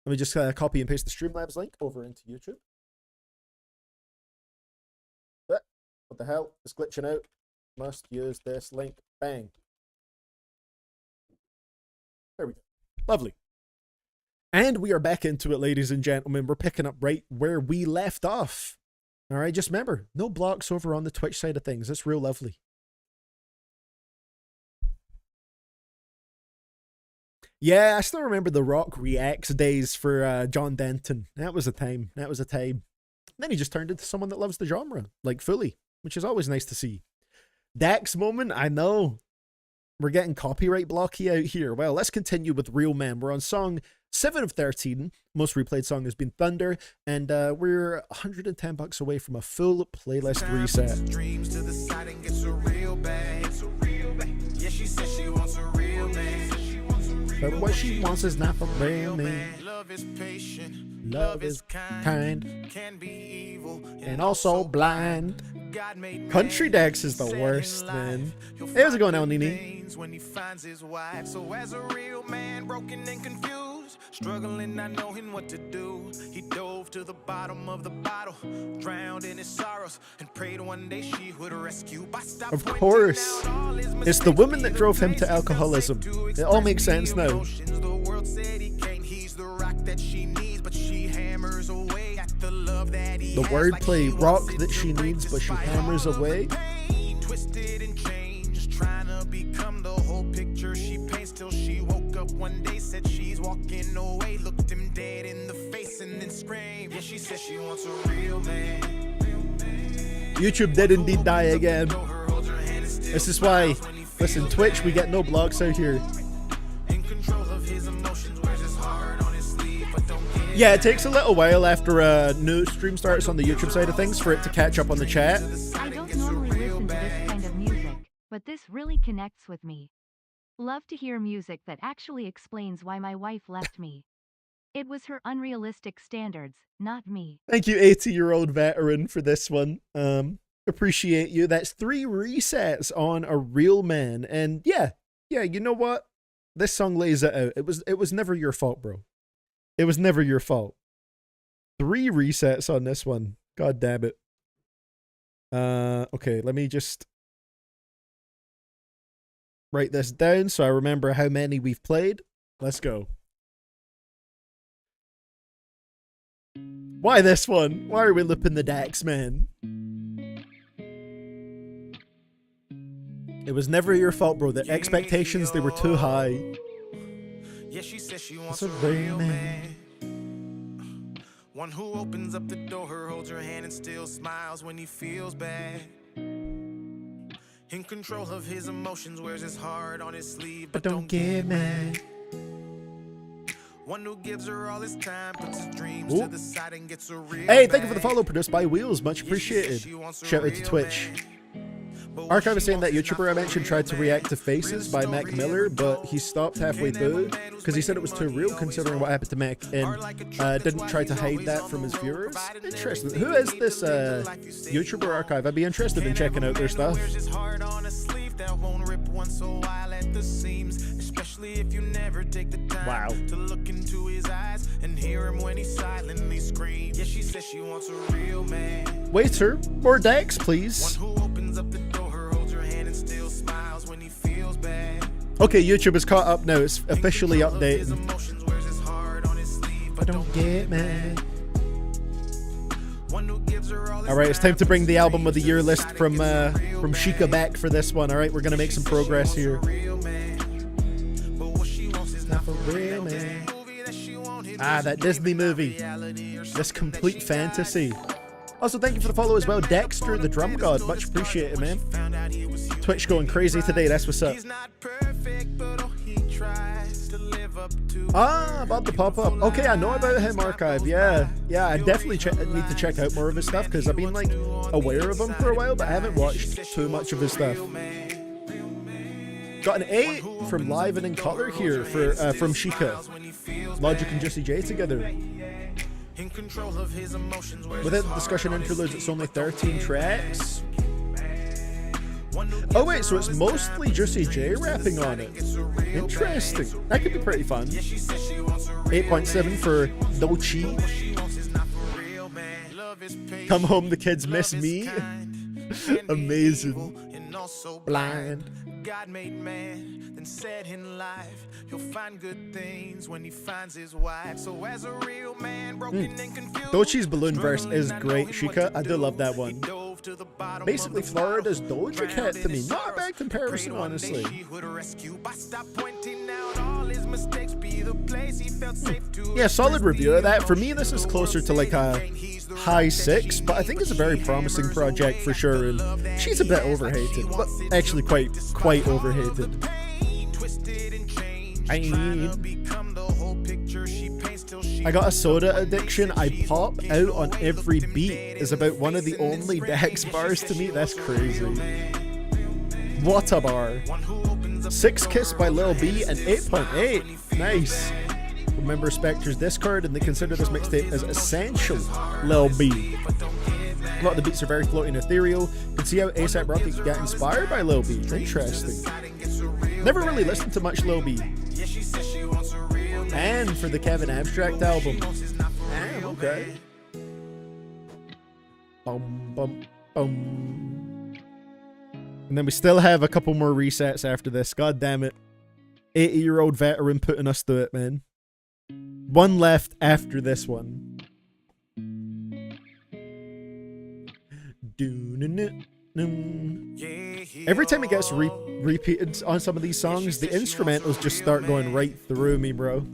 Let me just copy and paste the Streamlabs link over into YouTube. What the hell? It's glitching out. Must use this link. Bang. There we go. Lovely. And we are back into it, ladies and gentlemen. We're picking up right where we left off. All right, just remember, no blocks over on the Twitch side of things. It's real lovely. Yeah, I still remember the Rock Reacts days for John Denton. That was a time. That was a time. Then he just turned into someone that loves the genre, like fully, which is always nice to see. Dax moment, I know. We're getting copyright blocky out here. Well, let's continue with Real Men. We're on song 7 of 13. Most replayed song has been Thunder, and we're $110 away from a full playlist reset. Dreams to the side and gets a real bag. Yeah, she says she wants a real man. But what she wants is not for real man. Love is patient. Love is kind. Can be evil And also blind. Country Dax is the worst, man. Hey, how's it going, El Nini? When he finds his wife. So as a real man, broken and confused, struggling, not knowing what to do, he dove to the bottom of the bottle, drowned in his sorrows, and prayed one day she would rescue. Of course. It's the woman that drove him to alcoholism. It all makes sense now. The world said he can't, he's the rock that she needs, but she hammers away at the love that he The wordplay, rock that she needs, but she hammers away. Twisted and changed, trying to become the whole picture she paints, till she woke up one day, said she's walking away, looked him dead in the face and then screamed. Yeah, she says she wants a real man. YouTube did indeed die again. This is why, listen, Twitch, we get no blocks out here. Yeah, it takes a little while after a new stream starts on the YouTube side of things for it to catch up on the chat. I don't normally listen to this kind of music, but this really connects with me. Love to hear music that actually explains why my wife left me. It was her unrealistic standards, not me. Thank you, 80-year-old veteran, for this one. Appreciate you. That's 3 resets on A Real Man. And yeah, you know what? This song lays it out. It was never your fault, bro. It was never your fault. 3 resets on this one. God damn it. Okay, let me just write this down so I remember how many we've played. Let's go. Why this one? Why are we looping the Dax, man? It was never your fault, bro. The expectations, they were too high. Yeah, she says she wants a real man. One who opens up the door, holds her hand and still smiles when he feels bad. In control of his emotions, wears his heart on his sleeve, but don't get mad. One who gives her all his time, puts his dreams to the side and gets a real Hey, thank you for the follow, produced by Wheels. Much appreciated. Shout out to Twitch. Archive is saying that YouTuber I mentioned tried to react to Faces by Mac Miller, but he stopped halfway through because he said it was too real considering what happened to Mac, and didn't try to hide that from his viewers. Interesting. Who is this YouTuber Archive? I'd be interested in checking out their stuff. Wow. To look into his eyes and hear him when he silently screams. Yeah, she says she wants a real man. Waiter, more Dax, please. One who opens up the door, holds her hand and still smiles when he feels bad. Okay, YouTube is caught up now. It's officially updating. I don't get mad. Alright, it's time to bring the album of the year list from Sheikah back for this one. Alright, we're gonna make some progress here. Not for real, man. Ah, that Disney movie. This complete fantasy. Also, thank you for the follow as well, Dexter, the drum god. Much appreciated, man. Twitch going crazy today. That's what's up. Ah, about the pop-up. Okay, I know about him, Archive. Yeah, I definitely need to check out more of his stuff because I've been like aware of him for a while, but I haven't watched too much of his stuff. Got an 8 from Live and in Color here for from Sheikah. Logic and Juicy J together. Within the discussion interludes, it's only 13 tracks. Oh wait, so it's mostly Juicy J rapping on it. Interesting. That could be pretty fun. 8.7 for Dochi. Come home, the kids miss me. Amazing. Blind. God made man, then said in life, he'll find good things when he finds his wife. So as a real man, broken and confused. Dochi's balloon verse is great, Shika. I do love that one. Basically, Florida's Doja Cat to me. Not a bad comparison, honestly. Yeah, solid review of that. For me, this is closer to like a high 6, but I think it's a very promising project for sure. And she's a bit overhated, but actually quite overhated. I got a soda addiction. I pop out on every beat is about one of the only Dex bars to me. That's crazy. What a bar. 6 Kiss by Lil B and 8.8. Nice. Remember Spectre's Discord and they consider this mixtape as essential. Lil B. A lot of the beats are very floaty and ethereal. You can see how A$AP Rocky got inspired by Lil B. Interesting. Never really listened to much Lil B. And for the Kevin Abstract album. Damn, okay. Bum, bum, bum. And then we still have a couple more resets after this. God damn it. 80-year-old veteran putting us through it, man. One left after this one. Every time it gets repeated on some of these songs, the instrumentals just start going right through me, bro.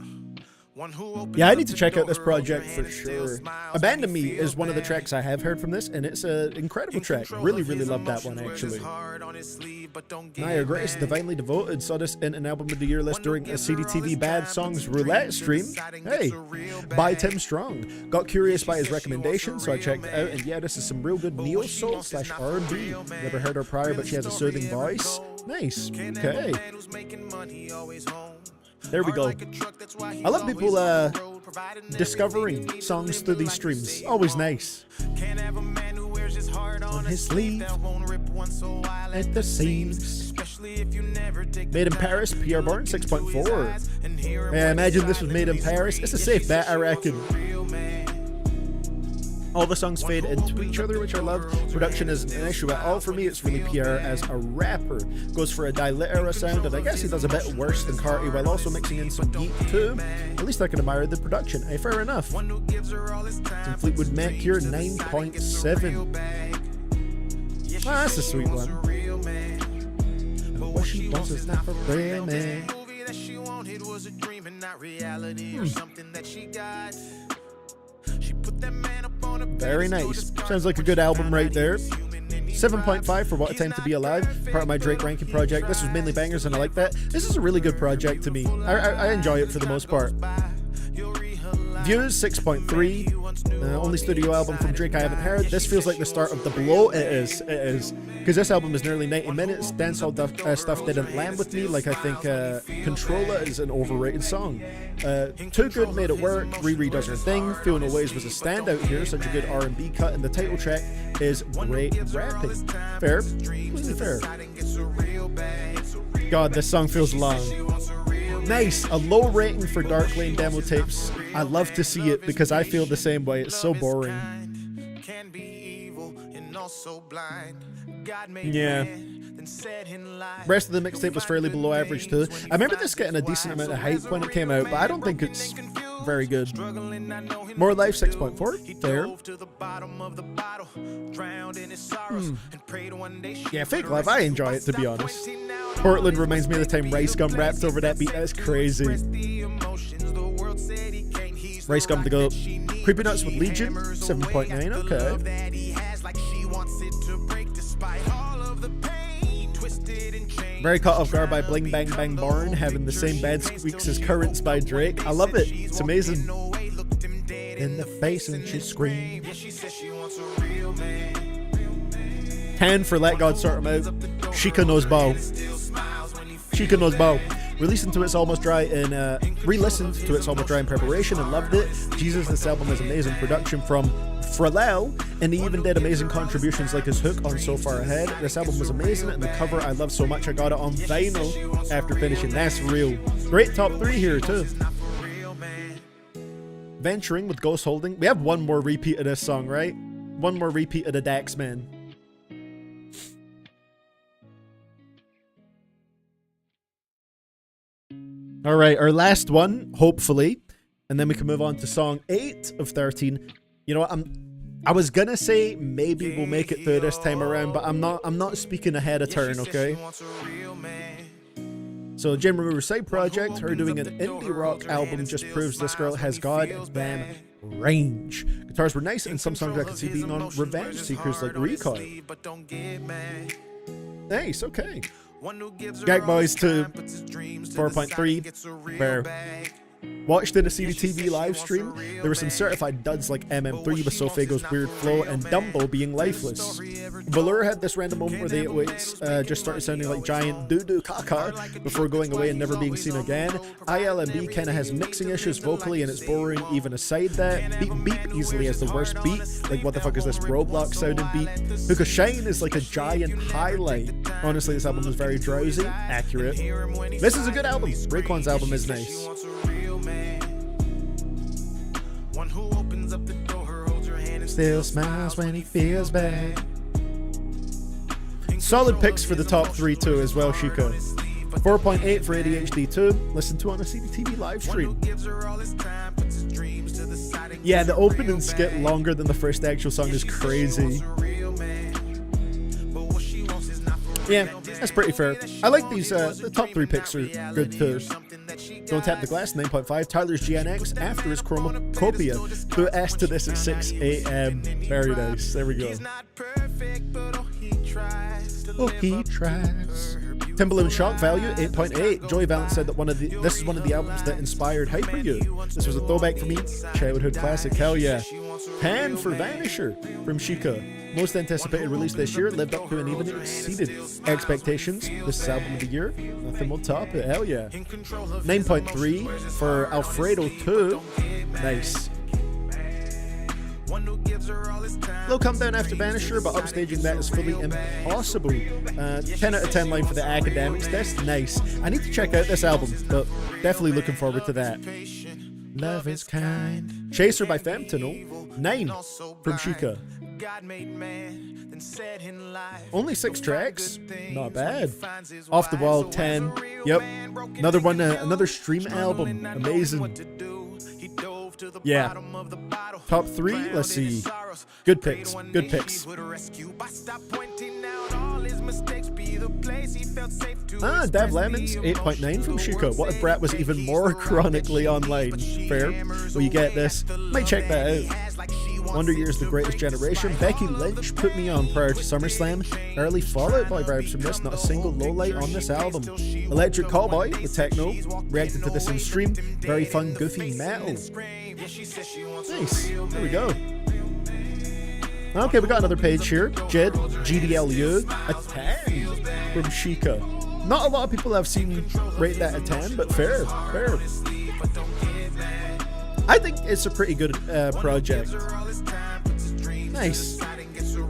Yeah, I need to check out this project for sure. Abandon Me is one of the tracks I have heard from this, and it's an incredible track. Really, really love that one, actually. Naya Grace, Divinely Devoted, saw this in an Album of the Year list during a CDTV Bad Songs Roulette stream. Hey, by Tim Strong. Got curious by his recommendation, so I checked it out, and yeah, this is some real good neo-soul / R&B. Never heard her prior, but she has a soothing voice. Nice. Okay. There we go. I love people discovering songs through these streams. Always nice. On his sleeve, at the seams. Made in Paris, PR Barn 6.4. I imagine this was made in Paris. It's a safe bet, I reckon. All the songs fade into each other, which I love. Production isn't an issue at all for me. It's really PR as a rapper. Goes for a Die-Lit era sound, and I guess he does a bit worse than Carti while also mixing in some Yeet too. At least I can admire the production. Hey, fair enough. Some Fleetwood Mac here, 9.7. Ah, that's a sweet one. What she wants is not for real, man. Very nice. Sounds like a good album right there. 7.5 for What a Time to Be Alive. Part of my Drake ranking project. This was mainly bangers and I like that. This is a really good project to me. I enjoy it for the most part. Views 6.3. Only studio album from Drake I haven't heard. This feels like the start of the blow. It is. Because this album is nearly 90 minutes. Dancehall stuff didn't land with me. Like I think Controlla is an overrated song. Too Good made it work. Riri does her thing. Feeling Always was a standout here. Such a good R&B cut. And the title track is great rapping. Fair. Completely fair. God, this song feels long. Nice, a low rating for Dark Lane demo tapes. I love to see it because I feel the same way. It's so boring. Yeah. Rest of the mixtape was fairly below average too. I remember this getting a decent amount of hype when it came out, but I don't think it's very good. More Life 6.4. Fair. Yeah, Fake Love, I enjoy it to be honest. Portland reminds me of the time Rice Gum rapped over that beat. That's crazy. Rice Gum to go. Creepy Nuts with Legion 7.9. Okay. Very caught off guard by Bling Bang Bang Barn having the same bad squeaks as Currents by Drake. I love it. It's amazing. In the face and she screamed. 10 for Let God Sort 'Em Out. Shika knows bow. Shika knows bow. Re-listened to It's Almost Dry in preparation and loved it. Jesus, this album is amazing production from Pharrell, and he even did amazing contributions like his hook on So Far Ahead. This album was amazing, and the cover I love so much I got it on vinyl after finishing. That's real. Great top 3 here too. Venturing with Ghost Holding. We have one more repeat of this song, right? One more repeat of the Dax Man. All right, our last one, hopefully, and then we can move on to song 8 of 13. You know what? I was gonna say maybe we'll make it through this time around, but I'm not speaking ahead of turn, okay? So Jane Remover's side project, her doing an indie rock album, just proves this girl has goddamn range. Guitars were nice, and some songs I could see being on Revenge Seekers like Recoil. Nice, okay. Gag Boys 2, 4.3, where watched in a CDTV live stream. There were some certified duds like MM3 with Sofago's weird flow and Dumbo being lifeless. Velour had this random moment where the 808s just started sounding like giant doo-doo caca before going away and never being seen again. ILMB kind of has mixing issues vocally and it's boring even aside that. Beat Beat easily has the worst beat. Like, what the fuck is this Roblox sounding beat? Hook of Shine is like a giant highlight. Honestly, this album is very drowsy. Accurate. This is a good album. Raekwon's album is nice. Still smiles when he feels bad. Solid picks for the top 3 too as well, Chica. 4.8 for ADHD 2. Listen to on a CDTV live stream. Yeah, the opening skit longer than the first actual song is crazy. Yeah, that's pretty fair. I like these, the top 3 picks are good too. Don't Tap the Glass, 9.5. Tyler's GNX after his Chromacopia. Put S to this at 6 a.m. Very nice. There we go. Oh, he tries. Timbaland Shock Value, 8.8. Joey Valance said that this is one of the albums that inspired Hyper You. This was a throwback for me. Childhood classic. Hell yeah. 10 for Vanisher from Sheikah. Most anticipated release this year, lived up to and even exceeded expectations. This is album of the year. Nothing will top it. Hell yeah. 9.3 for Alfredo 2. Nice. Low come down after Vanisher, but upstaging that is fully impossible. 10 out of 10 line for the Academics. That's nice. I need to check out this album, but definitely looking forward to that. Love is kind. Chaser by Femtino. 9 from Sheikah. Only 6 tracks. Not bad. Off the Wall, 10. Yep. Another one, another stream album. Amazing. Yeah. Top 3, let's see. Good picks. Good picks. Dav Lemons, 8.9 from Shuko. What if Brat was even more chronically online? Fair. Well, you get this. Might check that out. Wonder Year's The Greatest Generation. Becky Lynch put me on prior to SummerSlam. Early Fallout Boy vibes from this. Not a single lowlight on this album. Electric Callboy with Techno. Reacted to this in stream. Very fun, goofy metal. Nice. There we go. Okay, we got another page here. Jid, GDLU, a 10 from Sheikah. Not a lot of people I've seen rate that a 10, but fair, fair. I think it's a pretty good project. Nice.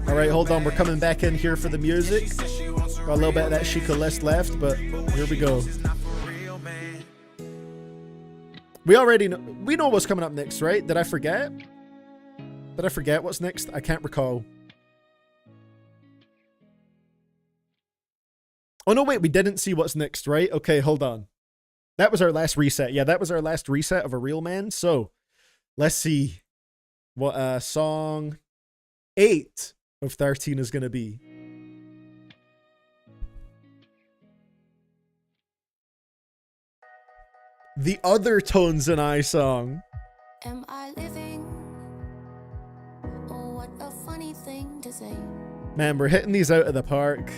All right, hold on. We're coming back in here for the music. Got a little bit of that Sheikah list left, but here we go. We already know. We know what's coming up next, right? Did I forget? Did I forget what's next? I can't recall. Oh, no, wait. We didn't see what's next, right? Okay, hold on. That was our last reset. Yeah, that was our last reset of A Real Man. So, let's see what song 8 of 13 is going to be. The Other Tones and I song. Am I living? Oh, what a funny thing to say. Man, we're hitting these out of the park.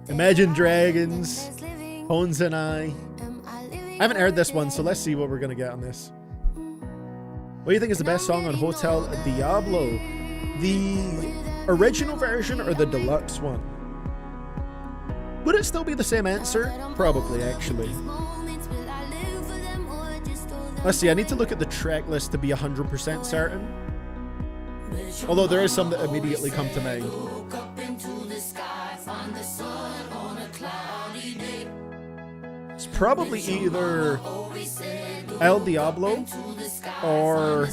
Imagine Dragons, Tones and I. I haven't heard this one, so let's see what we're going to get on this. What do you think is the best song on Hotel Diablo? The original version or the deluxe one? Would it still be the same answer? Probably, actually. Let's see, I need to look at the track list to be 100% certain. Although there is some that immediately come to mind. It's probably either El Diablo or...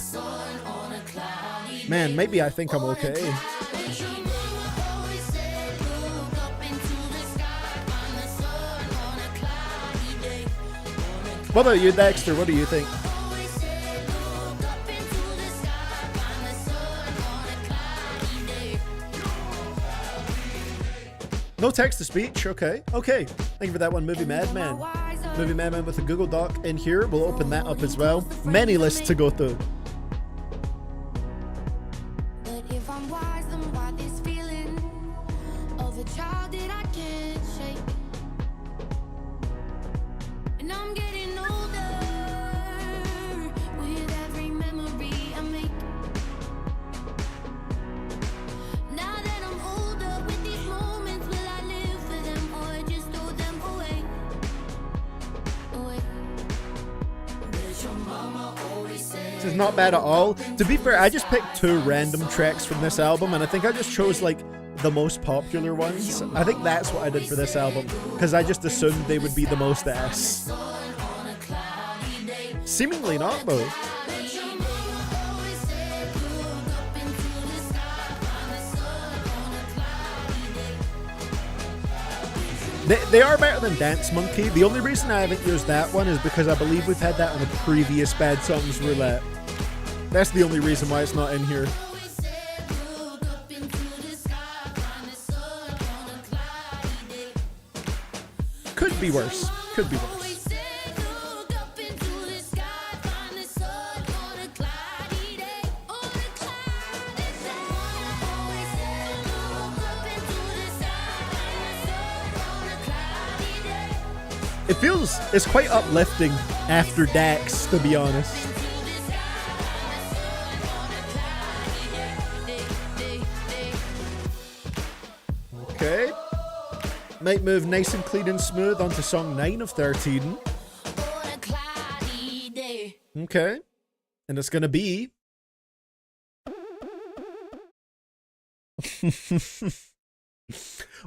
Man, maybe I Think I'm Okay. What about you, Dexter? What do you think? No text to speech. Okay. Okay. Thank you for that one, Movie Madman. Movie Madman with a Google Doc in here. We'll open that up as well. Many lists to go through. But if I'm wise, then why this feeling of a child that I can't shake? And I'm getting older with every memory I make. Now that I'm older, with these moments, will I live for them or just throw them away? Away. But your mama always said. This is not bad at all. To be fair, I just picked 2 random tracks from this album, and I think I just chose like the most popular ones. I think that's what I did for this album, because I just assumed they would be the most S. Seemingly not, though. They are better than Dance Monkey. The only reason I haven't used that one is because I believe we've had that on a previous Bad Songs Roulette. That's the only reason why it's not in here. Could be worse. Could be worse. It feels, it's quite uplifting after Dax, to be honest. Okay. Might move nice and clean and smooth onto song 9 of 13. Okay. And it's gonna be...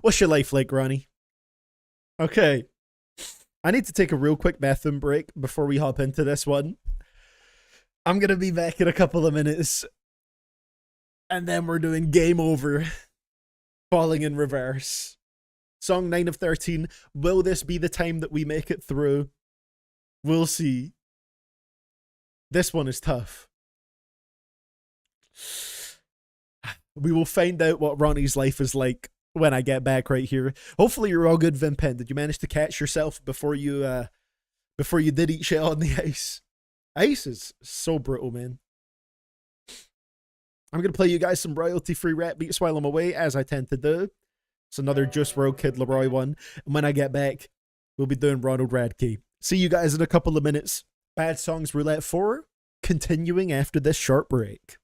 What's your life like, Ronnie? Okay. I need to take a real quick bathroom break before we hop into this one. I'm gonna be back in a couple of minutes. And then we're doing Game Over. Falling in Reverse. Song 9 of 13. Will this be the time that we make it through? We'll see. This one is tough. We will find out what Ronnie's life is like when I get back right here. Hopefully you're all good, Vimpen. Did you manage to catch yourself before you did eat shit on the ice? Ice is so brutal, man. I'm going to play you guys some royalty-free rap beats while I'm away, as I tend to do. It's another Just World Kid Leroy one. And when I get back, we'll be doing Ronald Radke. See you guys in a couple of minutes. Bad Songs Roulette 4, continuing after this short break.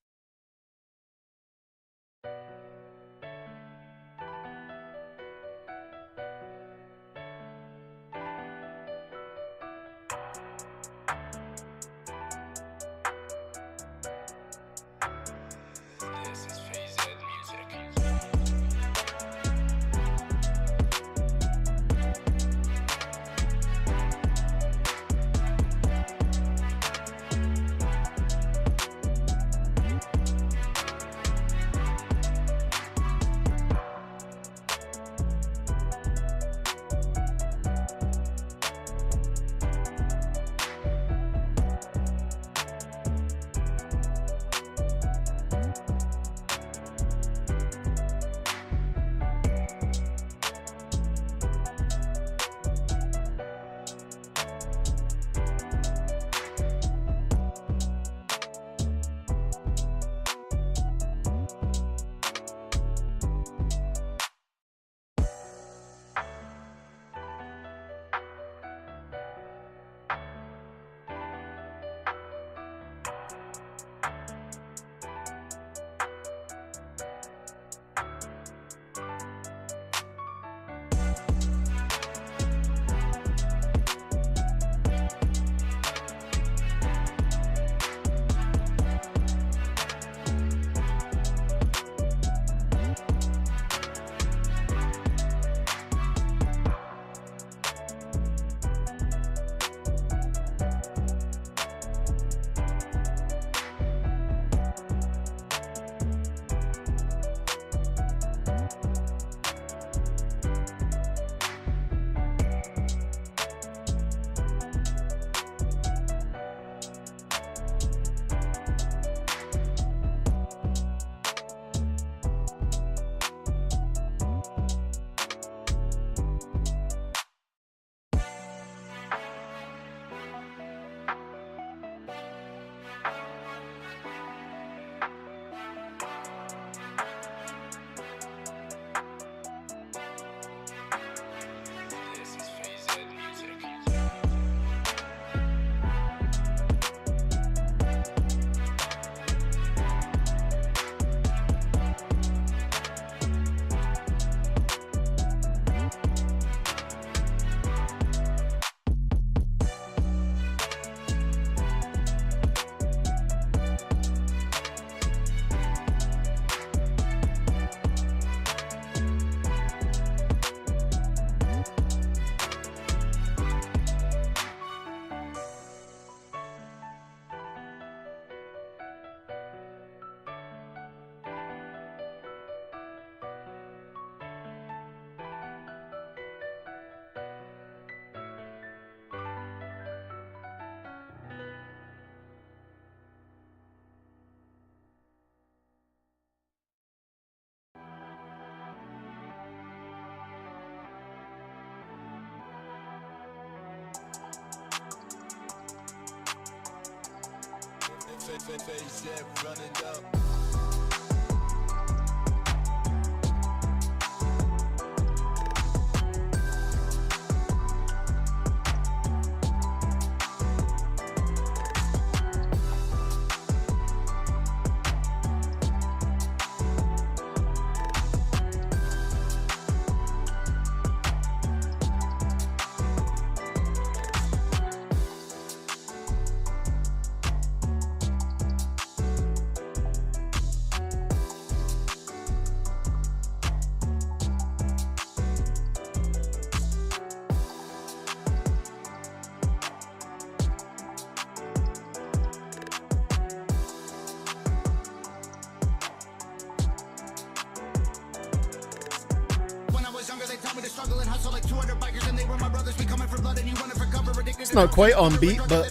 It's not quite on beat, but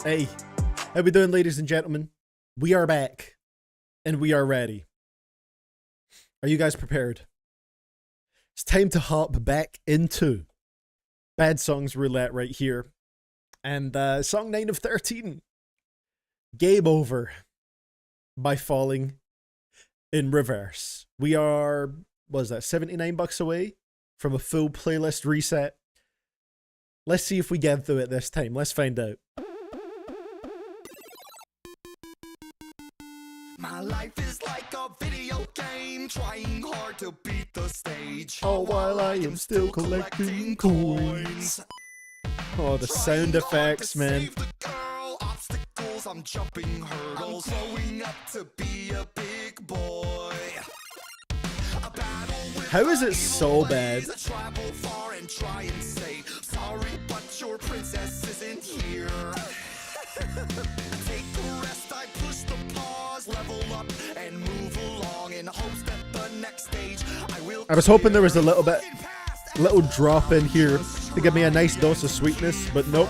Hey, how we doing, ladies and gentlemen? We are back, and we are ready. Are you guys prepared? It's time to hop back into Bad Songs Roulette right here. And song 9 of 13, Game Over by Falling in Reverse. We are, what is that, $79 away from a full playlist reset. Let's see if we get through it this time. Let's find out. My life is like a video game, trying hard to beat the stage. All while I am still collecting coins. Oh, the sound effects, man. Obstacles, I'm jumping hurdles, growing up to be a big boy. How is it so bad? Travel far and try and say sorry, but your princess isn't here. Take a rest, I push the pause, level up and move along in hopes that the next stage I will. I was hoping there was a little drop in here to give me a nice dose of sweetness, but nope.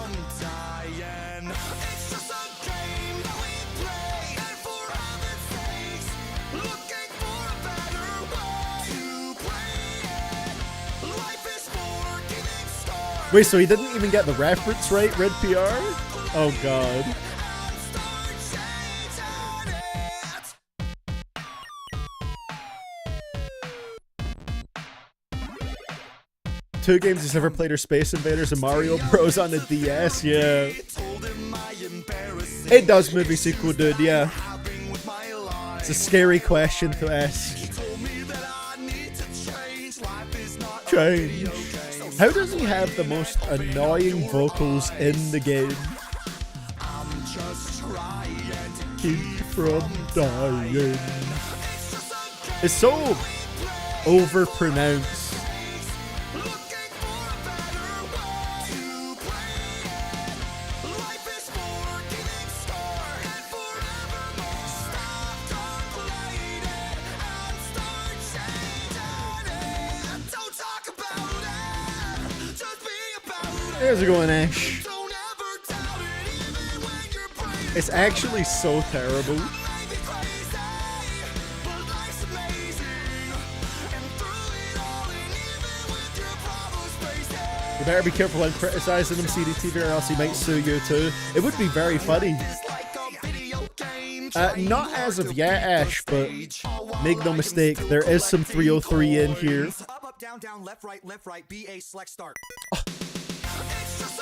Wait, so he didn't even get the reference right, Red PR? Oh god. Two games he's ever played are Space Invaders and Mario Bros on the DS, yeah. It does movie sequel, dude, yeah. It's a scary question to ask. Change. How does he have the most annoying vocals in the game? Keep from dying. It's so overpronounced. How's it going, Ash? It's actually so terrible. You better be careful when criticizing him, CDTV, or else he might sue you too. It would be very funny. Not as of yet, Ash, but make no mistake, there is some 303 in here. Oh.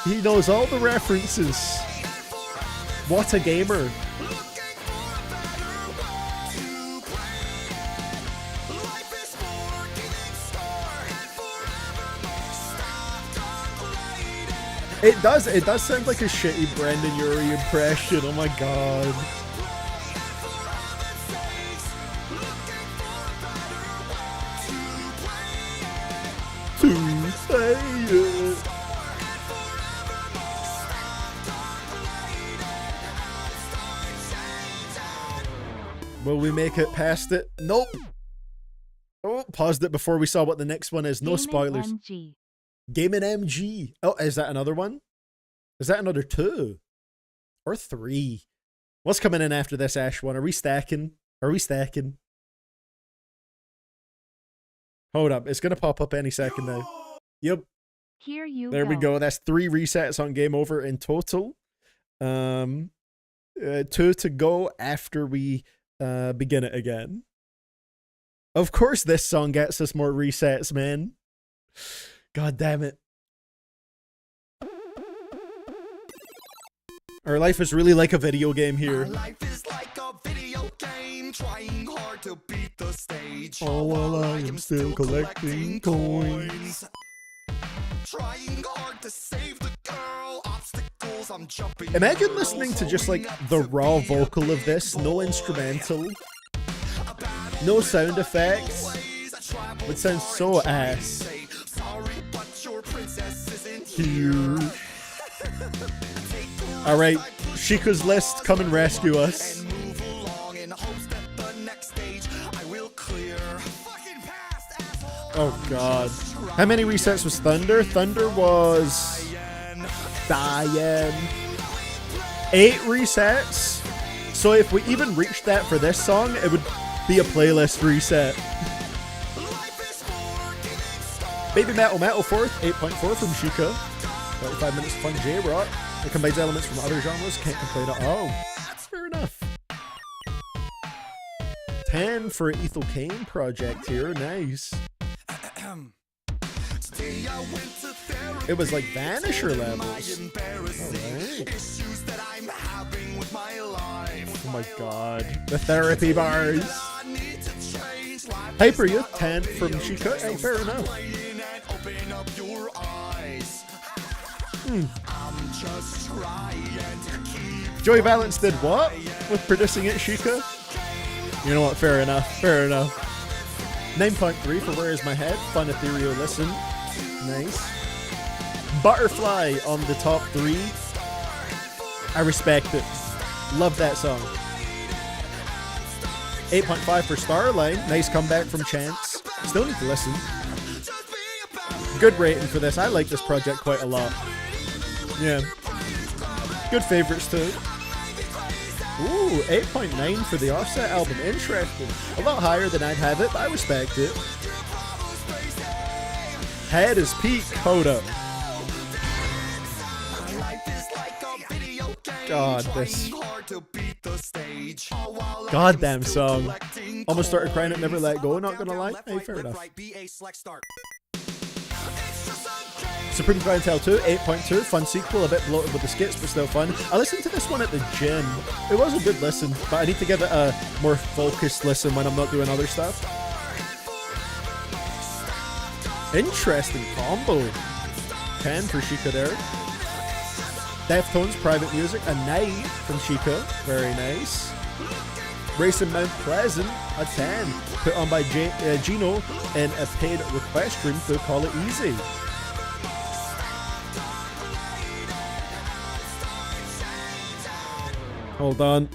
He knows all the references. What a gamer. It does sound like a shitty Brendan Urie impression, oh my god. To say it. Will we make it past it? Nope. Oh, paused it before we saw what the next one is. No spoilers. Game in MG. Oh, is that another one? Is that another 2? Or 3? What's coming in after this Ash one? Are we stacking? Are we stacking? Hold up. It's going to pop up any second now. Yep. Here you There go. we go. That's 3 resets on Game Over in total. 2 to go after we begin it again. Of course this song gets us more resets, man. God damn it. Our life is really like a video game here. My life is like a video game, trying hard to beat the stage. All while I am still collecting coins. Trying hard to save the girl, obstacles I'm jumping. Imagine listening to just like the raw vocal of this, no instrumental, no sound effects. It sounds so ass. Sorry, but your princess isn't Here. Alright, Sheikah's list, come and rescue us. and move along in hopes that the next stage I will clear. Fucking past, asshole. Oh god. How many resets was Thunder? Thunder was... Diane. 8 resets. So if we even reached that for this song, it would be a playlist reset. Baby Metal Metal 4th, 8.4 from Sheikah. 35 minutes of fun J-Rock. It combines elements from other genres, can't complain at all. That's fair enough. 10 for Ethel Kane project here, nice. It was like Vanisher levels. Alright. Issues that I'm having with my life. Oh my god. The therapy bars. I need to change life. Hyper Youth 10 from Sheikah. Hey, fair enough. Playing and open up your eyes. I'm just trying to keep. Joey Valence did what? With producing it, Sheikah? You know what? Fair enough. Fair enough. 9.3 for Where Is My Head? Fun ethereal listen. Nice. Butterfly on the top 3. I respect it. Love that song. 8.5 for Starline. Nice comeback from Chance. Still need to listen. Good rating for this. I like this project quite a lot. Yeah. Good favorites too. Ooh, 8.9 for the Offset album. Interesting. A lot higher than I'd have it, but I respect it. Head is peak. Hold up. God, this goddamn song. Almost started crying at Never Let Go, not gonna lie. Hey, fair enough. Supreme Clientele 2, 8.2, fun sequel, a bit bloated with the skits, but still fun. I listened to this one at the gym. It was a good listen, but I need to give it a more focused listen when I'm not doing other stuff. Interesting combo. 10 for Sheikah there. Deftones, Private Music, a 9 from Sheikah. Very nice. Racing Mount Pleasant, a 10. Put on by Gino in a paid request stream through Call It Easy. Hold on.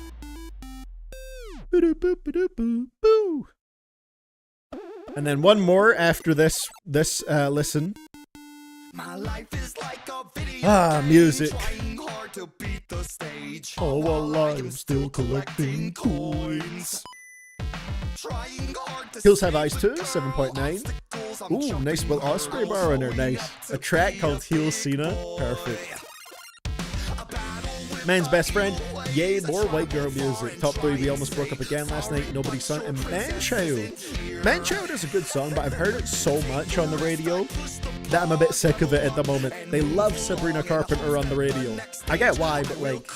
And then one more after this listen. My life is like a video Music. trying hard to beat the stage. Oh, while I'm still collecting coins. Trying hard to Hills Have Eyes too, 7.9. Ooh, nice Will Ospreay bar in there, nice. A track called Heel Cena, perfect. Man's Best Friend, yay, more white girl music. Top 3, We Almost Broke Up Again Last Night, Nobody's Son, and Manchild. Manchild is a good song, but I've heard it so much on the radio that I'm a bit sick of it at the moment. They love Sabrina Carpenter on the radio. I get why, but like,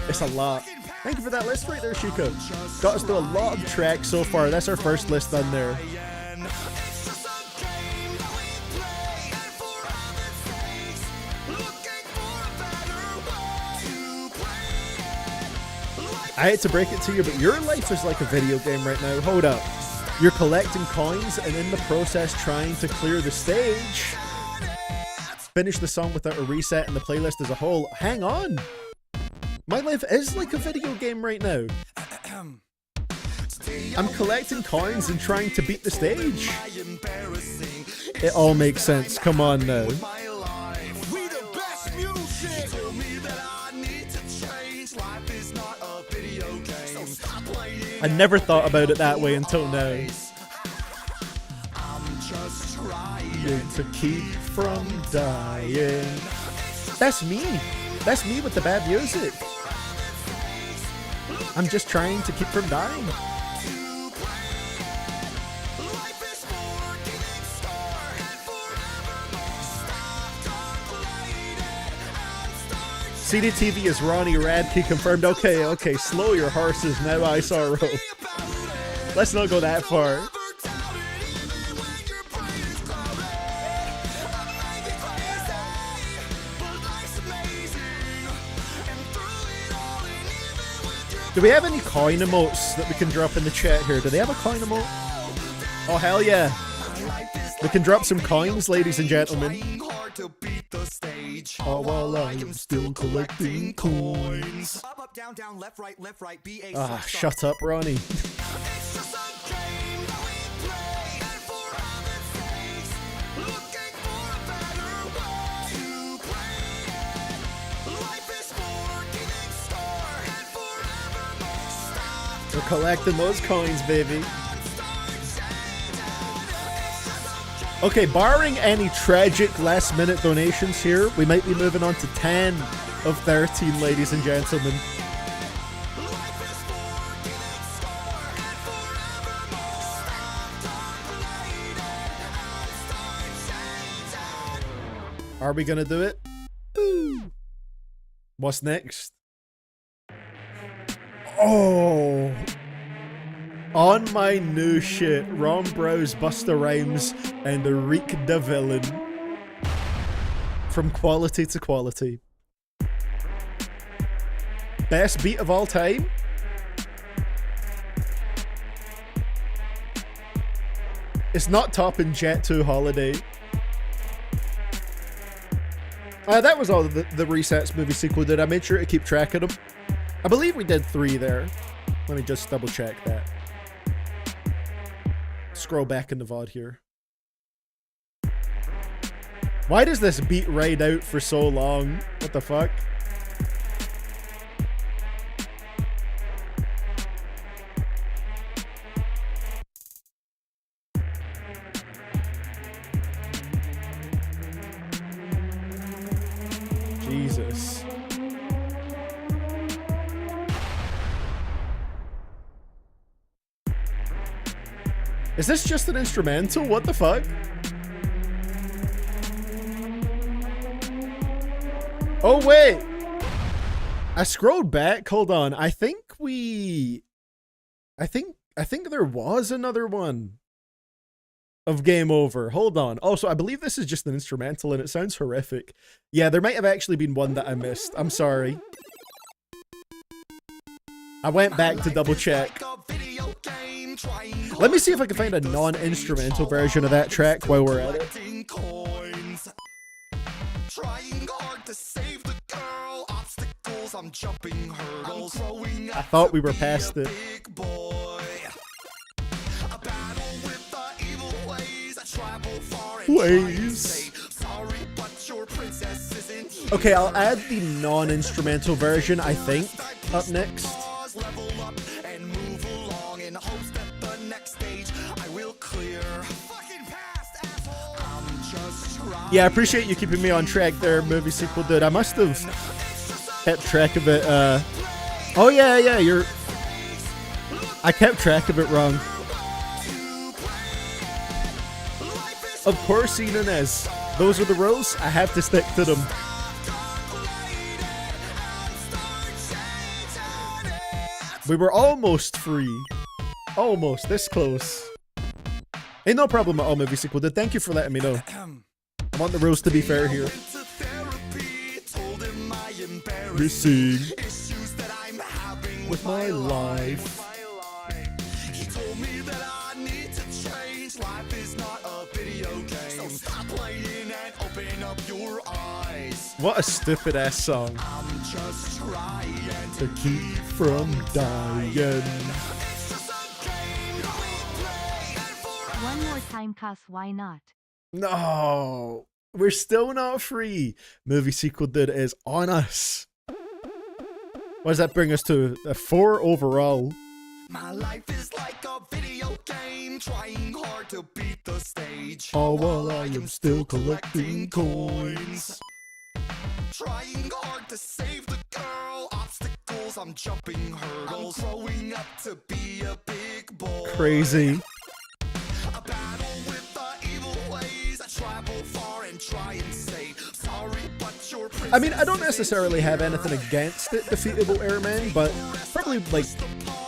it's a lot. Thank you for that list right there, Sheikah. Got us through a lot of tracks so far. That's our first list on there. I hate to break it to you, but your life is like a video game right now. Hold up. You're collecting coins and in the process trying to clear the stage. Finish the song without a reset in the playlist as a whole. Hang on. My life is like a video game right now. I'm collecting coins and trying to beat the stage. It all makes sense. Come on now. I never thought about it that way until now. I'm just to keep from dying. That's me. That's me with the bad music. I'm just trying to keep from dying. CDTV is Ronnie Radke confirmed. Okay, slow your horses now, I sorrow. Let's not go that far. Do we have any coin emotes that we can drop in the chat here? Do they have a coin emote? Oh, hell yeah. We can drop some coins, ladies and gentlemen. Oh, while I am still collecting coins. Ah, shut up, Ronnie. We're collecting those coins, baby. Okay, barring any tragic last-minute donations here, we might be moving on to 10 of 13, ladies and gentlemen. Are we gonna do it? Ooh. What's next? Oh! On my new shit, Ron Browse, Busta Rhymes, and Rick the Villain. From quality to quality. Best beat of all time? It's not topping Jet 2 Holiday. That was all the Resets movie sequel did. I made sure to keep track of them. I believe we did 3 there. Let me just double check that. Scroll back in the VOD here. Why does this beat ride out for so long? What the fuck? Jesus. Is this just an instrumental? What the fuck? Oh wait! I scrolled back. Hold on. I think there was another one of Game Over. Hold on. Oh, so I believe this is just an instrumental and it sounds horrific. Yeah, there might have actually been one that I missed. I'm sorry. I went back to double check. Let me see if I can find a non-instrumental version of that track while we're at it. I thought we were past it. Ways. Okay, I'll add the non-instrumental version, I think, up next. Yeah, I appreciate you keeping me on track there, movie sequel dude. I must have kept track of it. Oh yeah, I kept track of it wrong. Of course, Inez. Those are the rules. I have to stick to them. We were almost free. Almost. This close. Ain't no problem at all, movie sequel dude. Thank you for letting me know. I want the rules to be fair here. Missing with my life. He told me that I need to change. Life is not a video game. So stop playing and open up your eyes. What a stupid ass song. I'm just trying to keep from dying. One more time, cuss, why not? No, we're still not free. Movie sequel dude is on us. What does that bring us to? A 4 overall. My life is like a video game, trying hard to beat the stage. All while I am still collecting coins. Trying hard to save the girl. Obstacles, I'm jumping hurdles. I'm growing up to be a big boy. Crazy. A battle with the evil ways. I travel far and try and say sorry, but your I mean, I don't necessarily have anything against it, Defeatable Airmen, but probably like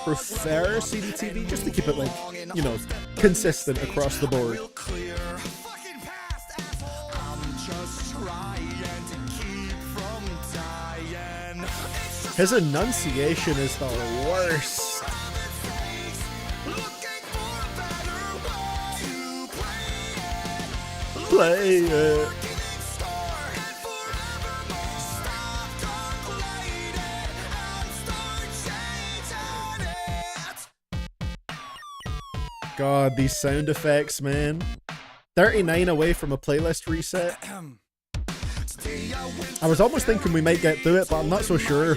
prefer CDTV just to keep it like, you know, consistent across the board. His enunciation is the worst. Play it. God, these sound effects, man. 39 away from a playlist reset. I was almost thinking we might get through it, but I'm not so sure.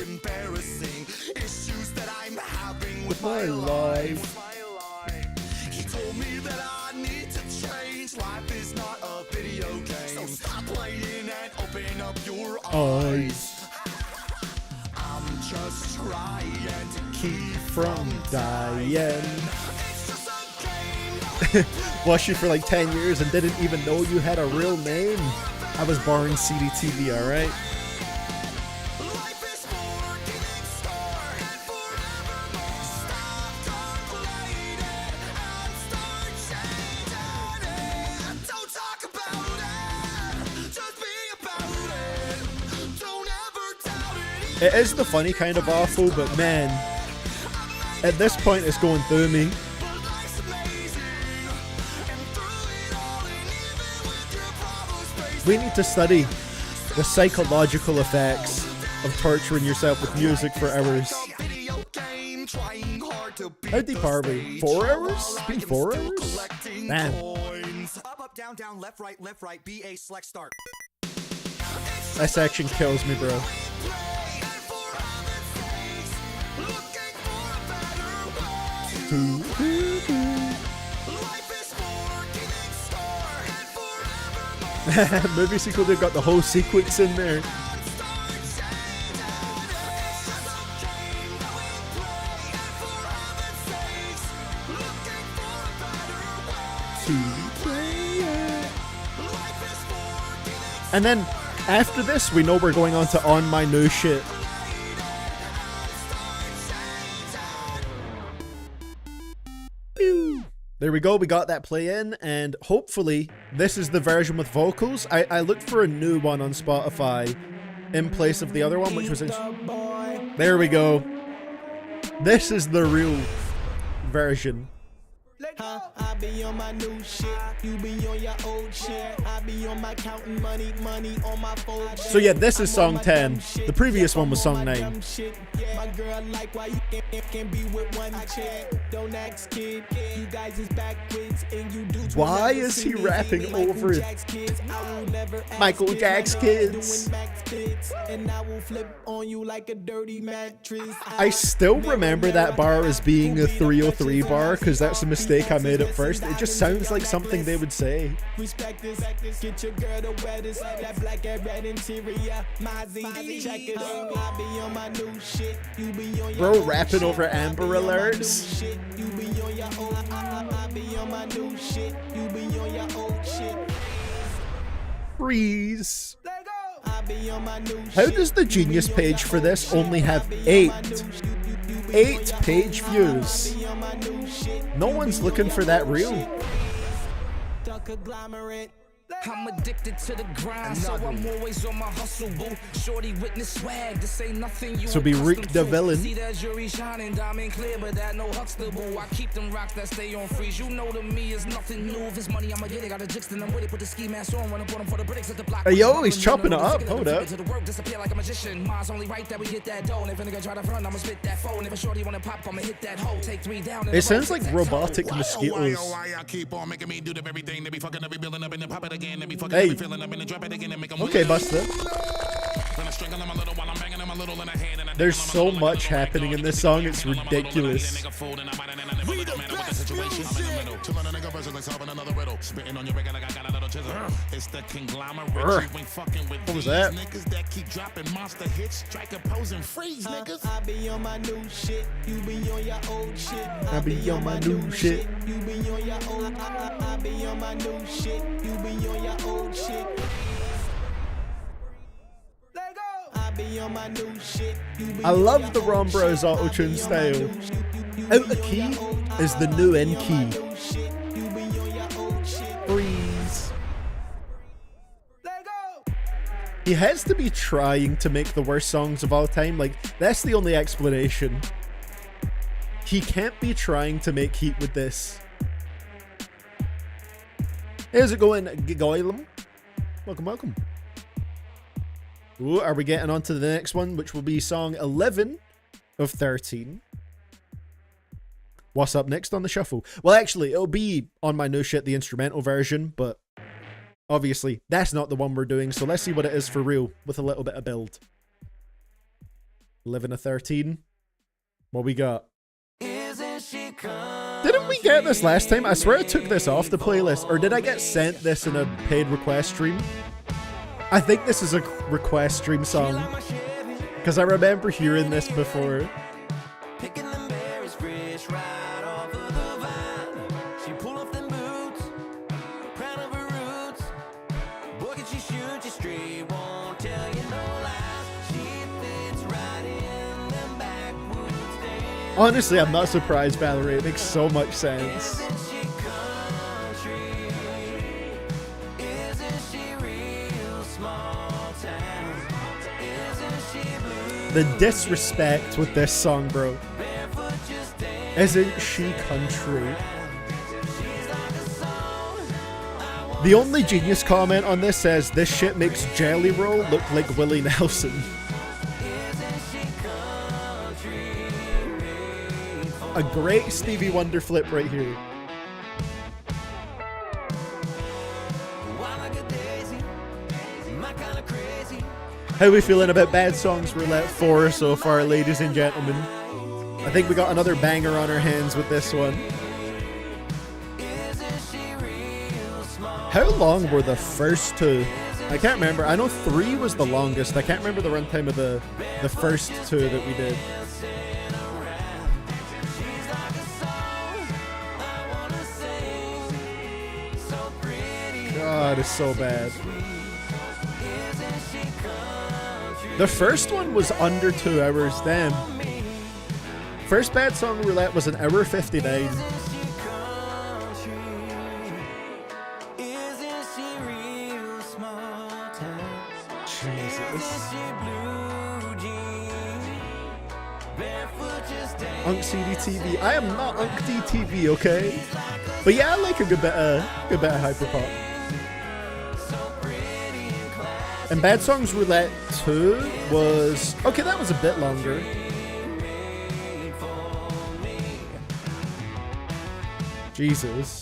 With my life. He told me that I need to change. Life is not a video game. So stop playing and open up your eyes. I'm just trying to Keep from dying. Watched you for like 10 years and didn't even know you had a real name. I was born CDTV, alright? It is the funny kind of awful, but man, at this point it's going through me. We need to study the psychological effects of torturing yourself with music for hours. How deep are we? 4 hours? It's been 4 hours? Damn. Up, down, down, left, right, BA, select, start. That section kills me, bro. Movie sequel, they've got the whole sequence in there. And then after this, we know we're going on to On My New Shit. There we go, we got that play in, and hopefully this is the version with vocals. I looked for a new one on Spotify in place of the other one, which was in... There we go. This is the real version. I be on my new shit, you be on your old shit. I be on my counting money on my phone. So yeah, this is song 10. The previous one was song 9. My girl like why you can't be with one chick. Don't ask kid, you guys is backwards and you do. Why is he rapping over Michael Jack's Kids? And I will flip on you like a dirty mattress. I still remember that bar as being a 303 bar because that's a mistake I made at first. It just sounds like something they would say. Respect this, get your girl the wettest. That black and red interior, Mozzie, check it out. I be on my new shit, you be on your Bro rapping over Amber Alerts. You be on your old, I be on my new shit, you be on your old shit. Freeze. I be on my new How does the Genius page for this only have 8 page views? No one's looking for that reel. I'm addicted to the grind, so I'm always on my hustle, boo. Shorty witness swag, this ain't nothing you So be Rick the villain. See that jury shining, diamond clear, but that no Huxtable. I keep them rocks that stay on freeze. You know to me is nothing new. If it's money, I'ma get it. Got a jixt and I'm with it. Put the ski mask on, running for them for the bricks at the block. Hey yo, he's chopping it up. Hold up. To the work, disappear like a magician. Mine's only right that we hit that dough. And if a nigga try to front, I'ma spit that phone. If a shorty wanna pop, I'ma hit that hole. Take 3 down. It sounds like robotic mosquitoes. Why I keep on making me do the very thing. They be fucking, they be building up and then pop it again. They be fucking, Hey. they be filling up and then drop it again and make them. Okay, Buster. There's so much happening in this song, it's ridiculous. What was that? I be on my new shit, you be on your old shit. I be on my new shit. You be on your old. I be on my new shit, you be on your old shit. I be on my new shit. I love the Ron Bros auto-tune style. Out of key is the new in key. Freeze. He has to be trying to make the worst songs of all time. Like, that's the only explanation. He can't be trying to make heat with this. How's it going, Gigoylem? Welcome, welcome. Ooh, are we getting on to the next one, which will be song 11 of 13. What's up next on the shuffle? Well, actually, it'll be on my new shit, the instrumental version, but obviously, that's not the one we're doing, so let's see what it is for real with a little bit of build. 11 of 13. What we got? Didn't we get this last time? I swear I took this off the playlist, or did I get sent this in a paid request stream? I think this is a request stream song, because I remember hearing this before. Honestly, I'm not surprised, Valerie. It makes so much sense. The disrespect with this song, bro. Isn't she country? The only genius comment on this says, this shit makes Jelly Roll look like Willie Nelson. A great Stevie Wonder flip right here. How are we feeling about Bad Songs Roulette 4 so far, ladies and gentlemen? I think we got another banger on our hands with this one. How long were the first two? I can't remember. I know 3 was the longest. I can't remember the runtime of the first 2 that we did. God, it's so bad. The first one was under 2 hours, damn. First Bad Song Roulette was 1:59. Jesus. Unk CDTV. I am not Unk DTV, okay? But yeah, I like a good bit of hyperpop. And Bad Songs Roulette 2 was... okay, that was a bit longer. Jesus.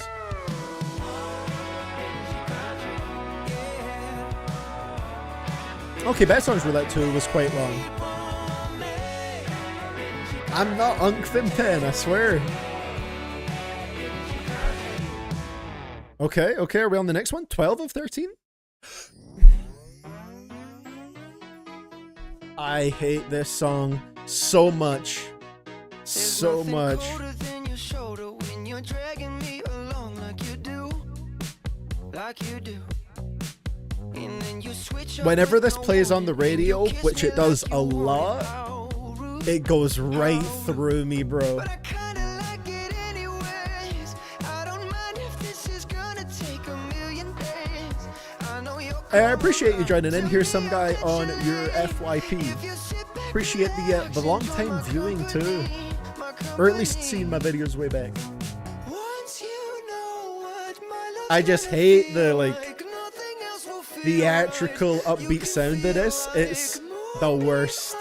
Okay, Bad Songs Roulette 2 was quite long. I'm not Unk Fim 10, I swear. Okay, are we on the next one? 12 of 13? I hate this song so much. So much. Whenever this plays on the radio, which it does a lot, it goes right through me, bro. I appreciate you joining in here, some guy on your FYP. Appreciate the long time viewing too, or at least seeing my videos way back. I just hate the theatrical upbeat sound of this. It's the worst.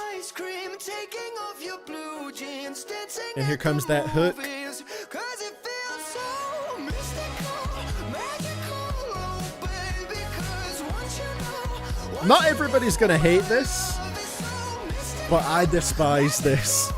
And here comes that hook. Not everybody's gonna hate this, but I despise this.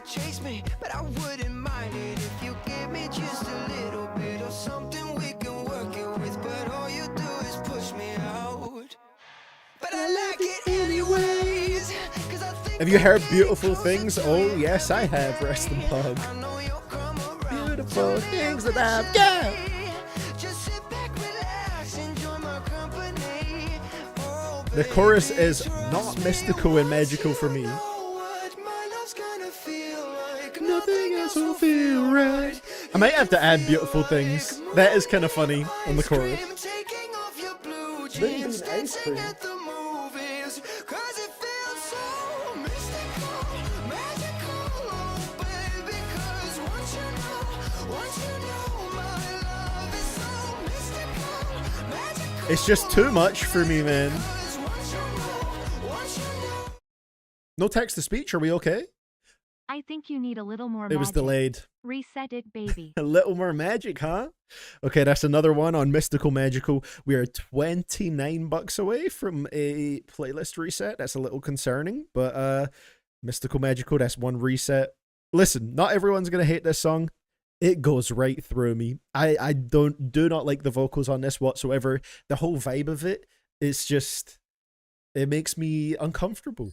Chase me, but I wouldn't mind it if you give me just a little bit of something we can work it with. But all you do is push me out. But I like it anyways. Have you heard Beautiful Things? Oh yes, I have. Rest in pug. Beautiful things that I've got. Just sit back, relax, enjoy my company. Oh, The chorus is not mystical and magical for me. Nothing else will feel right. I might have to add Beautiful Things. That is kind of funny on the chorus. Taking off your blue Then jeans, do an ice cream. dancing at the movies, 'cause it feels so mystical, magical, oh baby. 'Cause once you know my love is so mystical, magical. It's just too much for me, man. 'Cause once you know. No text to speech. Are we okay? I think you need a little more It magic. was delayed. Reset it, baby. A little more magic, huh? Okay, that's another one on Mystical Magical. We are $29 away from a playlist reset. That's a little concerning, but Mystical Magical, that's one reset. Listen, not everyone's gonna hate this song. It goes right through me. I do not like the vocals on this whatsoever. The whole vibe of it is just, it makes me uncomfortable.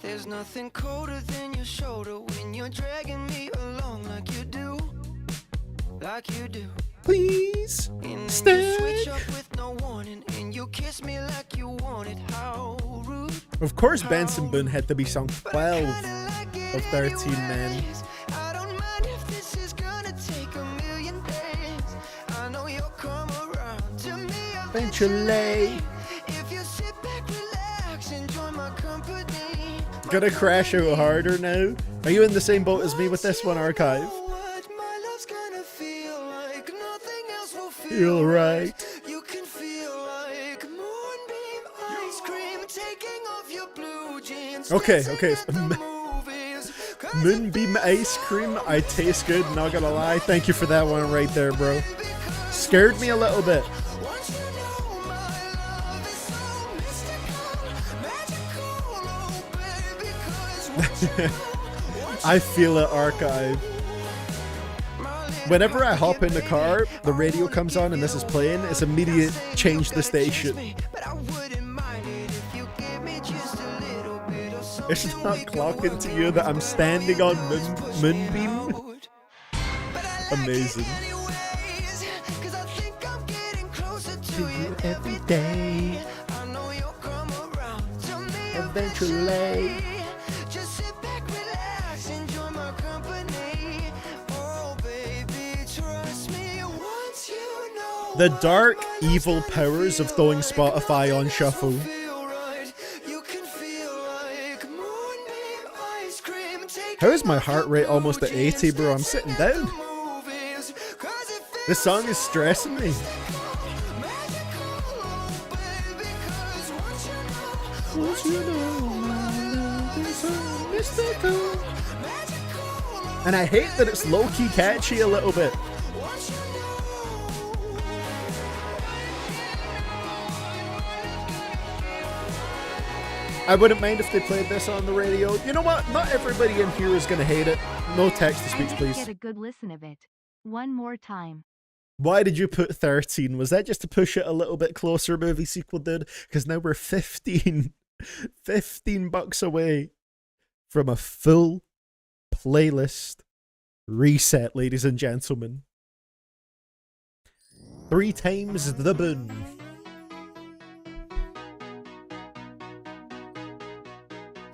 There's nothing colder than your shoulder when you're dragging me along like you do. Like you do. Please And then you stay. switch up with no warning and you kiss me like you want it. How rude. Of course, Benson Boone had to be song But 12 I kinda like it of 13 men. anyways. I don't mind if this is gonna take a million days. I know you'll come around to me Eventually. If you sit back, relax, enjoy my company. Gonna crash out harder now. Are you in the same boat as me with this one, Archive? What my love's gonna feel like, nothing else will Feel right. You can feel like moonbeam ice cream, taking off your blue jeans. Okay, dancing okay. at the movies, 'cause it Moonbeam ice cream. I taste good, not gonna lie. Thank you for that one right there, bro. Scared me a little bit. once you know my love is so mystical, magical, oh baby, 'cause once you know, I feel it, Archive. Whenever I hop in the car, the radio comes on and this is playing, it's immediate change the station. It's not clocking to you that I'm standing on Moonbeam. Amazing. To you every day. Eventually. Just sit back, relax, enjoy my company. Oh, baby, trust me once you know. The dark, evil powers of throwing Spotify on shuffle. You can feel like moonbeam ice cream. How is my heart rate almost at 80, bro? I'm sitting down. This song is stressing me. Once you know my love is so mystical. And I hate that it's low-key catchy a little bit. I wouldn't mind if they played this on the radio. You know what? Not everybody in here is going to hate it. No text to I speech, didn't please. get a good listen of it. One more time. Why did you put 13? Was that just to push it a little bit closer, movie sequel did? Because now we're 15. $15 away from a full playlist reset, ladies and gentlemen. 3 times the boon.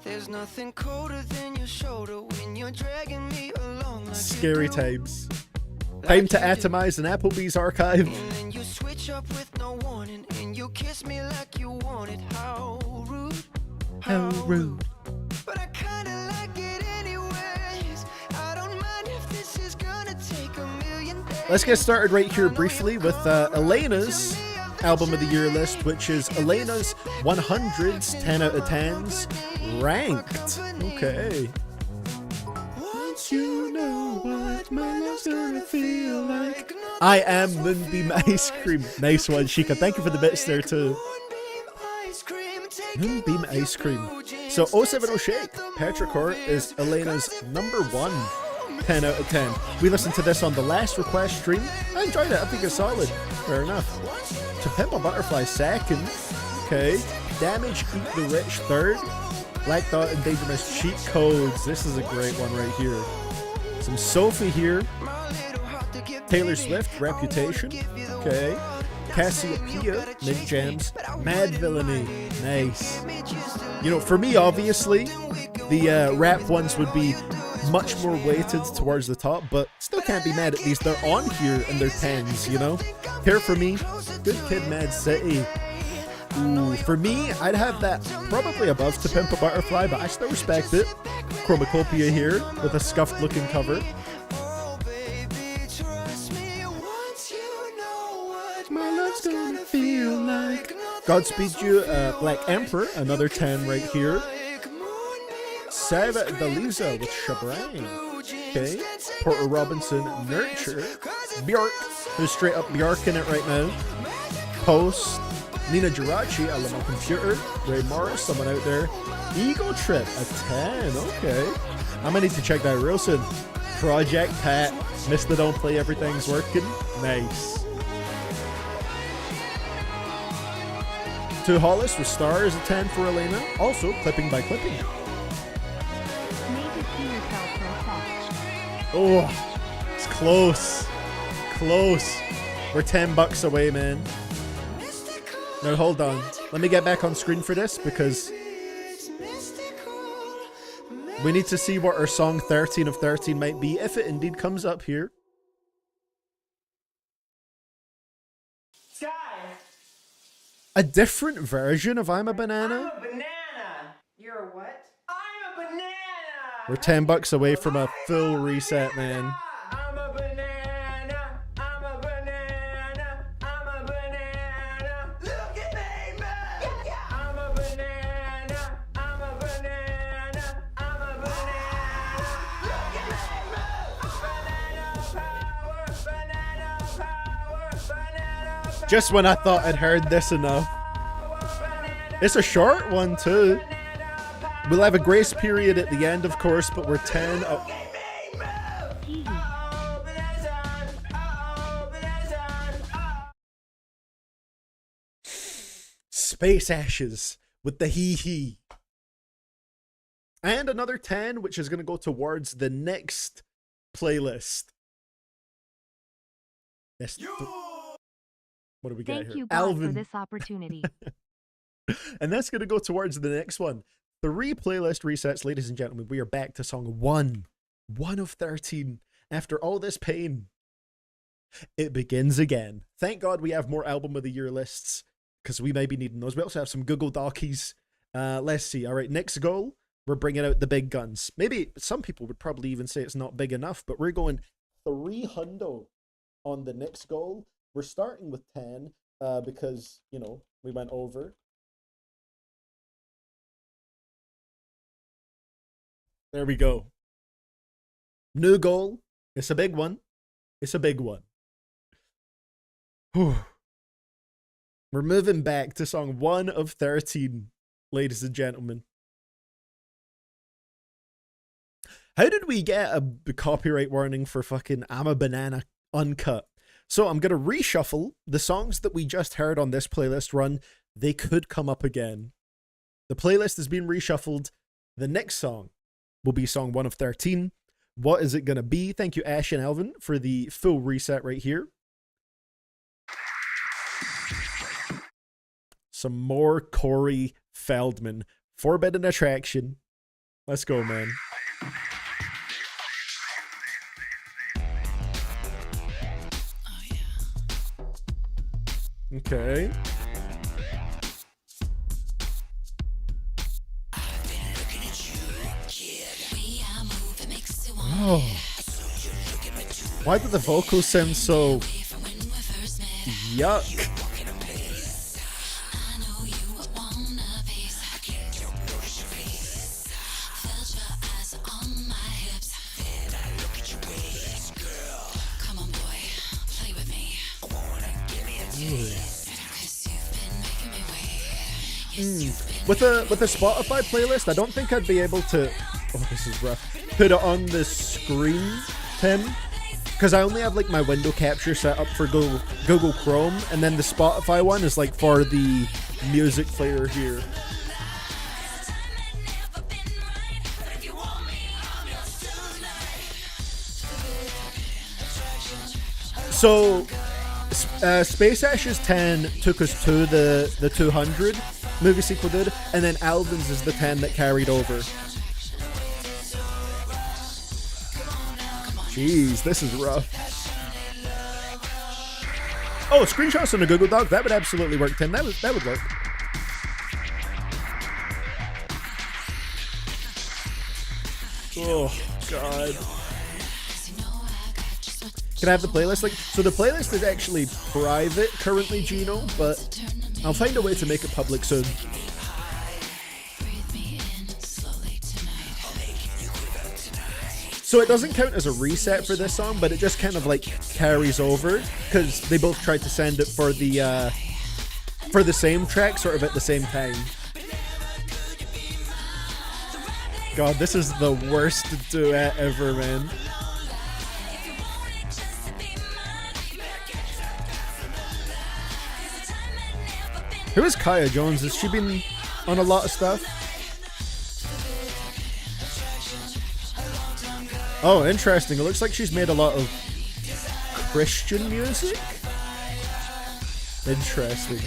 There's nothing colder than your shoulder when you're dragging me along like Scary you do. times. Time to atomize an Applebee's archive. And then you switch up with no warning and you kiss me like you want it. How rude. How rude. But I kinda like it anyways. I don't mind if this is gonna take a million days. Let's get started right here briefly with Elena's album of the year list, which is Elena's 100s 10 out of 10s ranked. Okay. Once you know what my love's gonna feel like. I am Moonbeam Ice Cream. Nice one, Sheikah. Thank you for the bits there too. Moonbeam Ice Cream. So 070 Shake, Petrichor is Elena's number 1 10 out of 10. We listened to this on the last request stream. I enjoyed it. I think it's solid. Fair enough. To Pimp a Butterfly second. Okay. Damage Eat the Rich third. Black Dot and Dangerous Cheat Codes. This is a great one right here. Some Sophie here. Taylor Swift, Reputation. Okay. Cassiopeia, Mid Jams. Mad Villainy. Nice. You know, for me, obviously, the rap ones would be much more weighted towards the top, but still can't be mad at these. They're on here in their 10s, you know? Care for Me, Good Kid, Mad City. Ooh, for me, I'd have that probably above To Pimp a Butterfly, but I still respect it. Chromacopia here with a scuffed looking cover. My love's gonna feel like. Godspeed You, Black Emperor, another 10 right here. Sava Daliza with Shabrang. Okay. Porter Robinson, Nurture. Bjork, who's straight up Bjork in it right now. Post. Nina Geraci, I Love My Computer. Ray Morris, someone out there. Ego Trip, a 10. Okay. I'm gonna need to check that real soon. Project Pat, Mr. Don't Play Everything's Working. Nice. To Hollis with Stars, a 10 for Elena. Also, Clipping by Clipping. Oh, it's close. Close. We're $10 away, man. Now hold on. Let me get back on screen for this because we need to see what our song 13 of 13 might be, if it indeed comes up here. Sky. A different version of I'm a Banana? I'm a banana. You're a what? I'm a banana. We're $10 away from a full reset, man. I'm a banana. I'm a banana. I'm a banana. Look at me, man. I'm a banana. I'm a banana. I'm a banana. Look at me, man. Banana power. Banana power. Banana power. Just when I thought I'd heard this enough. It's a short one too. We'll have a grace period at the end, of course, but we're 10 up. Space Ashes with the hee hee. And another 10, which is going to go towards the next playlist. What do we got here? Thank you, God, Alvin. for this opportunity. And that's going to go towards the next one. 3 playlist resets, ladies and gentlemen. We are back to song 1. 1 of 13. After all this pain, it begins again. Thank God we have more album of the year lists, because we may be needing those. We also have some Google Docies. Let's see. All right, next goal, we're bringing out the big guns. Maybe some people would probably even say it's not big enough, but we're going 300 on the next goal. We're starting with 10 because, you know, we went over. There we go. New goal. It's a big one. It's a big one. Whew. We're moving back to song 1 of 13, ladies and gentlemen. How did we get a copyright warning for fucking I'm a Banana uncut? So I'm going to reshuffle the songs that we just heard on this playlist run. They could come up again. The playlist has been reshuffled. The next song will be song 1 of 13. What is it going to be? Thank you, Ash and Alvin, for the full reset right here. Some more Corey Feldman. Forbidden Attraction. Let's go, man. Okay. Oh. Why do the vocals sound so yuck? With the Spotify playlist, I don't think I'd be able to. Oh, this is rough. Put it on the screen, Tim, because I only have like my window capture set up for Google Chrome, and then the Spotify one is like for the music player here. So, Space Ashes 10 took us to the 200 movie sequel did, and then Alvin's is the 10 that carried over. Jeez, this is rough. Oh, screenshots on a Google Doc, that would absolutely work, Tim. That would work. Oh, God. Can I have the playlist link? So the playlist is actually private currently, Gino, but I'll find a way to make it public soon. So it doesn't count as a reset for this song, but it just kind of like carries over because they both tried to send it for the same track sort of at the same time. God, this is the worst duet ever, man. Who is Kaya Jones? Has she been on a lot of stuff? Oh, interesting. It looks like she's made a lot of Christian music. Interesting.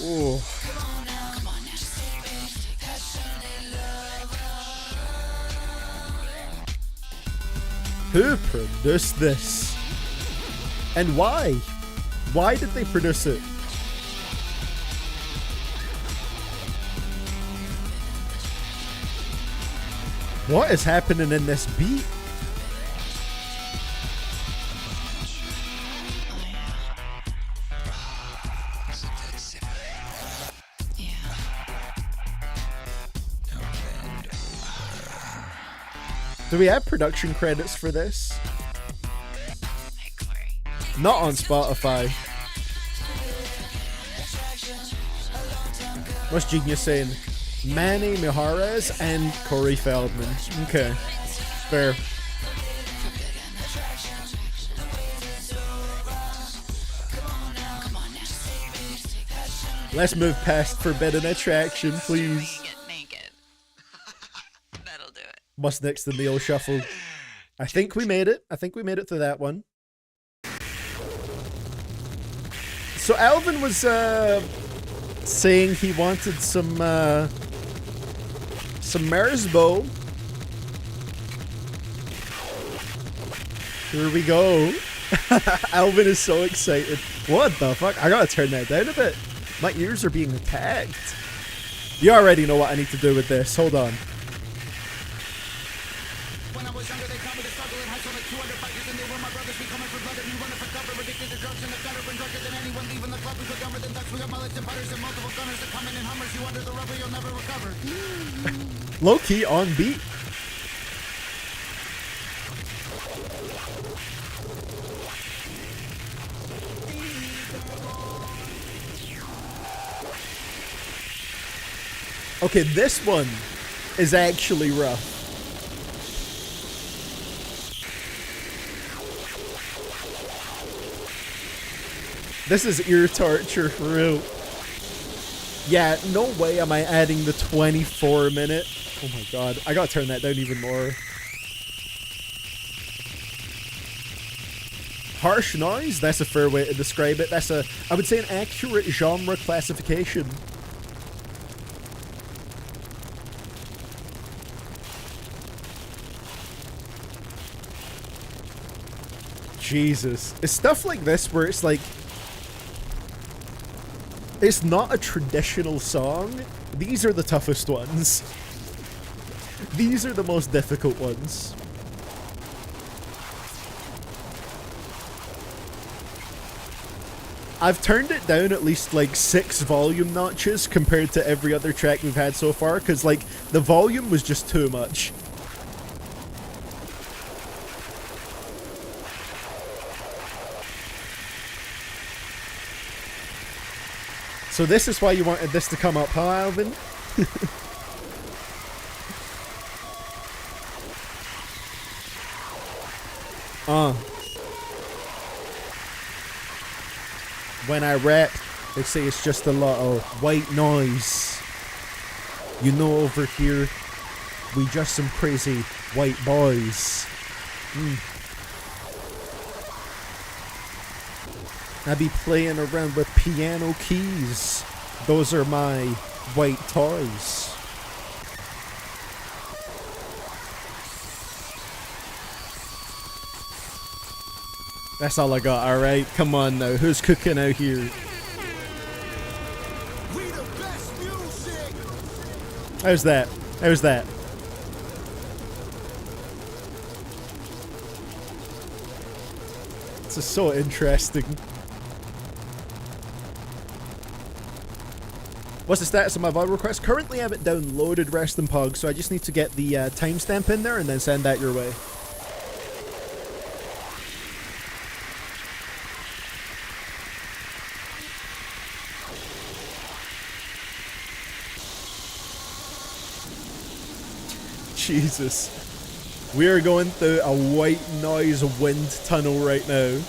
Oh. Who produced this? And why? Why did they produce it? What is happening in this beat? Do we have production credits for this? Not on Spotify. What's Genius saying? Manny Mijares and Corey Feldman. Okay. Fair. Let's move past Forbidden Attraction, please. Get naked. That'll do it. What's next in the old shuffle? I think we made it. I think we made it through that one. So Alvin was saying he wanted some Mersbo. Here we go. Alvin is so excited. What the fuck? I gotta turn that down a bit. My ears are being attacked. You already know what I need to do with this. Hold on. When I was younger, they called me the struggle in high school, like 200 fighters, and they were my brothers. We coming for blood, and we running for cover. Addicted to drugs and the gutter, and drunker than anyone leaving the club. We go dumber than ducks. We got mullets and butters and multiple gunners that coming in Hummers. You under the rubber, you'll never recover. Low key on beat. Okay, this one is actually rough. This is ear torture for real. Yeah, no way am I adding the 24-minute. Oh my god, I gotta turn that down even more. Harsh noise? That's a fair way to describe it. That's I would say an accurate genre classification. Jesus. It's stuff like this where it's like, it's not a traditional song. These are the toughest ones. These are the most difficult ones. I've turned it down at least like 6 volume notches compared to every other track we've had so far, because like the volume was just too much. So this is why you wanted this to come up, huh, Alvin? When I rap, they say it's just a lot of white noise. You know, over here, we just some crazy white boys. I be playing around with piano keys. Those are my white toys. That's all I got, alright? Come on now, who's cooking out here? We the best music. How's that? How's that? This is so interesting. What's the status of my VOD request? Currently I have it downloaded, Rest in Pog, so I just need to get the timestamp in there and then send that your way. Jesus. We are going through a white noise wind tunnel right now.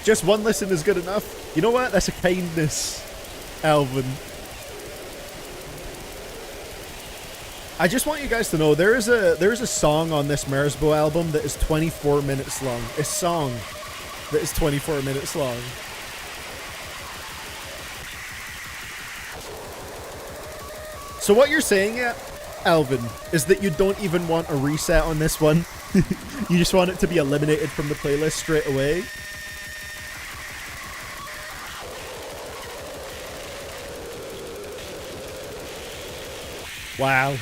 Just one listen is good enough. You know what? That's a kindness, Alvin. I just want you guys to know there is a song on this Mersbo album that is 24 minutes long. A song that is 24 minutes long. So what you're saying, Alvin, is that you don't even want a reset on this one? You just want it to be eliminated from the playlist straight away? Wow.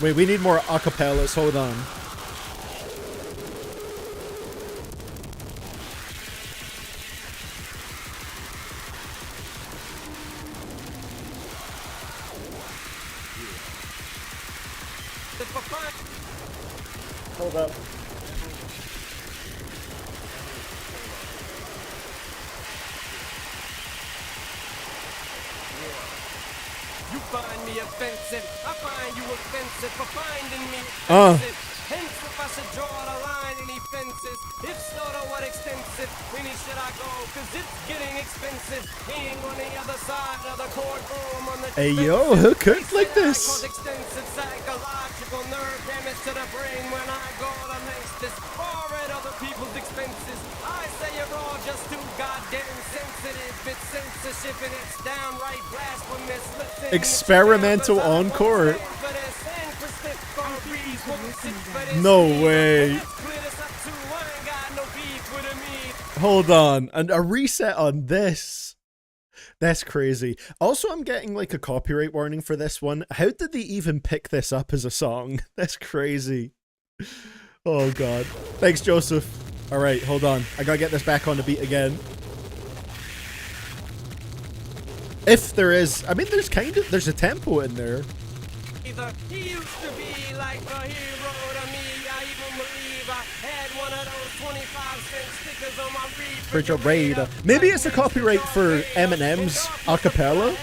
Wait, we need more acapellas. Hold on. Hold up. You find me offensive, I find you offensive for finding me offensive. Hence, if I should draw the line, any fences? If so, to what extensive? Any should I go? Cause it's getting expensive. Being on the other side of the courtroom on the Hey yo, who cooked like this? Extensive psychological nerve damage to the brain when I go to lengths this far at other people's expenses. I say you're all just too goddamn sensitive. It's censorship and it's downright blasphemous. Listen, Experimental encore. No way. Hold on. And a reset on this. That's crazy. Also, I'm getting like a copyright warning for this one. How did they even pick this up as a song? That's crazy. Oh god. Thanks, Joseph. Alright, hold on. I gotta get this back on the beat again. If there is, I mean, there's a tempo in there. He used to be like a hero to me. I even believe I had one of those 25-cent stickers on my refrigerator. Maybe it's a copyright for Eminem's acapella.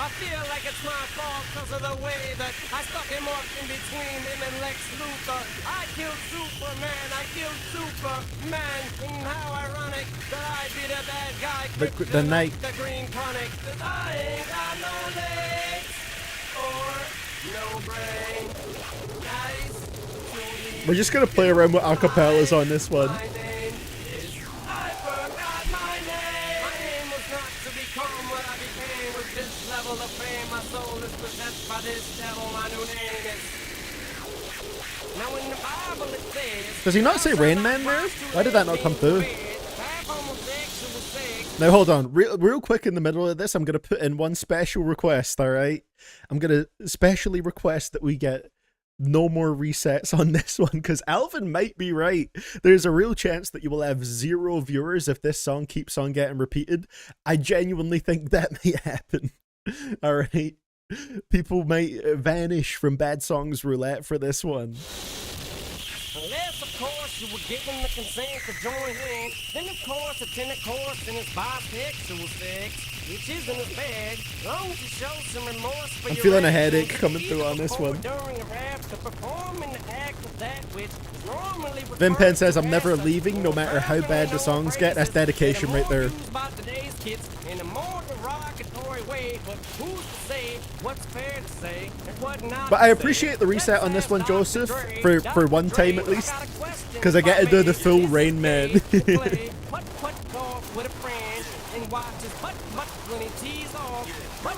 I feel like it's my fault because of the way that I stuck him up in between him and Lex Luthor. I killed Superman, I killed Superman. And how ironic that I be the bad guy. The night. The green tonic. 'Cause I ain't got no legs or no brain. Nice to meet We're just gonna play around with acapellas on this one. my name is I forgot my name. My name was not to become what I became with this level of fame. My soul is possessed by this devil. My new name is. Now in the Bible it says. Does he not say Rain Man there? Why did that not come through? Now hold on, real quick in the middle of this, I'm going to put in one special request, alright? I'm going to specially request that we get no more resets on this one, because Alvin might be right. There's a real chance that you will have 0 viewers if this song keeps on getting repeated. I genuinely think that may happen, alright? People might vanish from Bad Songs Roulette for this one. Unless, of course, you were given the consent to join in. Then of course attend a course in his bisexual sex, which isn't as bad, as long as you show some remorse for I'm your feeling a actions, headache coming through on this before, one. during a rap, to perform in the act of that which normally Vin Penn referred says, to I'm as never the leaving, no matter how bad the songs get. That's dedication right there. used by today's kids in a more derogatory way, but who's to say what's fair to say and what not But to I say? appreciate the reset on this one, Let's ask Joseph, Dre, for one Dre, time at I least. got a question Because I get to do the full Is Rain it Man. gay to play putt golf with a friend and watch his putt when he tees off? Putt,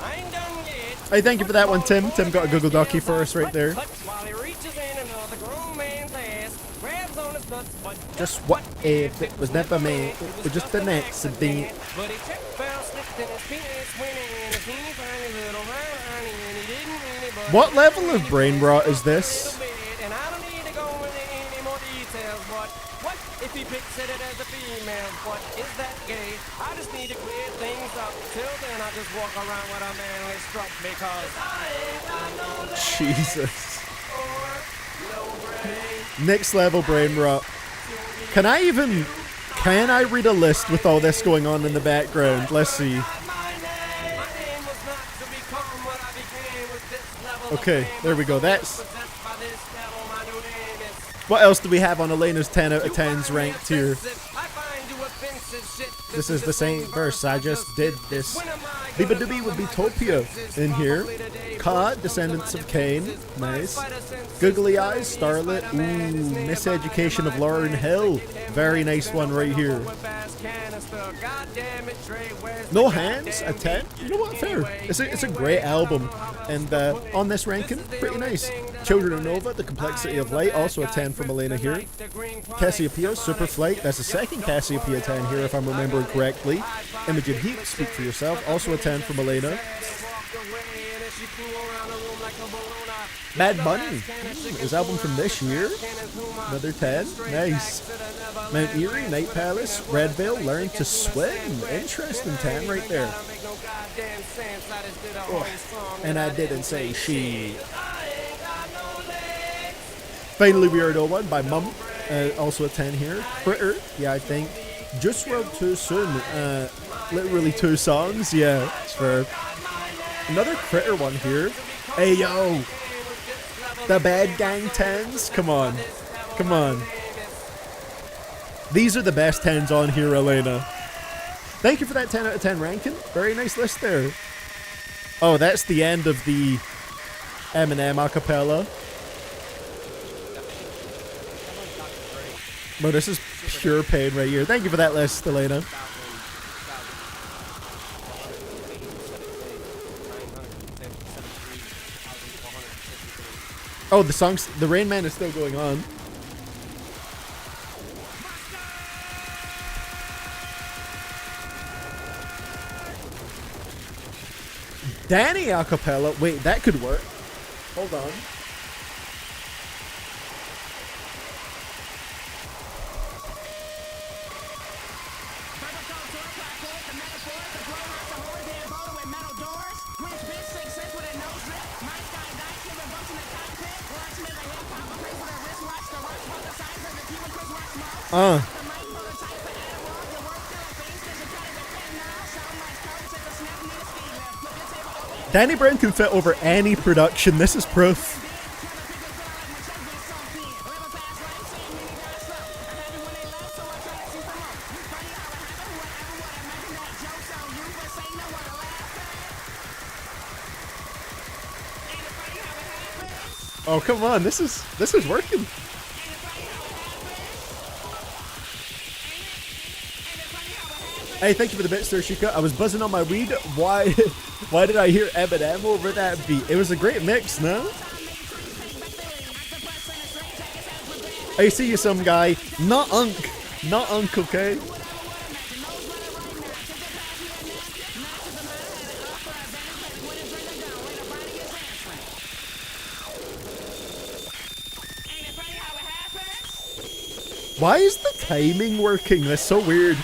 I ain't done yet. Hey, thank you for that one, Tim. Tim got a Google Docky for us right there. While he reaches in another grown man's ass, grabs on his nuts, but Just what if it was never me? It was just an accident. But he tripped, fell, slipped, and his penis went in a teeny tiny little honey, and he didn't really but What level of brain rot is this? and I don't need to go into any more details, but what if he pictured it as a female? What is that gay? I just need to clear things up. Till then, I just walk around with a manly strut because I ain't got no legs Jesus. or no brain. Next level brain rot. Can I read a list with all this going on in the background? Let's see. Okay, there we go. That's... What else do we have on Elena's 10 out of 10s ranked here? This is the same verse. I just did this. Biba Doobie with Beatopia in here. Ka, Descendants of Cain. Nice. Googly Eyes, Starlet. Ooh, Miseducation of Lauren Hill. Very nice one right here. No Hands, a 10. You know what? Fair. It's a great album. And on this ranking, pretty nice. Children of Nova, The Complexity of Light, also a 10 from Elena here. Cassiopeia, Super Flight, that's the second Cassiopeia 10 here if I'm remembering correctly. Imogen Heap, Speak for Yourself, also a 10 from Elena. Bad Bunny, his album from this year, another 10, nice. Mount Erie, Night Palace, Red Veil, Learn to Swim, interesting 10 right there. Oh, and I didn't say she. Finally We Are No One by Mum, also a 10 here. Critter, yeah I think. Just Wrote Too Soon, literally 2 songs, yeah, it's fair. Another Critter one here. Hey yo! The Bad Gang 10s? Come on. Come on. These are the best 10s on here, Elena. Thank you for that 10 out of 10 ranking. Very nice list there. Oh, that's the end of the Eminem acapella. Bro, this is pure pain right here. Thank you for that list, Elena. Oh, the Rain Man is still going on. Danny acapella. Wait, that could work. Hold on. Danny Brown can fit over any production. This is proof. Oh, come on. This is working. Hey, thank you for the bit, Sir Shika. I was buzzing on my weed. Why did I hear Eminem over that beat? It was a great mix, no? I see you, some guy. Not Unk. Not Unk, okay? Why is the timing working? That's so weird.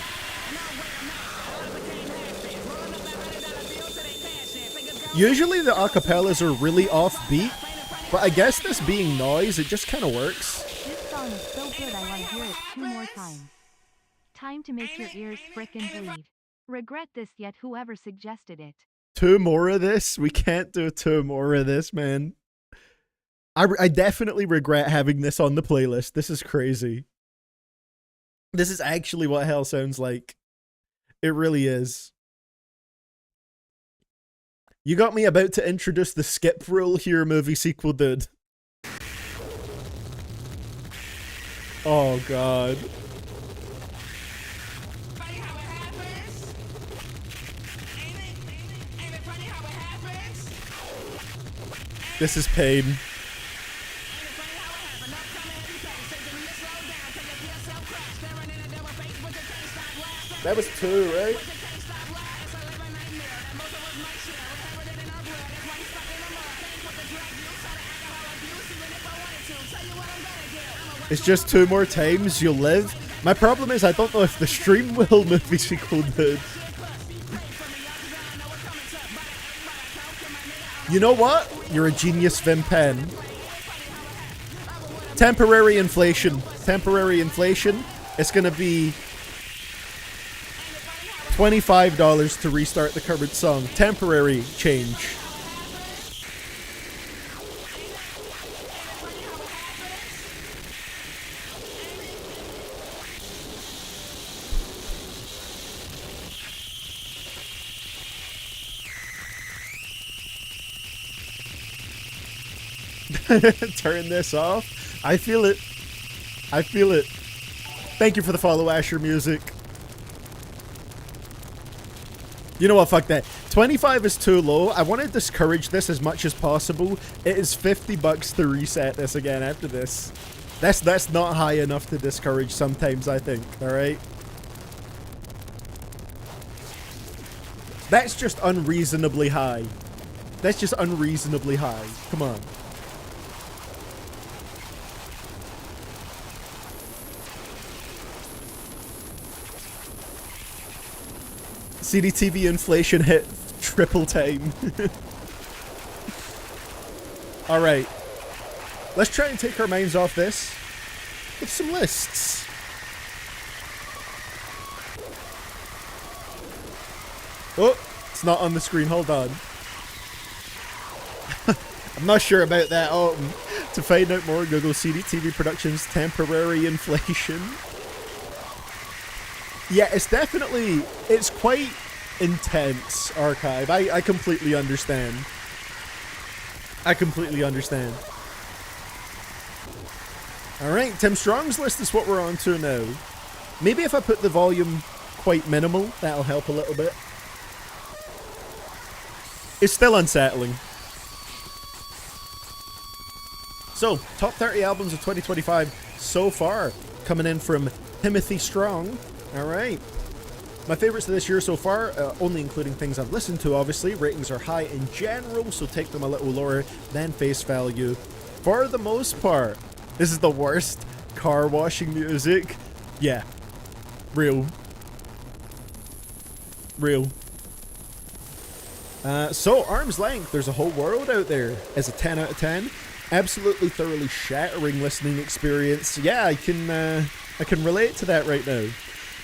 Usually the acapellas are really offbeat, but I guess this being noise, it just kind of works. This song is so good I hear it 2 more times. Time to make your ears frickin' bleed. Regret this yet whoever suggested it. 2 more of this? We can't do 2 more of this, man. I definitely regret having this on the playlist. This is crazy. This is actually what hell sounds like. It really is. You got me about to introduce the skip rule here, movie sequel dude. Oh god. This is pain. That was 2, right? It's just 2 more times you'll live. My problem is I don't know if the stream will movie sequel did. You know what? You're a genius, Vim Pen. Temporary inflation. Temporary inflation. It's gonna be $25 to restart the current song. Temporary change. Turn this off. I feel it. I feel it. Thank you for the follow, Asher Music. You know what? Fuck that. 25 is too low. I want to discourage this as much as possible. It is $50 to reset this again after this. That's not high enough to discourage sometimes, I think. Alright? That's just unreasonably high. That's just unreasonably high. Come on. CDTV inflation hit triple time. Alright. Let's try and take our minds off this with some lists. Oh, it's not on the screen. Hold on. I'm not sure about that. Oh, to find out more, Google CDTVProductions temporary inflation. Yeah, it's definitely, it's quite intense, Archive. I completely understand. I completely understand. Alright, Tim Strong's list is what we're on to now. Maybe if I put the volume quite minimal, that'll help a little bit. It's still unsettling. So, top 30 albums of 2025 so far, coming in from Timothy Strong. Alright. My favorites of this year so far, only including things I've listened to, obviously. Ratings are high in general, so take them a little lower than face value. For the most part, this is the worst car washing music. Yeah. Real. Real. So, Arm's Length, there's a whole world out there as a 10 out of 10. Absolutely thoroughly shattering listening experience. Yeah, I can relate to that right now.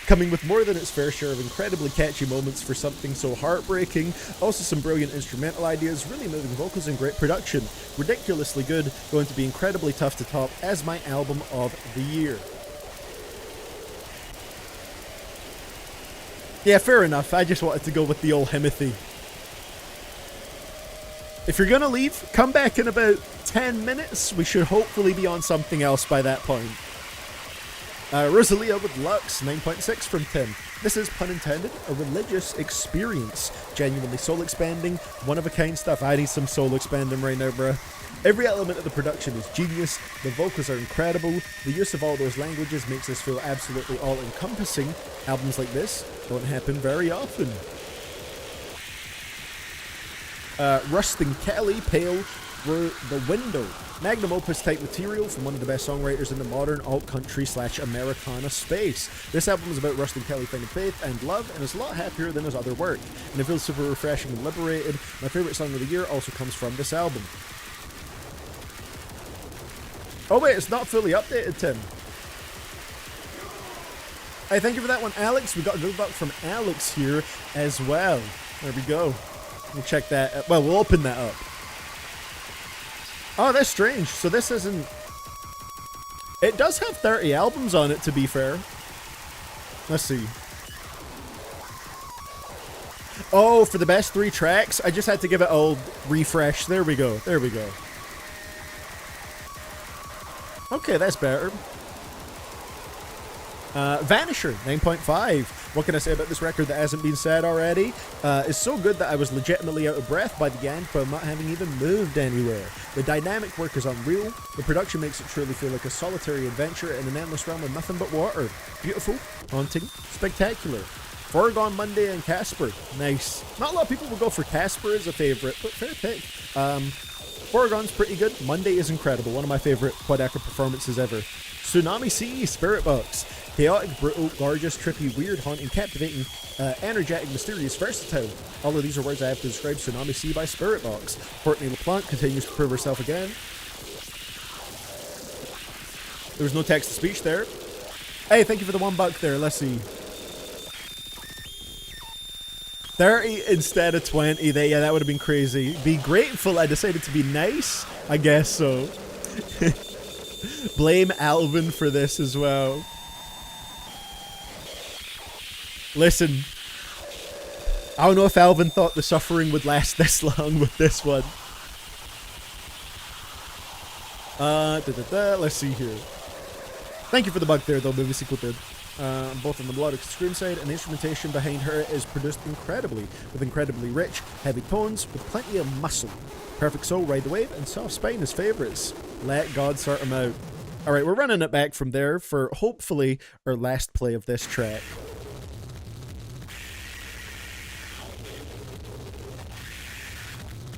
Coming with more than its fair share of incredibly catchy moments for something so heartbreaking. Also some brilliant instrumental ideas, really moving vocals and great production. Ridiculously good, going to be incredibly tough to top as my album of the year. Yeah, fair enough. I just wanted to go with the old Himothy. If you're gonna leave, come back in about 10 minutes. We should hopefully be on something else by that point. Rosalia with Lux, 9.6 from Tim. This is, pun intended, a religious experience. Genuinely soul-expanding, one-of-a-kind stuff. I need some soul-expanding right now, bruh. Every element of the production is genius. The vocals are incredible. The use of all those languages makes this feel absolutely all-encompassing. Albums like this don't happen very often. Rustin Kelly, Pale Through the Window. Magnum opus type material from one of the best songwriters in the modern alt-country / Americana space. This album is about Rustin Kelly finding faith and love, and is a lot happier than his other work. And it feels super refreshing and liberated. My favorite song of the year also comes from this album. Oh wait, it's not fully updated, Tim. Hey, thank you for that one, Alex. We got a good buck from Alex here as well. There we go. We'll check that. Well, we'll open that up. Oh, that's strange. So this isn't... It does have 30 albums on it, to be fair. Let's see. Oh, for the best 3 tracks, I just had to give it a refresh. There we go. There we go. Okay, that's better. Vanisher, 9.5. What can I say about this record that hasn't been said already? It's so good that I was legitimately out of breath by the end while not having even moved anywhere. The dynamic work is unreal. The production makes it truly feel like a solitary adventure in an endless realm of nothing but water. Beautiful, haunting, spectacular. Foregone Monday and Casper. Nice. Not a lot of people will go for Casper as a favourite, but fair pick. Foregone's pretty good. Monday is incredible. One of my favourite Quadeca performances ever. Tsunami Sea, Spirit Box. Chaotic, brutal, gorgeous, trippy, weird, haunting, captivating, energetic, mysterious, versatile. All of these are words I have to describe Tsunami Sea by Spirit Box. Courtney LaPlante continues to prove herself again. There was no text-to-speech there. Hey, thank you for the $1 there. Let's see. 30 instead of 20. Yeah, that would have been crazy. Be grateful I decided to be nice. I guess so. Blame Alvin for this as well. Listen, I don't know if Alvin thought the suffering would last this long with this one. Let's see here. Thank you for the bug there, though, Movie Sequel did. Both on the melodic scream side and the instrumentation behind her is produced incredibly, with incredibly rich, heavy tones, with plenty of muscle. Perfect Soul, Ride the Wave, and Soft Spine as favourites. Let God sort them out. Alright, we're running it back from there for, hopefully, our last play of this track.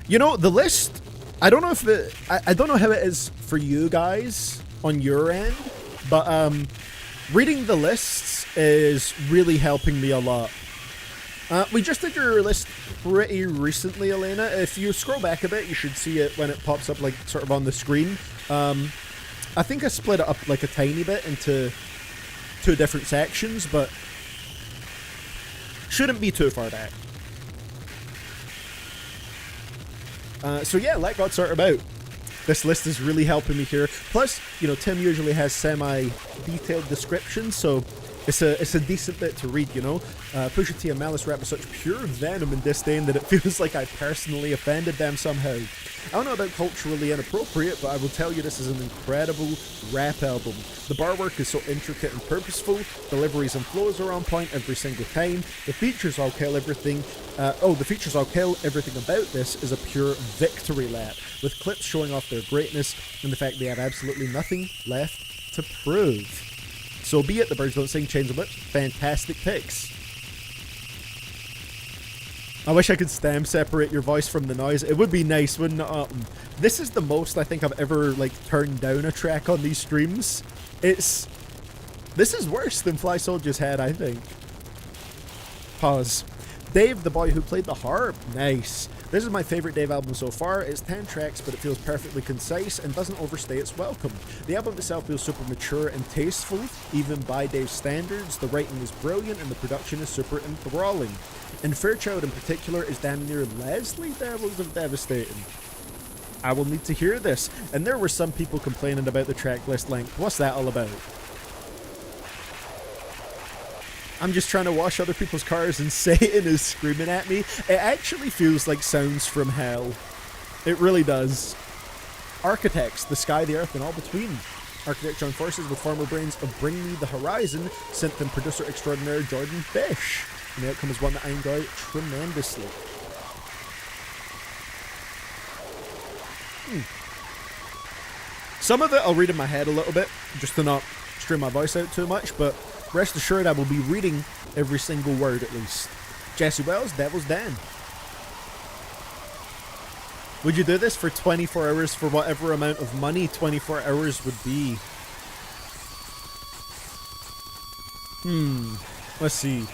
You know, the list, I don't know if it, I don't know how it is for you guys on your end, but reading the lists is really helping me a lot. We just did your list pretty recently, Elena. If you scroll back a bit, you should see it when it pops up, like, sort of on the screen. I think I split it up, like, a tiny bit into 2 different sections, but shouldn't be too far back. So yeah, let God sort about. This list is really helping me here. Plus, you know, Tim usually has semi-detailed descriptions, so it's a decent bit to read, you know. Pusha T and Malice rap with such pure venom and disdain that it feels like I personally offended them somehow. I don't know about culturally inappropriate, but I will tell you this is an incredible rap album. The bar work is so intricate and purposeful, deliveries and flows are on point every single time, the features I'll kill everything, everything about this is a pure victory lap, with clips showing off their greatness and the fact they have absolutely nothing left to prove. So be it, the birds don't sing, chains of whips, fantastic picks. I wish I could stem separate your voice from the noise. It would be nice, wouldn't it? This is the most I think I've ever, like, turned down a track on these streams. This is worse than Fly Soldier's Head, I think. Pause. Dave, the boy who played the harp. Nice. This is my favourite Dave album so far. It's 10 tracks, but it feels perfectly concise and doesn't overstay its welcome. The album itself feels super mature and tasteful, even by Dave's standards. The writing is brilliant and the production is super enthralling. And Fairchild in particular is damn near Leslie levels of devastating. I will need to hear this. And there were some people complaining about the track list length. What's that all about? I'm just trying to wash other people's cars and Satan is screaming at me. It actually feels like Sounds from Hell. It really does. Architects, the sky, the earth, and all between. Architect joined forces with former brains of Bring Me the Horizon, synth and producer extraordinaire Jordan Fish. And the outcome is one that I enjoy tremendously. Some of it I'll read in my head a little bit, just to not stream my voice out too much, but rest assured I will be reading every single word at least. Jesse Wells, Devil's Den. Would you do this for 24 hours for whatever amount of money 24 hours would be? Let's see.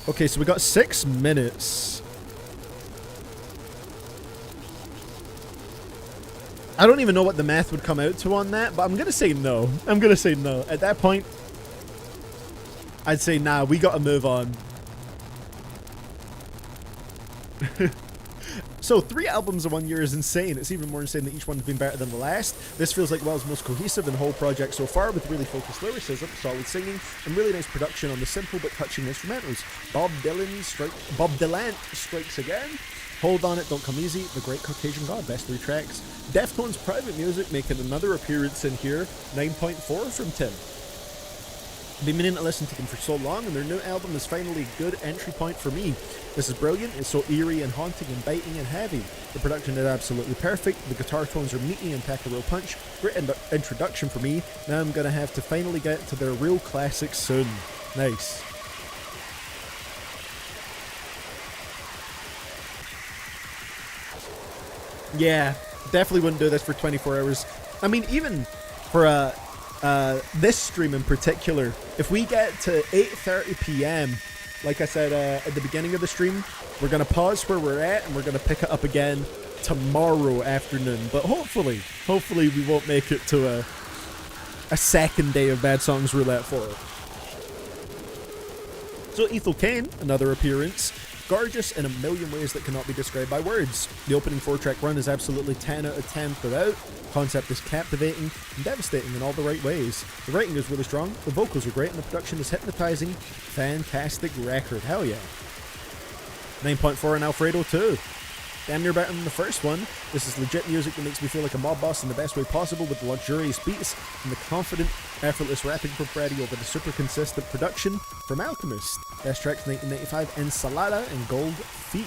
Okay, so we got 6 minutes. I don't even know what the math would come out to on that, but I'm gonna say no. I'm gonna say no. At that point, I'd say, nah, we gotta move on. So 3 albums in 1 year is insane. It's even more insane that each one has been better than the last. This feels like Wells' most cohesive in the whole project so far, with really focused lyricism, solid singing, and really nice production on the simple but touching instrumentals. Bob Dylan strikes again. Hold On It, Don't Come Easy, The Great Caucasian God, best 3 tracks. Deftones' Private Music making another appearance in here, 9.4 from 10. I've been meaning to listen to them for so long, and their new album is finally a good entry point for me. This is brilliant, it's so eerie and haunting and biting and heavy. The production is absolutely perfect, the guitar tones are meaty and pack a real punch. Great introduction for me. Now I'm gonna have to finally get to their real classics soon. Nice. Yeah, definitely wouldn't do this for 24 hours. I mean, even for this stream in particular, if we get to 8:30 p.m, like I said at the beginning of the stream, we're going to pause where we're at and we're going to pick it up again tomorrow afternoon. But hopefully we won't make it to a second day of Bad Songs Roulette for it. So Ethel Cain, another appearance. Gorgeous in a million ways that cannot be described by words. The opening 4-track run is absolutely 10 out of 10 throughout. Concept is captivating and devastating in all the right ways. The writing is really strong, the vocals are great, and the production is hypnotizing. Fantastic record, hell yeah. 9.4 on Alfredo too. Damn near better than the first one. This is legit music that makes me feel like a mob boss in the best way possible, with the luxurious beats and the confident, effortless rapping propriety over the super consistent production from Alchemist. Best tracks 1995, Ensalada and Gold Feet.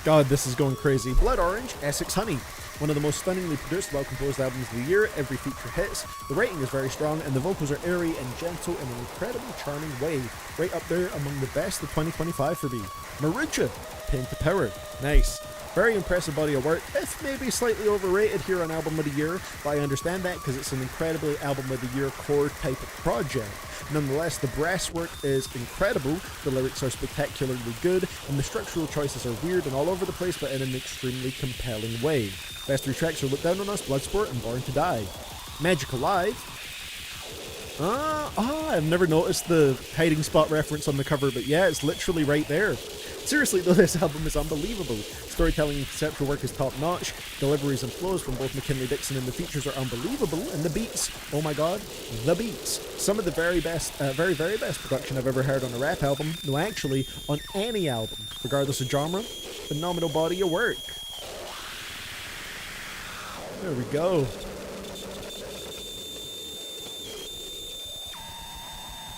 God, this is going crazy. Blood Orange, Essex Honey. One of the most stunningly produced, well-composed albums of the year. Every feature hits. The writing is very strong, and the vocals are airy and gentle in an incredibly charming way. Right up there among the best of 2025 for me. Marucha, Pain to Power. Nice. Very impressive body of work, if maybe slightly overrated here on Album of the Year, but I understand that because it's an incredibly Album of the Year core type of project. Nonetheless, the brass work is incredible, the lyrics are spectacularly good, and the structural choices are weird and all over the place, but in an extremely compelling way. Best 3 tracks are Look Down on Us, Bloodsport, and Born to Die. Magic Alive. I've never noticed the hiding spot reference on the cover, but yeah, it's literally right there. Seriously though, this album is unbelievable. Storytelling and conceptual work is top notch, deliveries and flows from both McKinley Dixon and the features are unbelievable, and the beats, oh my god, the beats. Some of the very best production I've ever heard on a rap album, no actually, on any album, regardless of genre. Phenomenal body of work. There we go.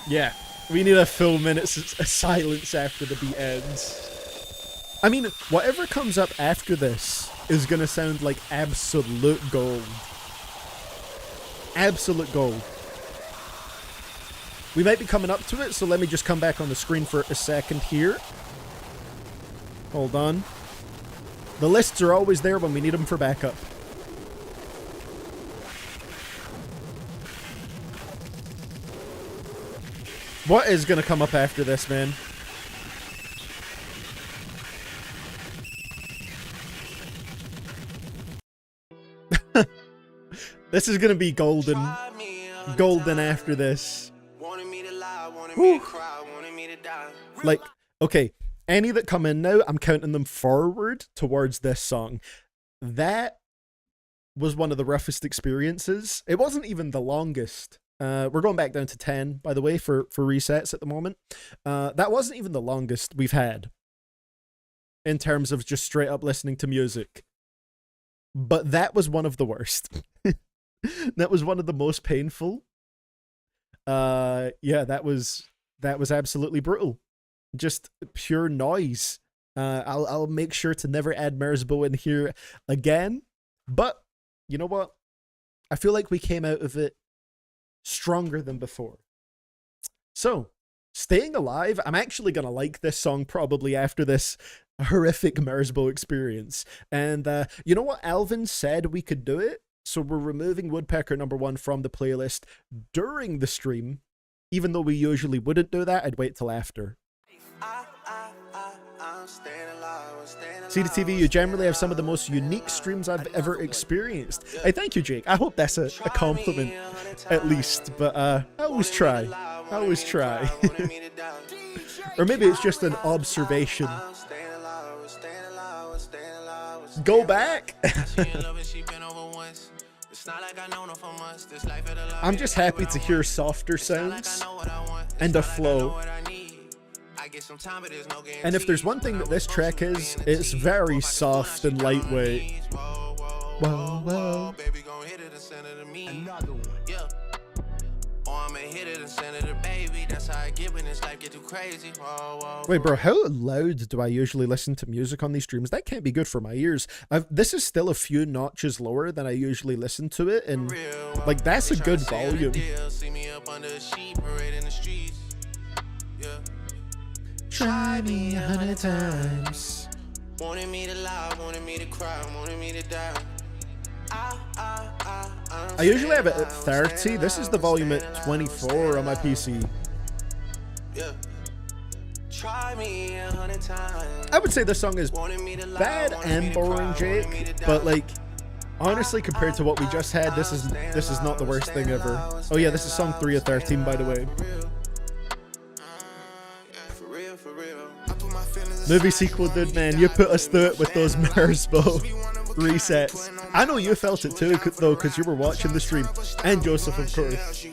Yeah, we need a full minute's silence after the beat ends. I mean, whatever comes up after this is gonna sound like absolute gold. Absolute gold. We might be coming up to it, so let me just come back on the screen for a second here. Hold on. The lists are always there when we need them for backup. What is gonna come up after this, man? This is gonna be golden. Golden after this. Whew. Like, okay, any that come in now, I'm counting them forward towards this song. That was one of the roughest experiences. It wasn't even the longest. We're going back down to 10, by the way, for resets at the moment. That wasn't even the longest we've had in terms of just straight up listening to music. But that was one of the worst. That was one of the most painful. Yeah, that was absolutely brutal. Just pure noise. I'll make sure to never add Merzbow in here again. But you know what? I feel like we came out of it stronger than before. So, Staying Alive, I'm actually gonna like this song probably after this horrific Merzbow experience. And you know what? Alvin said we could do it, so we're removing Woodpecker #1 from the playlist during the stream. Even though we usually wouldn't do that, I'd wait till after. CDTV, you generally have some of the most unique streams I've ever experienced. Hey, thank you, Jake. I hope that's a compliment, at least. But I always try. I always try. Or maybe it's just an observation. Go back. I'm just happy to hear softer sounds and a flow. And if there's one thing that this track is, it's very soft and lightweight. Whoa, whoa. Another one. Yeah. Oh, I'm a hitter and senator, baby. That's how I get when this life get too crazy. Whoa, whoa. Wait, bro, how loud do I usually listen to music on these streams? That can't be good for my ears. This is still a few notches lower than I usually listen to it, and like that's a good volume. See me up under a sheet, parade in the streets. Yeah. Try me 100 times. Wanted me to lie, wanted me to cry, wanted me to die. I usually have it at 30. This is the volume at 24 on my PC. Yeah. Try me 100 times. I would say this song is bad and boring, Jake, but like honestly, compared to what we just had, this is not the worst thing ever. Oh yeah, this is song 3 of 13, by the way. Movie sequel, dude, man, you put us through it with those Mersbo resets. I know you felt it too, though, because you were watching the stream, and Joseph, of course.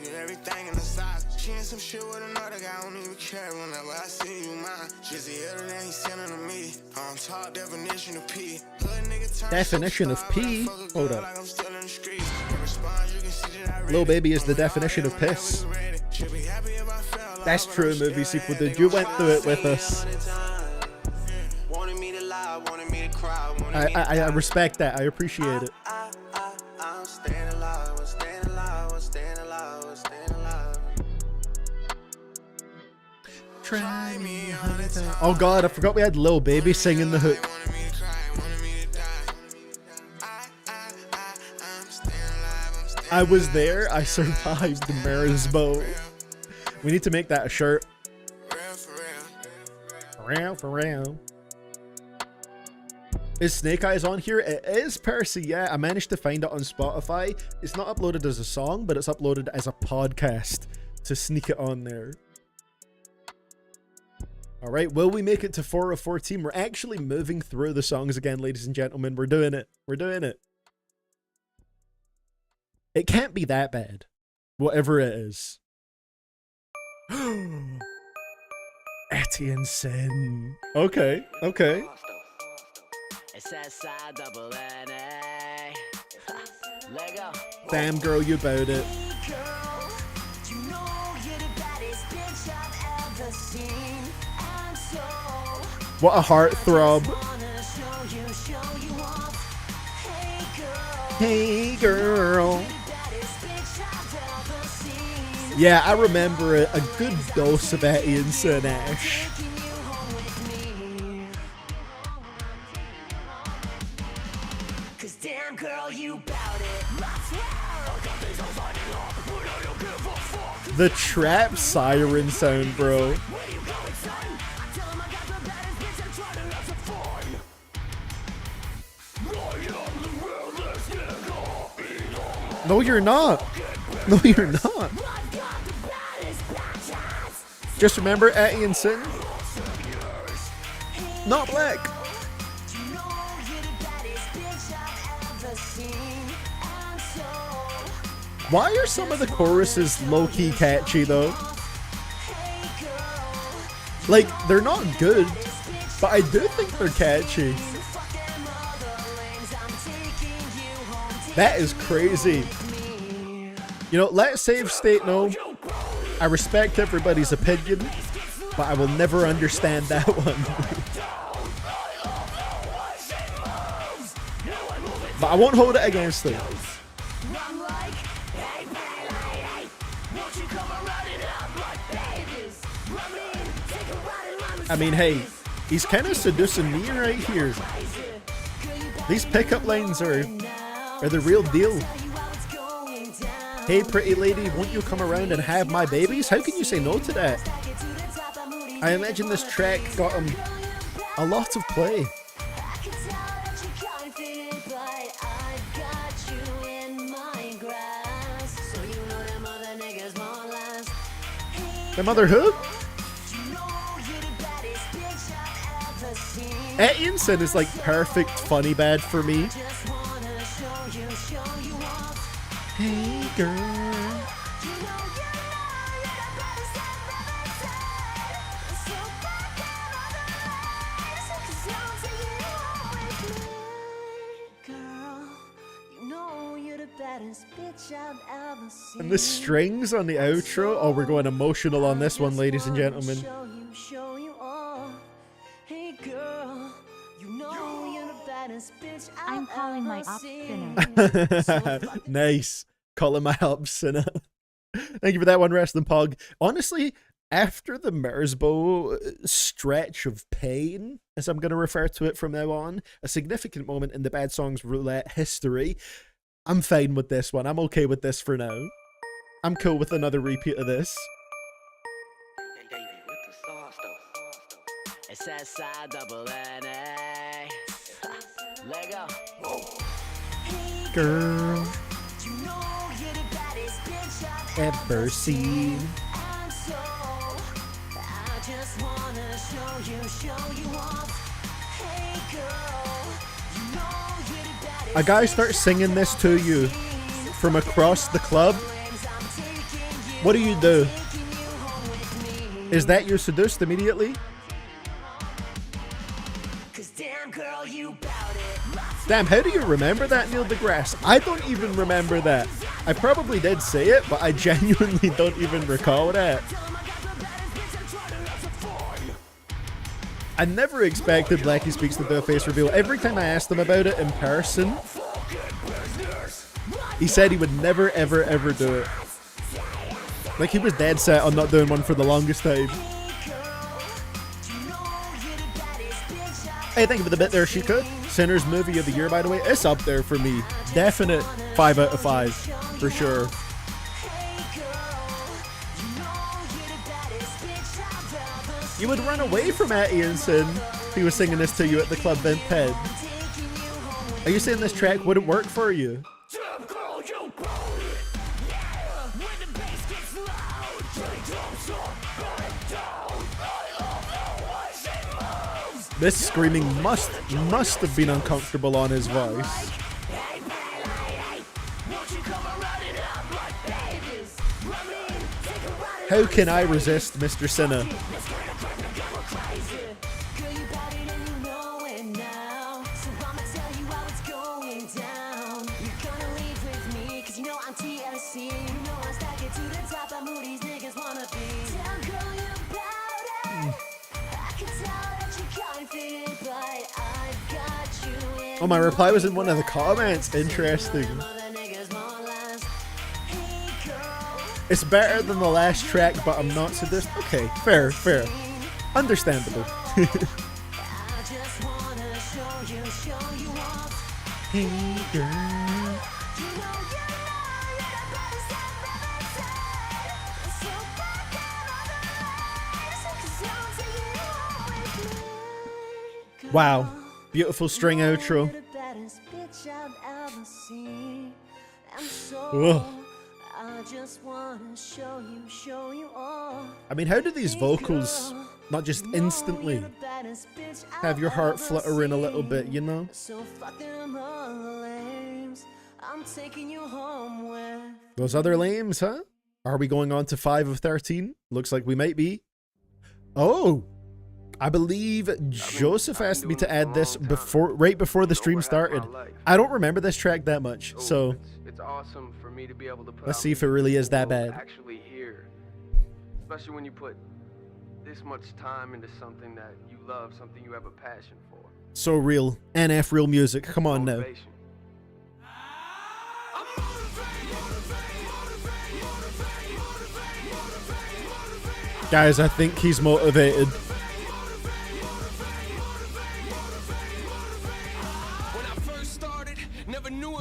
Definition of P? Hold up. Lil Baby is the definition of piss. That's true, movie sequel, dude. You went through it with us. I respect that. I appreciate it. Try me 100 times. Oh god, I forgot we had Lil Baby singing the hook. I was there. I survived the Mersbo. We need to make that a shirt. For real. Is Snake Eyes on here? It is, Percy, yeah. I managed to find it on Spotify. It's not uploaded as a song, but it's uploaded as a podcast to sneak it on there. All right, will we make it to 4 of 14? We're actually moving through the songs again, ladies and gentlemen. We're doing it. We're doing it. It can't be that bad, whatever it is. Etienne Sin. Okay, okay. Damn, girl, you bout it. What a heartthrob. Hey, girl. Yeah, I remember it. A good dose of Etienne Sin Ash. The trap siren sound, bro. No, you're not. No, you're not. Just remember Etienne Sin. Not black. Why are some of the choruses low-key catchy, though? Like, they're not good, but I do think they're catchy. That is crazy. You know, let Save State know. I respect everybody's opinion, but I will never understand that one. But I won't hold it against them. I mean, hey, he's kind of seducing me right here. These pickup lines are the real deal. Hey, pretty lady, won't you come around and have my babies? How can you say no to that? I imagine this track got him A lot of play. I can tell that you can't fit it, but I got you in my grasp. So you know them other niggas more last. The mother who? You know you're the baddest bitch I've ever seen. Atkinson is like perfect funny bad for me. Just wanna show you off. Hey girl. You know you're the baddest I've ever seen. So fuck all the lies, 'cause I'm taking you home with me. Girl, you know you're the baddest bitch I've ever seen. And the strings on the outro. Oh, we're going emotional on this one, ladies and gentlemen. Show you off. Hey girl, you know you're the baddest bitch I'm I've calling my ever op seen. sinner. Nice. Calling my up, sinner. Thank you for that one, Wrestling Pug. Honestly, after the Mersbo stretch of pain, as I'm going to refer to it from now on, a significant moment in the Bad Songs Roulette history, I'm fine with this one. I'm okay with this for now. I'm cool with another repeat of this. It's S-I-double-N-A. Lego. Girl, You know you're the baddest bitch I've ever seen. And so I just wanna show you off. Hey girl, you know you're the baddest. A guy starts singing this to you from across the club. What do you do? Is that you're seduced immediately? Damn girl, you bout it. Damn, how do you remember that, Neil deGrasse? I don't even remember that. I probably did say it, but I genuinely don't even recall that. I never expected Blackie Speaks to do a face reveal. Every time I asked him about it in person, he said he would never, ever, ever do it. Like, he was dead set on not doing one for the longest time. Hey, thank you for the bit there, Shika. Sinners movie of the year, by the way. It's up there for me. Definite 5 out of 5, for sure. You would run away from Atkinson if he was singing this to you at the club Vent Ped. Are you saying this track wouldn't work for you? This screaming must have been uncomfortable on his voice. How can I resist Mr. Sinner? Oh, my reply was in one of the comments. Interesting. It's better than the last track, but I'm not seduced. Okay, fair. Understandable. Hey, girl. Wow. Beautiful string outro. Ugh. I mean, how do these vocals not just instantly have your heart fluttering a little bit, you know? Those other lames, huh? Are we going on to 5 of 13? Looks like we might be. Oh! I believe Joseph asked me to add this right before the stream started. I don't remember this track that much, so it's awesome for me to be able to put let's see if it really is that bad. Actually here, especially when you put this much time into something that you love, something you have a passion for. So real. NF real music. Come on now. Guys, I think he's motivated.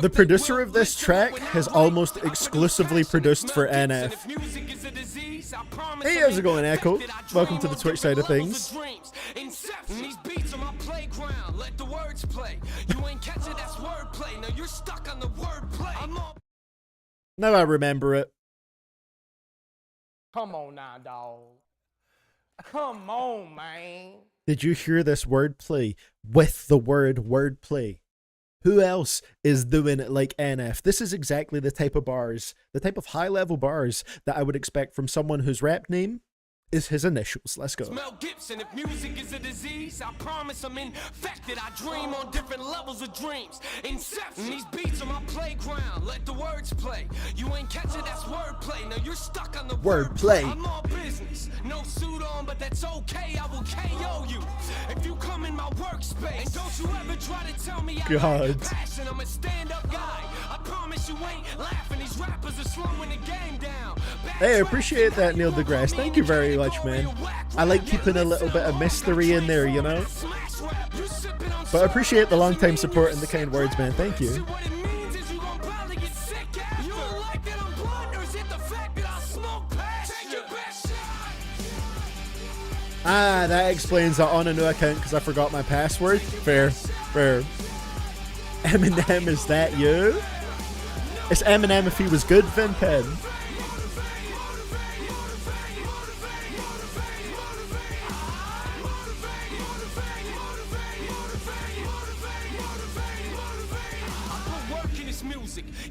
The producer of this track has almost exclusively produced for NF. Hey, how's it going, Echo? Welcome to the Twitch side of things. playground. Let the words play. You ain't catch it, that's wordplay. Now you're stuck on the wordplay. I'm on. Now I remember it. Come on now, dog. Come on, man. Did you hear this wordplay with the word wordplay? Who else is doing it like NF? This is exactly the type of bars, the type of high-level bars that I would expect from someone whose rap name is his initials. Let's go. Mel Gibson, if music is a disease, I promise I'm infected. I dream on different levels of dreams. Inception. These beats are my playground. Let the words play. You ain't catch it, that's wordplay. Now you're stuck on the wordplay. I'm all business. No suit on, but that's okay. I will KO you if you come in my workspace. And don't you ever try to tell me I lack passion. I'm a stand-up guy. I promise you ain't laughing. These rappers are slowing the game down. Hey, I appreciate that, Neil deGrasse. Thank you very much, man. I like keeping a little bit of mystery in there, you know? But I appreciate the long-time support and the kind words, man. Thank you. Ah, that explains that on a new account because I forgot my password. Fair, fair. Eminem, is that you? It's Eminem if he was good, Vinpen.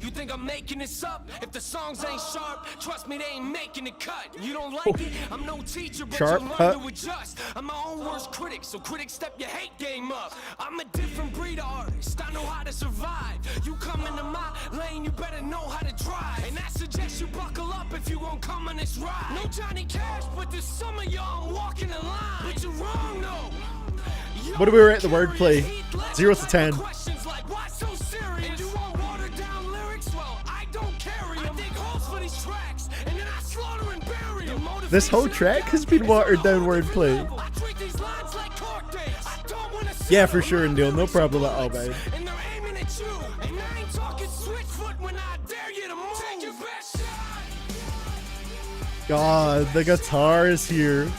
You think I'm making this up? If the songs ain't sharp, trust me, they ain't making the cut. You don't like it? I'm no teacher, but Sharp you learn cut. to adjust. I'm my own worst critic, so critics step your hate game up. I'm a different breed of artist. I know how to survive. You come into my lane, you better know how to drive. And I suggest you buckle up if you won't come on this ride. No Johnny Cash, but there's some of y'all I'm walking the line. But you're wrong, though. What do we rate the wordplay? 0 to 10. Questions like, why so serious? And you want watered down lyrics? Well, I don't carry them. I dig holes for these tracks, and then I slaughter and bury them. This whole track has been watered down wordplay. I treat these lines like court dates. I don't wanna Yeah, for sure, Neil. No problem at all, man. and they're aiming at you. And I ain't talking switchfoot when I dare you to move. Take your best shot. God, the guitar is here.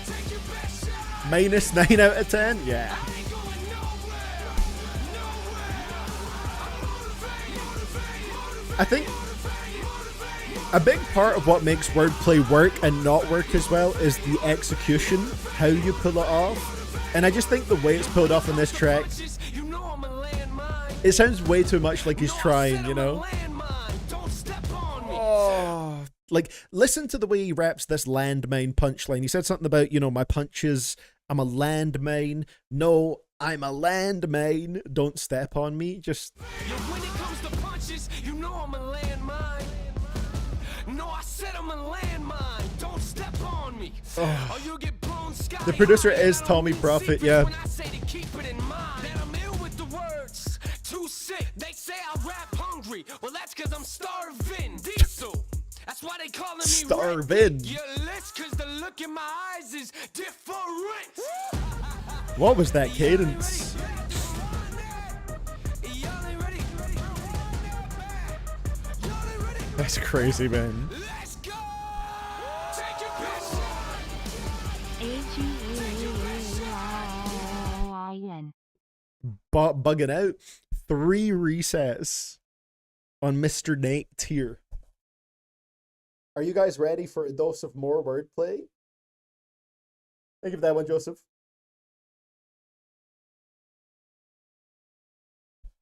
Take your best shot. Minus 9 out of 10? Yeah. I ain't going nowhere. I think a big part of what makes wordplay work and not work as well is the execution, how you pull it off. And I just think the way it's pulled off in this track, You know I'm a landmine. it sounds way too much like he's trying, you know? Don't step on me. Oh, like, listen to the way he raps this landmine punchline. He said something about, you know, my punches, I'm a landmine. No, I'm a landmine. Don't step on me. Just, Yeah, when it comes to punches, you know I'm a landmine. No, I said I'm a landmine. Don't step on me. Or you'll get blown sky the producer high. is Tommy Prophet, yeah. When I say to keep it in mind that I'm ill with the words, too sick. They say I rap hungry. Well, that's because I'm starving. Diesel. That's why they calling me Starvin'. Your list, cause the look in my eyes is different. What was that cadence? Y'all ain't ready. Y'all ain't ready. That's crazy, man. Let's go. Take your best shot. AGAIN. Bugging out. 3 resets on Mr. Nate tier. Are you guys ready for a dose of more wordplay? Thank you for that one, Joseph.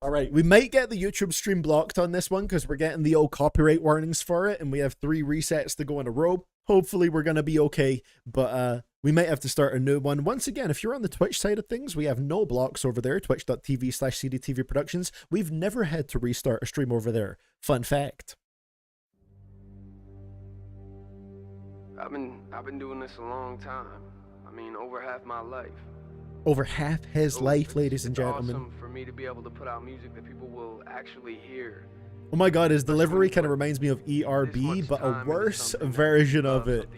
All right, we might get the YouTube stream blocked on this one because we're getting the old copyright warnings for it, and we have 3 resets to go in a row. Hopefully, we're going to be okay, but we might have to start a new one. Once again, if you're on the Twitch side of things, we have no blocks over there, twitch.tv/CDTVProductions. We've never had to restart a stream over there. Fun fact. I've been doing this a long time. I mean, over half my life. Over half his life, ladies and It's gentlemen. awesome for me to be able to put out music that people will actually hear. Oh my god, his delivery kind of reminds me of ERB, but a worse version of it.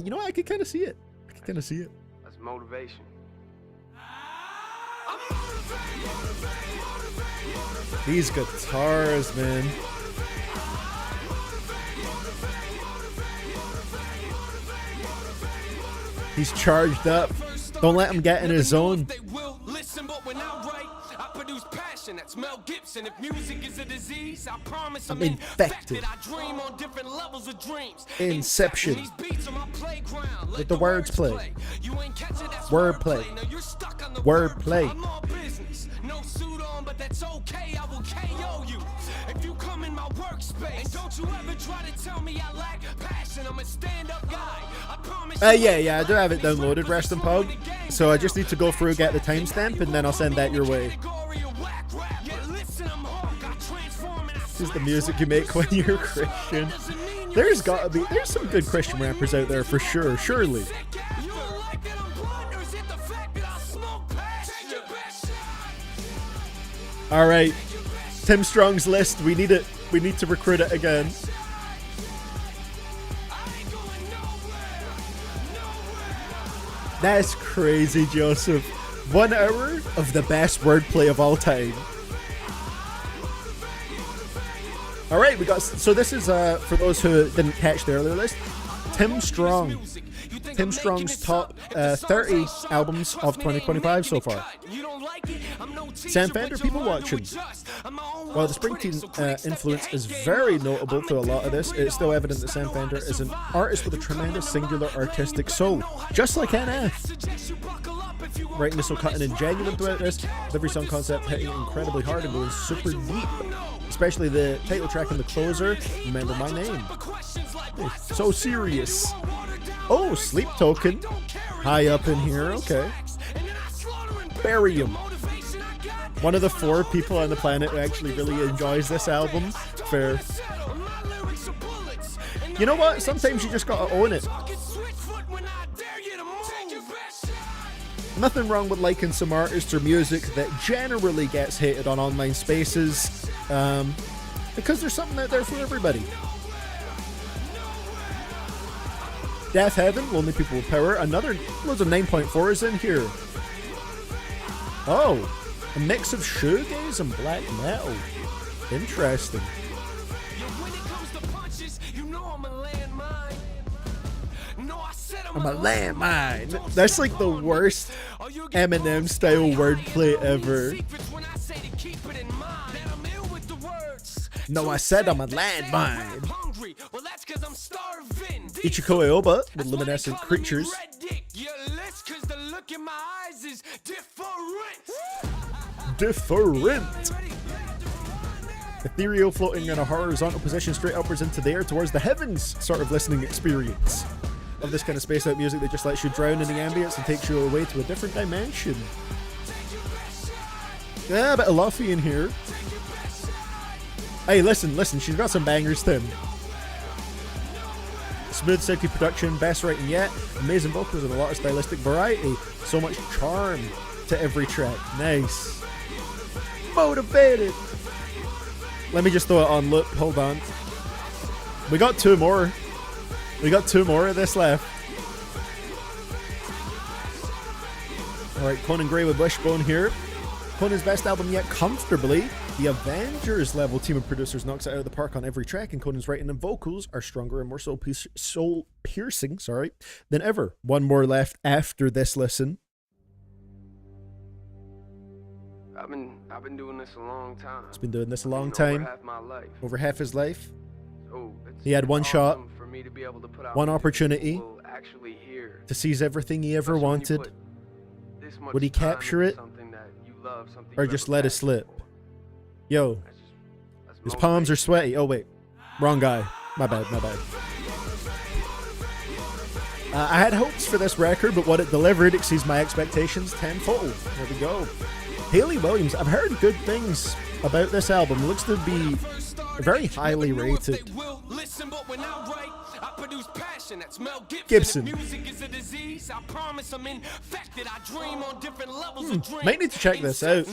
You know, I could kind of see it. I could kind of see it. That's motivation. These guitars, man. He's charged up. Don't let him get in his zone. roots. And if music is a disease, I promise I'm I'm infected. infected. I dream on different levels of dreams. Inception. These beats on my playground. Let the words play. You ain't catch it, that's Wordplay. Now you're stuck on the Wordplay. I'm all business. No suit on, but that's okay. I will KO you. If you come in my workspace, and don't you ever try to tell me I lack passion. I'm a stand-up guy. I promise Yeah, I do have it downloaded, Rest and Pog. So I just need to go through, get the timestamp, and then I'll send that your way. This is the music you make when you're Christian. There's some good Christian rappers out there for sure, surely. All right, Tim Strong's list. We need it. We need to recruit it again. That's crazy, Joseph. 1 hour of the best wordplay of all time. All right, we got. So this is for those who didn't catch the earlier list. Tim Strong's top 30 albums of 2025 so far. Sam Fender, people watching. While the Springsteen influence is very notable to a lot of this, it's still evident that Sam Fender is an artist with a tremendous singular artistic soul, just like NF. Writing is so cutting and genuine throughout this, with every song concept hitting incredibly hard and going super deep. Especially the title track and the closer, Remember My Name. So serious. Oh, Sleep Token. High up in here, okay. Barium. One of the 4 people on the planet who actually really enjoys this album. Fair. You know what? Sometimes you just gotta own it. Nothing wrong with liking some artists or music that generally gets hated on online spaces, because there's something out there for everybody. Death Heaven, Lonely People with Power, another loads of 9.4s in here. Oh, a mix of shoegaze and black metal. Interesting. I'm a landmine. That's like the worst Eminem style wordplay ever. No, I said I'm a landmine. Ichiko Aoba with Luminescent Creatures. Different. Ethereal floating in a horizontal position straight upwards into the air towards the heavens sort of listening experience. Of this kind of spaced out music that just lets you drown in the ambience and takes you away to a different dimension. Yeah, a bit of Luffy in here. Hey, listen, she's got some bangers, Tim. Smooth, silky production, best writing yet. Amazing vocals and a lot of stylistic variety. So much charm to every track. Nice. Motivated. Let me just throw it on loop. Hold on. We got 2 more. We got 2 more of this left. Alright, Conan Gray with Wishbone here. Conan's best album yet comfortably. The Avengers level team of producers knocks it out of the park on every track, and Conan's writing and vocals are stronger and more soul piercing than ever. 1 more left after this listen. I've been doing this a long time. He's been doing this a long time. Over half my life. Over half his life. So He had one shot, for me to be able to put out one opportunity actually hear. to seize everything he ever wanted. Would he capture it or just let it slip? Yo, his palms are sweaty. Oh wait, wrong guy. My bad. I had hopes for this record, but what it delivered exceeds my expectations tenfold. There we go. Hayley Williams, I've heard good things about this album. It looks to be very highly rated. Gibson. Might need to check this out.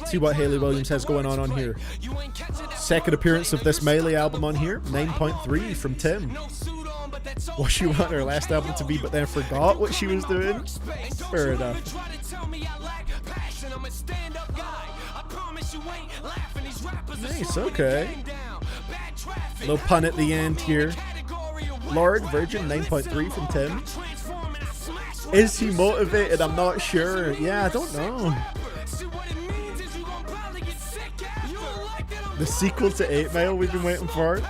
See what Hayley Williams has going on here. Second appearance of this Miley album on here. 9.3 from Tim. What she wanted her last album to be, but then forgot what she was doing. Fair enough. Nice, okay. Little pun at the end here. Lord Virgin, 9.3 from Tim. Is he motivated? I'm not sure. Yeah, I don't know. The sequel to 8 Mile we've been waiting for.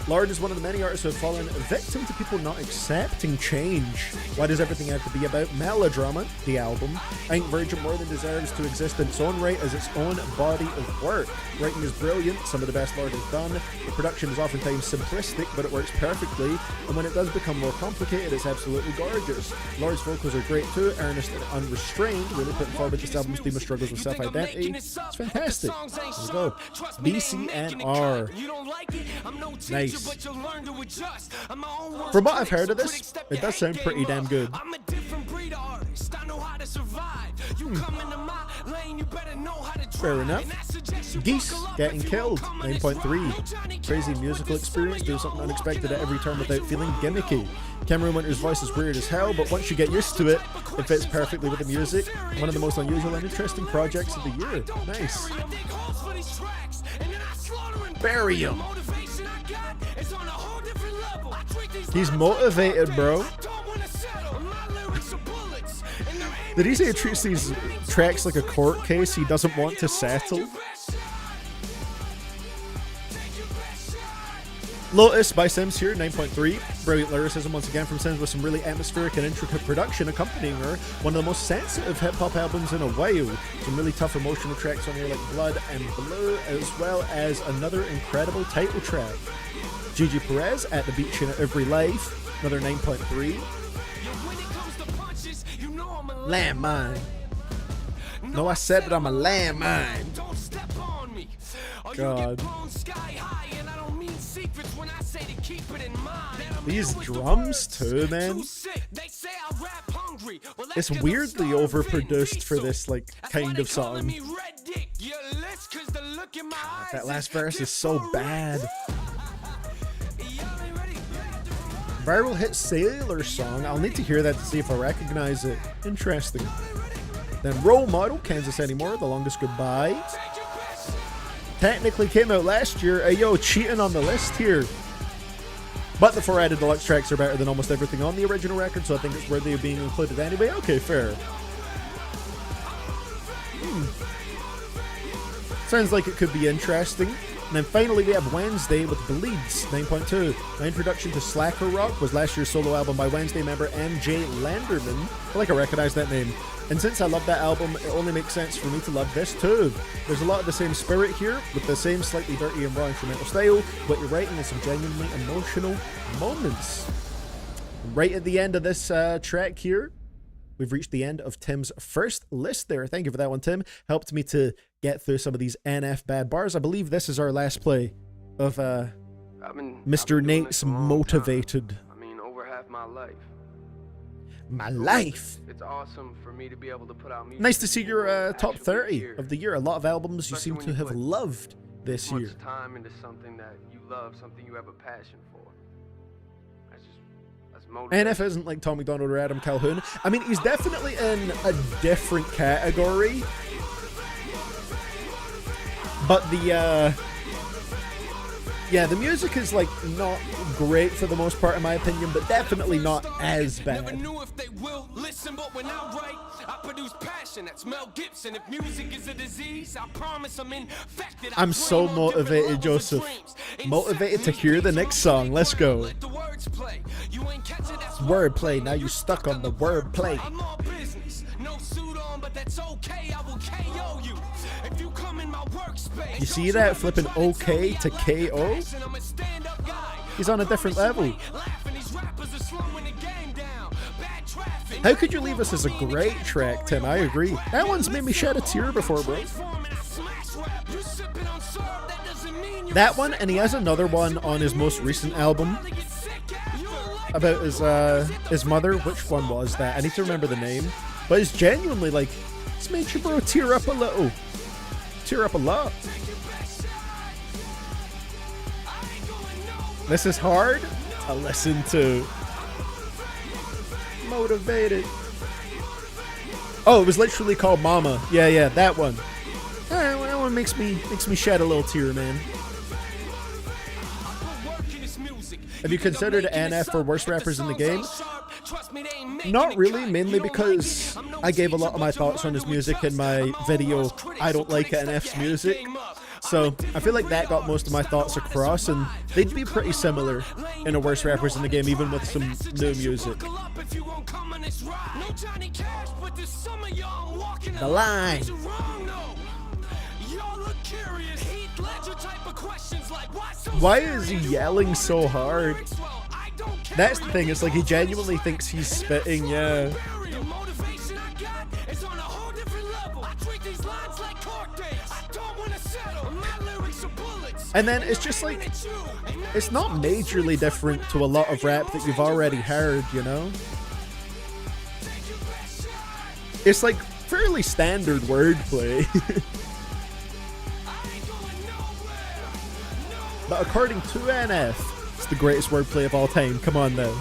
Lorde is one of the many artists who have fallen victim to people not accepting change. Why does everything have to be about melodrama? The album. I think Virgin more than deserves to exist in its own right as its own body of work. Writing is brilliant, some of the best Lorde has done. The production is oftentimes simplistic, but it works perfectly. And when it does become more complicated, it's absolutely gorgeous. Lorde's vocals are great too, earnest and unrestrained, really putting forward this album's theme of struggles with self-identity. It's fantastic. There we go. BCNR. Nice. From what I've heard of this, it does sound pretty damn good. Fair enough. Geese getting killed. 9.3. Crazy musical experience. Do something unexpected at every turn without feeling gimmicky. Cameron Winter's voice is weird as hell, but once you get used to it, it fits perfectly with the music. One of the most unusual and interesting projects of the year. Nice. Bury him. He's motivated, bro. Did he say he treats these tracks like a court case he doesn't want to settle? Lotus by Sims here, 9.3. Brilliant lyricism once again from Sims with some really atmospheric and intricate production accompanying her. One of the most sensitive hip-hop albums in a while. Some really tough emotional tracks on here like Blood and Blue, as well as another incredible title track. Gigi Perez at the beach in Every Life, another 9.3. Landmine. No, I said that I'm a landmine. God. These drums too, man. It's weirdly overproduced for this like kind of song. That last verse is so bad. Viral hit Sailor Song. I'll need to hear that to see if I recognize it. Interesting. Then Role Model, Can't This Anymore, The Longest Goodbye. Technically came out last year. Yo, cheating on the list here. But the 4 added deluxe tracks are better than almost everything on the original record, so I think it's worthy of being included anyway. Okay, fair. Sounds like it could be interesting. And then finally we have Wednesday with Bleeds, 9.2. My introduction to Slacker Rock was last year's solo album by Wednesday member MJ Landerman. I feel like I recognize that name. And since I love that album, it only makes sense for me to love this too. There's a lot of the same spirit here, with the same slightly dirty and raw instrumental style, but you're writing in some genuinely emotional moments. Right at the end of this track here, we've reached the end of Tim's first list there. Thank you for that one, Tim. Helped me to get through some of these NF bad bars. I believe this is our last play of Mr. Nate's Motivated. I mean, over half my life. My life. It's awesome for me to be able to put out music. Nice to see your top 30 of the year. A lot of albums you seem to have loved this year. Much time into something that you love, something you have a passion for. NF isn't like Tom McDonald or Adam Calhoun. I mean, he's definitely in a different category. But the music is like not great for the most part in my opinion, but definitely not as bad. Never knew if they will listen, but when I write, I produce passion. That's Mel Gibson. If music is a disease, I promise I'm infected. I'm so motivated, Joseph. Motivated to hear the next song. Let's go. Wordplay. Now you stuck on the wordplay. I'm all business. No suit on, but that's okay. I will KO you. If you come in my workspace. You see that flipping OK to KO? He's on a different level. How could you leave us as a great track, Tim? I agree. That one's made me shed a tear before, bro. That one, and he has another one on his most recent album about his mother. Which one was that? I need to remember the name. But it's genuinely like, it's made your bro tear up a little. Tear up a lot. This is hard to listen to. Motivated. Oh, it was literally called Mama. Yeah, that one. That one makes me shed a little tear, man. Have you considered NF for worst rappers in the game? me, they ain't making Not the really, cut. mainly You don't like because it? I'm no I gave a teacher, lot of my but you're thoughts on his learning with music in trust. my I'm all video, worst critic, I so Don't Like It critics in step F's your music. hate game up. So I feel like that got most of my thoughts across, and they'd be pretty similar in a worst rappers in the game, even with some new music. The line. Why is he yelling so hard? That's the thing, it's like he genuinely thinks he's spitting, yeah. And then it's just like, it's not majorly different to a lot of rap that you've already heard, you know? It's like fairly standard wordplay. But according to NF, it's the greatest wordplay of all time. Come on now.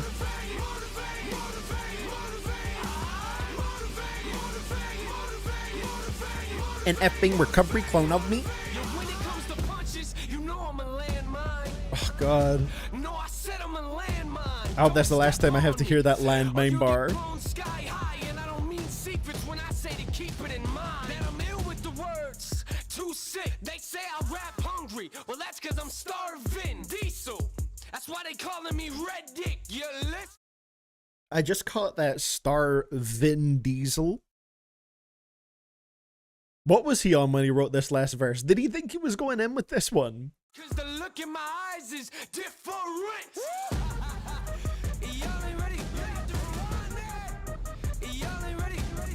An effing recovery clone of me? Oh god. I hope that's the last time I have to hear that landmine bar. They say I rap hungry. Well, that's cause I'm starving. Diesel. That's why they calling me Red Dick. You listen? I just caught that star Vin Diesel. What was he on when he wrote this last verse? Did he think he was going in with this one? Cause the look in my eyes is different.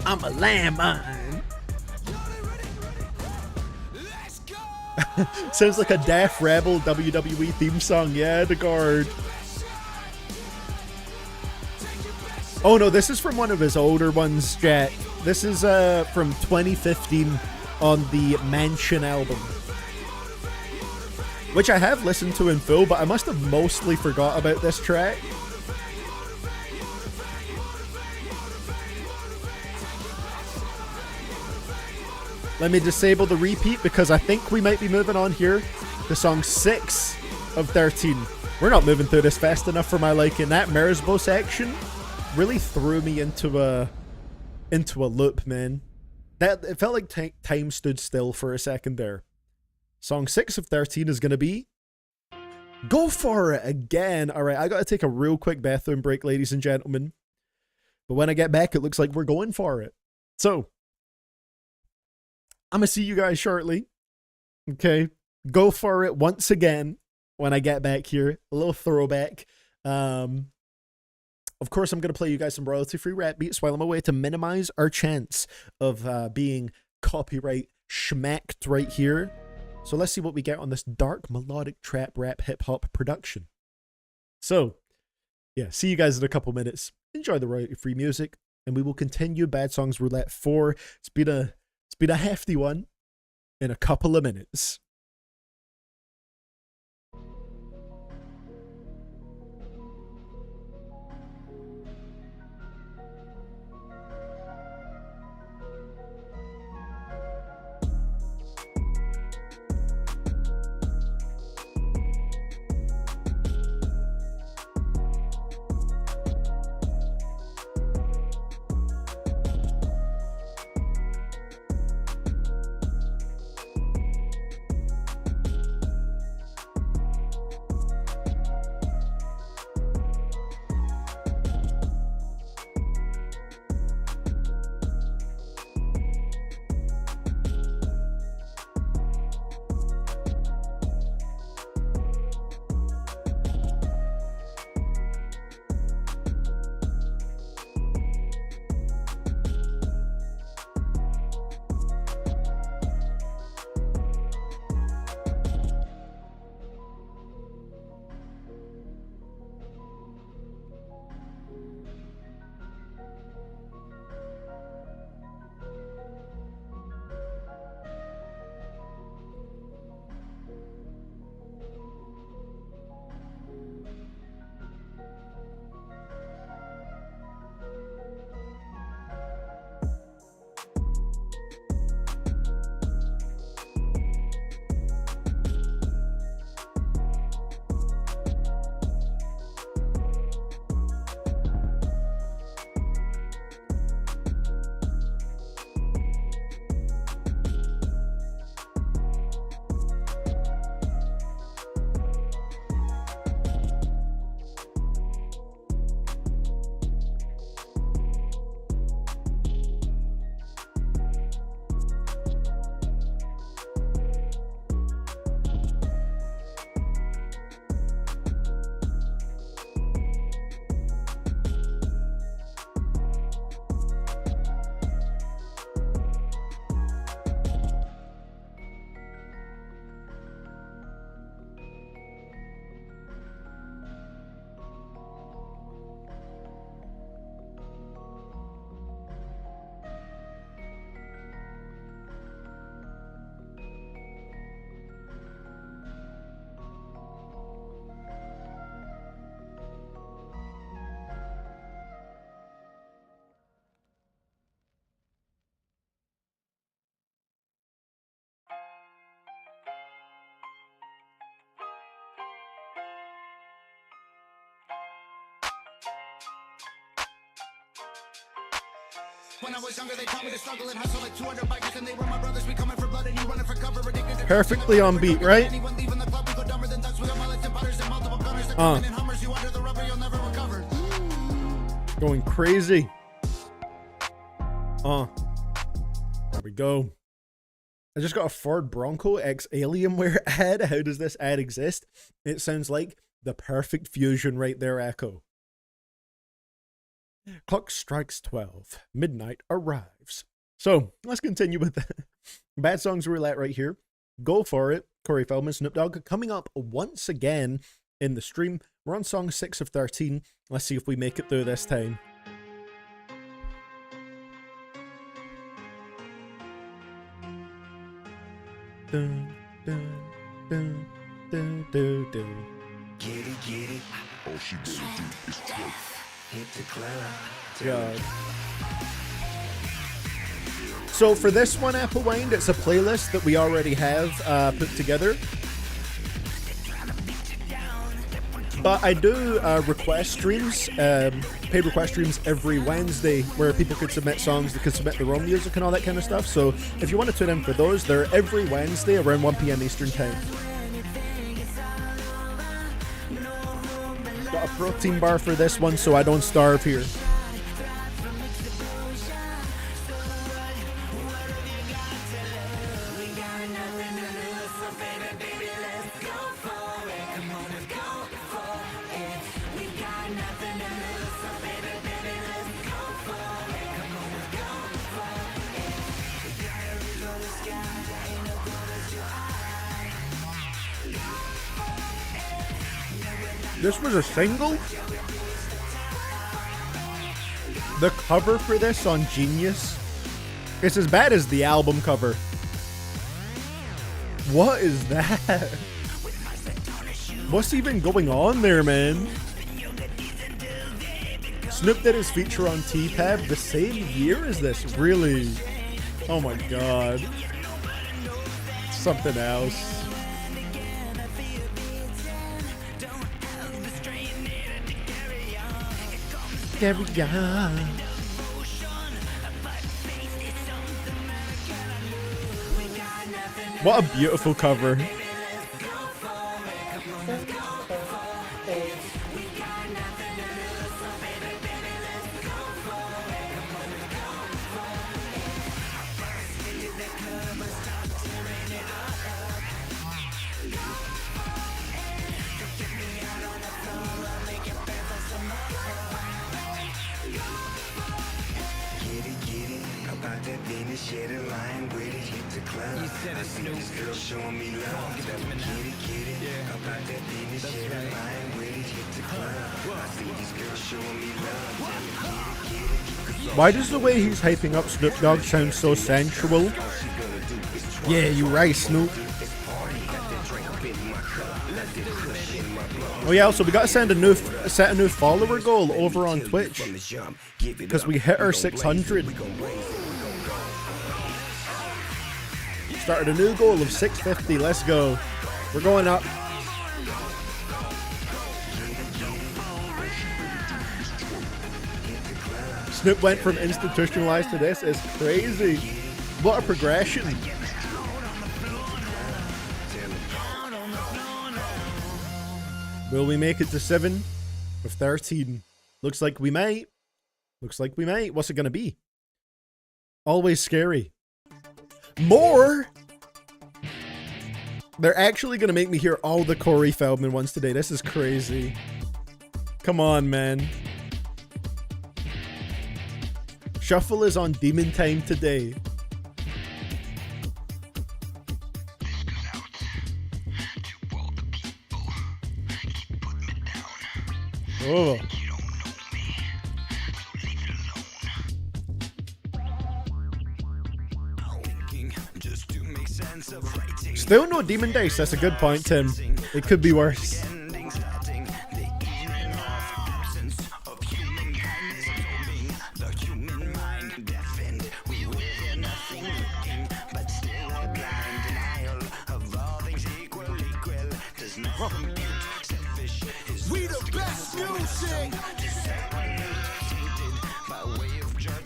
I'm a landmine. Sounds like a Def Rebel WWE theme song. Yeah, the guard. Oh no, this is from one of his older ones, Jack. This is from 2015 on the Mansion album, which I have listened to in full, but I must have mostly forgot about this track. Let me disable the repeat because I think we might be moving on here to song 6 of 13. We're not moving through this fast enough for my liking. That Mersbo section really threw me into a loop, man. That it felt like time stood still for a second there. Song 6 of 13 is going to be Go For It again. All right, I got to take a real quick bathroom break, ladies and gentlemen. But when I get back, it looks like we're going for it. So I'm going to see you guys shortly. Okay. Go For It once again when I get back here. A little throwback. Of course, I'm going to play you guys some royalty-free rap beats while I'm away to minimize our chance of being copyright schmacked right here. So let's see what we get on this dark, melodic, trap, rap, hip-hop production. So, yeah, see you guys in a couple minutes. Enjoy the royalty-free music, and we will continue Bad Songs Roulette 4. It's been a hefty one in a couple of minutes. When I was younger, they taught me to struggle and hustle like 200 bikers, and they were my brothers. We coming for blood, and you running for cover. Addicted to Perfectly on beat, right? anyone leaving the club, we go dumber than ducks. We got mullets and butters and multiple gunners. They're coming in Hummers. You under the rubber, you'll never recover. Going crazy. There we go. I just got a Ford Bronco X Alienware ad. How does this ad exist? It sounds like the perfect fusion right there, Echo. Clock strikes 12. Midnight arrives. So let's continue with the Bad Songs Roulette right here. Go for it. Corey Feldman, Snoop Dogg, coming up once again in the stream. We're on song 6 of 13. Let's see if we make it through this time. Dun, dun, dun, dun, dun, dun. Get it. All she gotta do is twerk. Hit the club. God. So for this one, Applewind, it's a playlist that we already have put together. But I do request streams, paid request streams every Wednesday where people could submit songs, they could submit their own music and all that kind of stuff. So if you want to tune in for those, they're every Wednesday around 1 p.m. Eastern Time. Got a protein bar for this one so I don't starve here. This was a single? The cover for this on Genius, it's as bad as the album cover. What is that? What's even going on there, man? Snoop did his feature on T-Pab the same year as this, really? Oh my god. Something else. Carry on. What a beautiful cover. Share the line with it, hit the club. You said it, Snoop. This girl showing me love. Get it. Yeah. About that business, share the line with it, hit the club. I see this girl showing me love. Why does the way he's hyping up Snoop Dogg sound so sensual? Yeah, you right, Snoop. Oh yeah, also we gotta set a new follower goal over on Twitch because we hit our 600. Started a new goal of 650. Let's go. We're going up. Snoop went from institutionalized to this. It's crazy. What a progression. Will we make it to 7 of 13? Looks like we might. Looks like we might. What's it gonna be? Always scary. More? They're actually gonna make me hear all the Corey Feldman ones today. This is crazy. Come on, man. Shuffle is on Demon Time today. Oh. Still no Demon Dice. That's a good point, Tim. It could be worse. We the best music.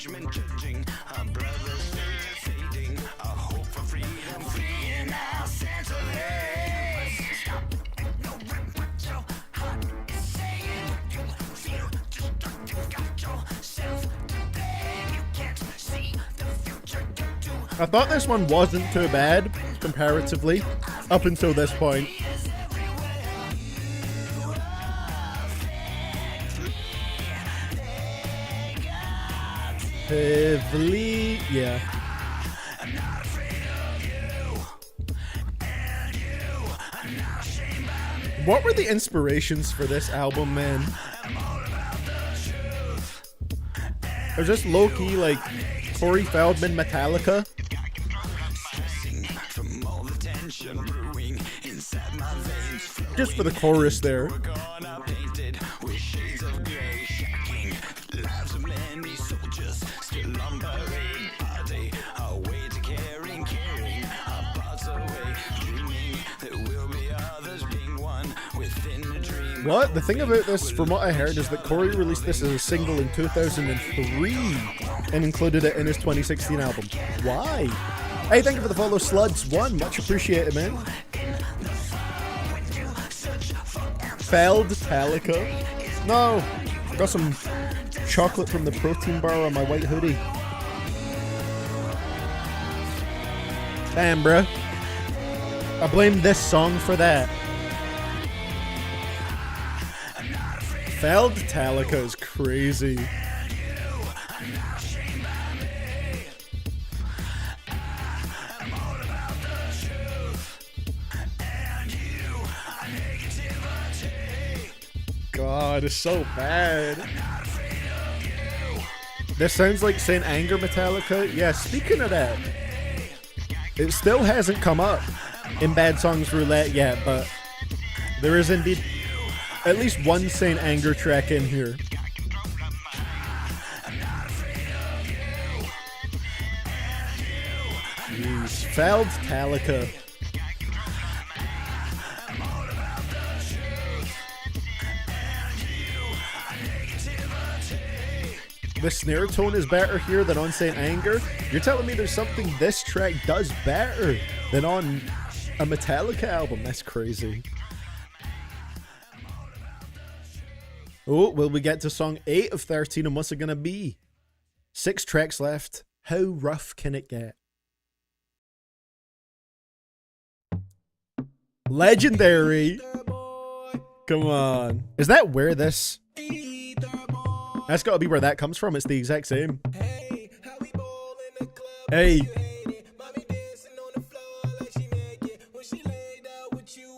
judgment, judging our brothers fading, our hope for freedom, freeing our sense of hate. Stop ignoring what your heart is saying. You feel destructive, got yourself to blame. You can't see the future due to I thought this one wasn't too bad, comparatively, up until this point. Heavily, yeah. What were the inspirations for this album, man? It was just low-key, like, Corey Feldman Metallica. Just for the chorus there. What? The thing about this, from what I heard, is that Corey released this as a single in 2003 and included it in his 2016 album. Why? Hey, thank you for the follow, Sluds1. Much appreciated, man. Feldtalica. No, I got some chocolate from the protein bar on my white hoodie. Damn, bruh. I blame this song for that. Feldtalica is crazy. God, it's so bad. This sounds like Saint Anger Metallica. Yeah, speaking of that, it still hasn't come up in Bad Songs Roulette yet, but there is indeed at least one Saint Anger track in here. Jeez, Feldtalica. The snare tone is better here than on Saint Anger. You're telling me there's something this track does better than on a Metallica album? That's crazy. Oh, will we get to song 8 of 13, and what's it gonna be? 6 tracks left. How rough can it get? Legendary. Come on. Is that where this? That's gotta be where that comes from. It's the exact same. Hey.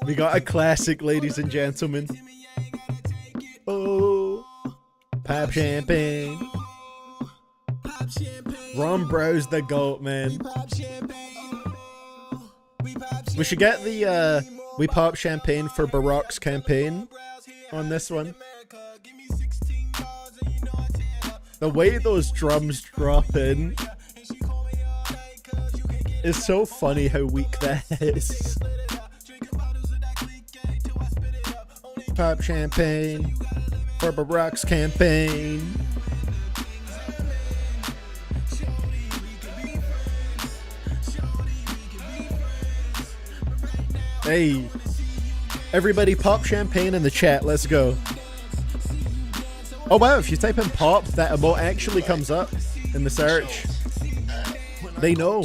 We got a classic, ladies and gentlemen. Oh, pop champagne. Ron Bro's the GOAT, man. We should get the We Pop Champagne for Barack's campaign on this one. The way those drums drop in is so funny how weak that is. Pop champagne for Barack's campaign. Hey, everybody pop champagne in the chat. Let's go. Oh wow, if you type in pop, that emote actually comes up in the search. They know.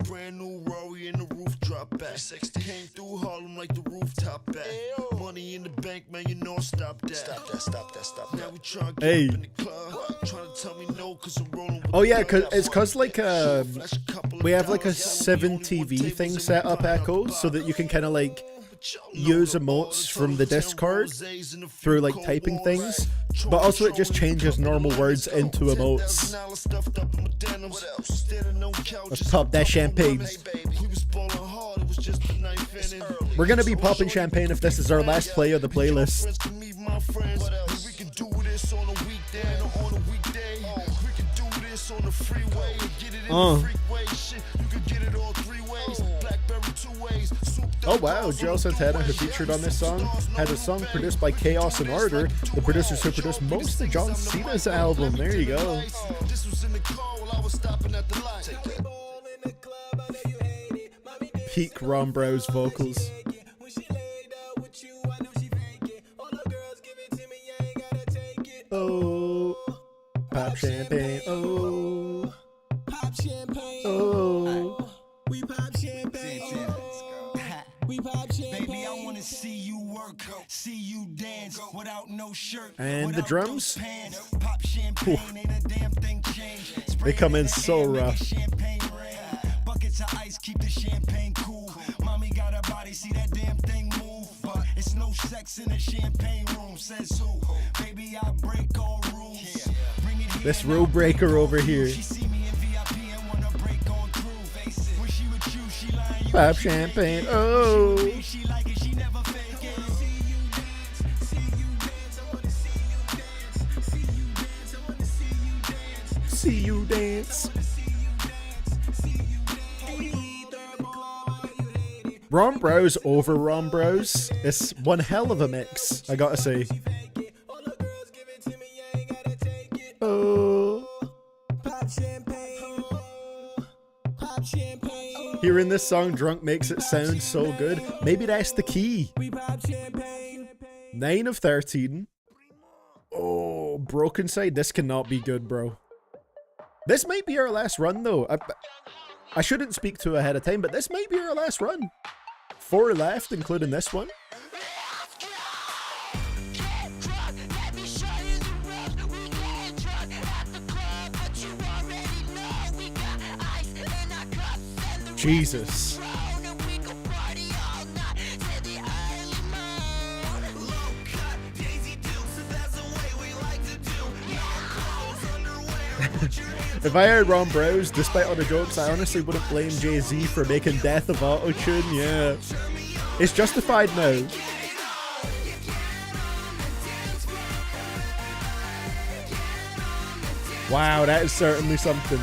Brand new Rory in the roof drop back. Came through Harlem like the rooftop back. Money in the bank, man, you know stop that. Stop that. Now we trying to get up in the club. Trying to tell me no, cause I'm rolling with oh yeah, cause like we have like a 7TV thing set up, Echo, so that you can kind of like use emotes from the Discord through like typing things, but also it just changes normal words into emotes. Let's pop that champagne. We're gonna be popping champagne if this is our last play of the playlist. Oh wow, Joe Santana, who featured on this song, had a song produced by Chaos and Order, the producers who produced most of John Cena's album. There you go. Peak Ron Brow's vocals. Oh, pop champagne. Oh, Pop champagne. oh. We pop champagne. We pop champagne. Baby, I wanna see you work, see you dance without no shirt. And the drums. Pop champagne, ain't a damn thing changed. They come in so rough. Champagne rain. Buckets of ice keep the champagne cool. Mommy got a body, see that damn thing move. But it's no sex in the champagne room. Says who? Baby, I break all rules. Bring it here. This rule breaker over here. She see me in VIP and wanna break on crew. When she with you, she lying. You Pop champagne. Oh. she like it, she never fake it. See you dance, see you dance. I wanna see you dance. See you dance, I wanna see you dance. See you dance. Ron Brow's over Ron Brow's. It's one hell of a mix, I gotta say. Oh. Hearing this song drunk makes it sound so good. Maybe that's the key. 9 of 13. Oh, Broken Side. This cannot be good, bro. This might be our last run, though. I shouldn't speak too ahead of time, but this might be our last run. 4 left, including this one. Jesus. If I heard Ron Brow's, despite all the jokes, I honestly wouldn't blame Jay-Z for making Death of Auto-Tune. Yeah. It's justified now. Wow, that is certainly something.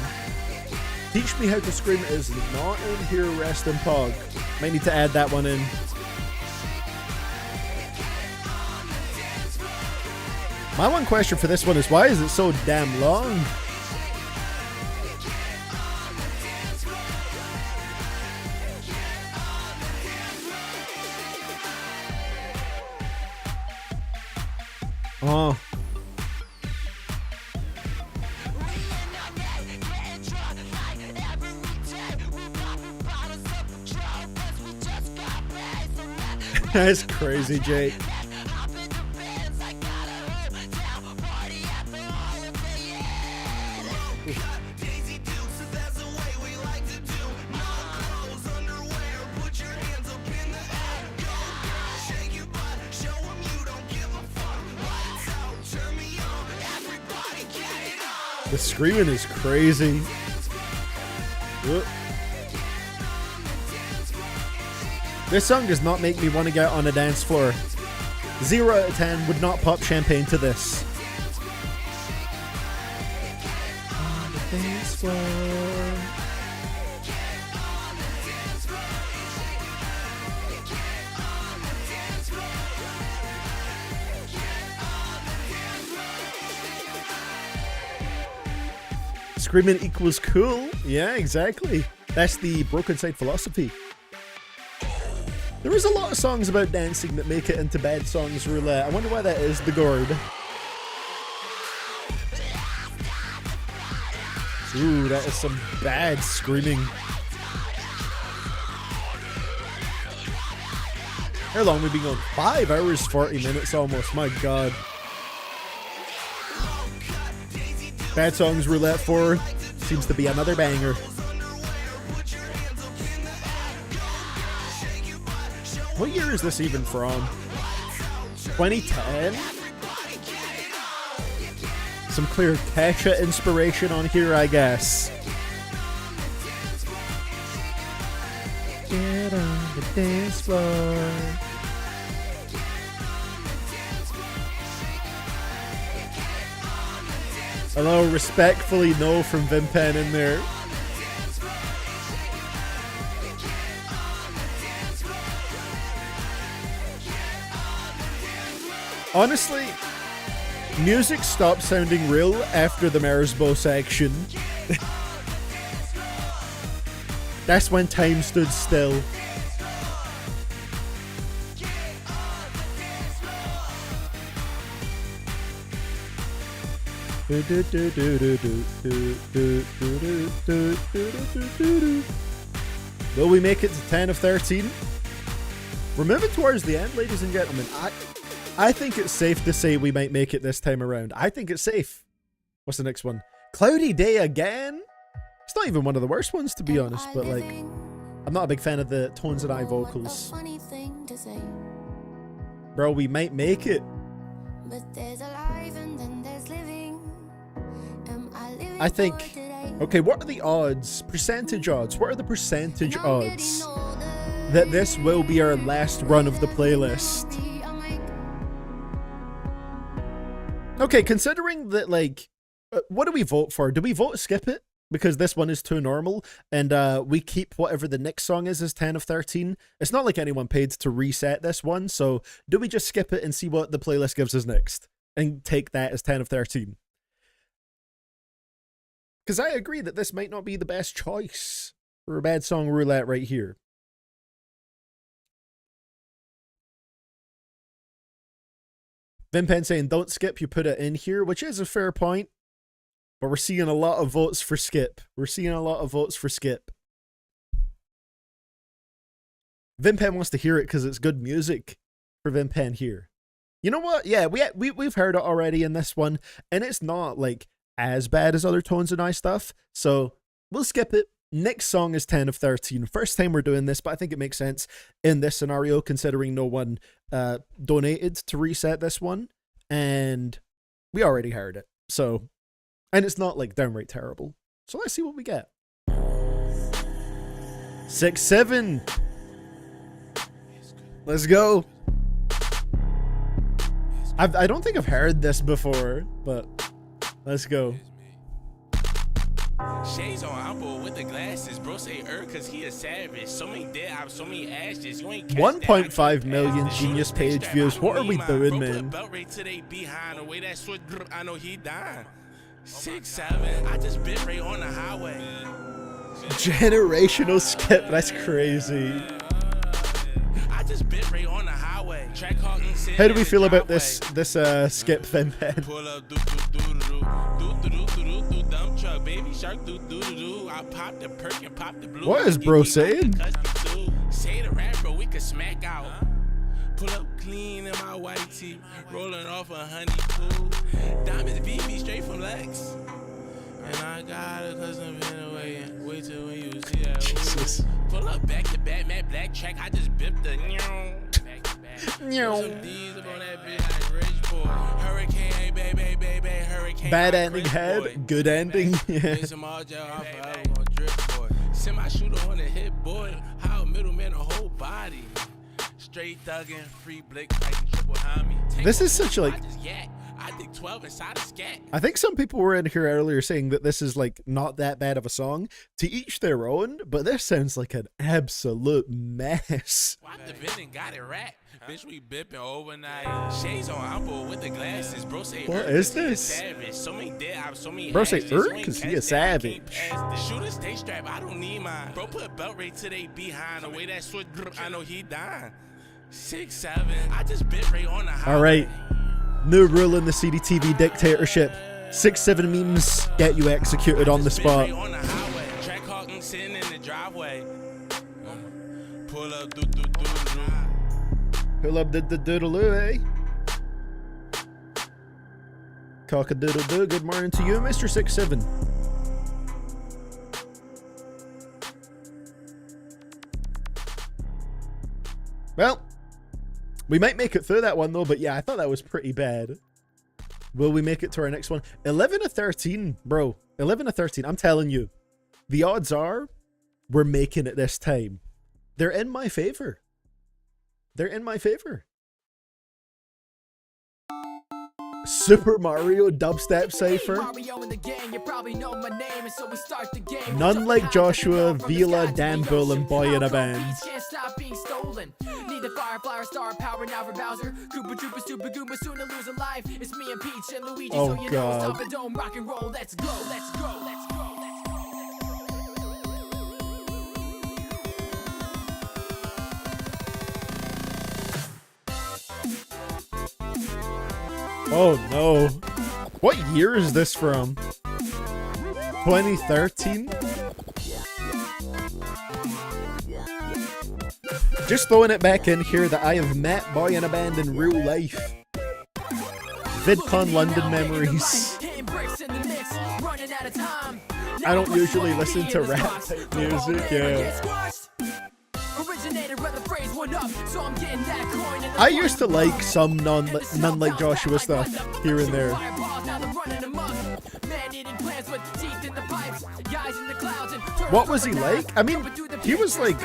Teach Me How to Scream is not in here, rest in pog. Might need to add that one in. My one question for this one is, why is it so damn long? Oh. That's crazy, Jake. The screaming is crazy. Whoop. This song does not make me want to get on a dance floor. 0 out of 10 would not pop champagne to this. On the dance floor. Screaming equals cool. Yeah, exactly. That's the Broken Side philosophy. There is a lot of songs about dancing that make it into Bad Songs Roulette. I wonder why that is, the gourd. Ooh, that is some bad screaming. How long have we been going? 5 hours, 40 minutes almost. My god. Bad Songs Roulette 4 seems to be another banger. What year is this even from? 2010? Some clear Kesha inspiration on here, I guess. Get on the dance floor. Hello, respectfully no from Vimpen in there. Honestly, music stopped sounding real after the Mersbo section. That's when time stood still. Will we make it to 10 of 13? We're moving towards the end, ladies and gentlemen. I think it's safe to say we might make it this time around. I think it's safe. What's the next one? Cloudy Day Again? It's not even one of the worst ones, to be honest, but like, I'm not a big fan of the tones and I vocals. Bro, we might make it. I think, okay, what are the odds? Percentage odds. What are the percentage odds that this will be our last run of the playlist? Okay, considering that, like, what do we vote for? Do we vote skip it? Because this one is too normal, and we keep whatever the next song is as 10 of 13. It's not like anyone paid to reset this one, so do we just skip it and see what the playlist gives us next? And take that as 10 of 13? Because I agree that this might not be the best choice for a bad song roulette right here. Vimpen saying, don't skip, you put it in here, which is a fair point. But we're seeing a lot of votes for skip. We're seeing a lot of votes for skip. Vimpen wants to hear it because it's good music for Vimpen here. You know what? Yeah, we've heard it already in this one, and it's not like as bad as other Tones and I stuff, so we'll skip it. Next song is 10 of 13. First time we're doing this, but I think it makes sense in this scenario considering no one donated to reset this one, and we already heard it. So, and it's not like downright terrible. So let's see what we get. 6-7. Let's go. I don't think I've heard this before, but let's go. Shades on, I'm bored with the glasses. Bro say cause he a savage. So many dead eyes, so many ashes. You ain't 1.5 million Genius page views. What are we doing, man? Belt right to they behind the way that switch, I know he dying. 6-7. I just bit right on the highway. Generational skip. That's crazy. I just bit right on the highway. How do we feel about this skip, Vimpen? Pull up, do dump truck, baby shark, do. I pop the perk and pop the blue. What is bro saying? Say the rap, bro, we can smack out. Pull up clean in my white tee, rolling off a honeypoo. Diamonds beat me straight from Lex. And I got it cause I'm been away. Wait till when you see that. Jesus. Pull up back to back, matte black track. I just bipped the back to back. Some D's up on that bitch like rich boy. Hurricane, baby, hurricane. Bad ending head, good ending. Yeah. Some all gel, I'm forever gonna drip boy. Send my shooter on the hit boy. How a middleman a whole body. Straight thuggin', free blick, fighting triple behind me. This is such like. I think 12 inside a scat. I think some people were in here earlier saying that this is like not that bad of a song. To each their own, but this sounds like an absolute mess. Why the villain got it wrapped? Bitch, we bipping overnight. Shades on, I'm bored with the glasses. Bro say, what is this? Savage. So many dead eyes, so many. Bro say, cause he a savage. Shooter stay strapped, I don't need mine. Bro put a belt right to they behind. The way that switch, I know he dying. 6-7. I just bit right on the highway. All right. New rule in the CDTV dictatorship. 6-7 memes get you executed on the spot. Sitting in the driveway. Pull up, Pull up, doodle-oo, eh? Cock-a-doodle-doo. Good morning to you, Mr. 6-7. Well, we might make it through that one, though, but yeah, I thought that was pretty bad. Will we make it to our next one? 11 of 13, bro. 11 of 13. I'm telling you, the odds are we're making it this time. They're in my favor. They're in my favor. Super Mario dubstep cipher. None like Joshua, Vila, Dan Bull, and Boy in a Band. Need the Firefly star power now for Bowser. Koopa Troopa, Super Goomba, soon to lose a life. It's me and Peach and Luigi, Oh, so you God. know, stop and don't rock and roll. Let's go, let's go, let's go. Oh no. What year is this from? 2013? Just throwing it back in here that I have met Boy in a Band in real life. VidCon London memories. I don't usually listen to rap type music, yeah. I used to like some none like Joshua stuff here and there. What was he like? I mean, he was like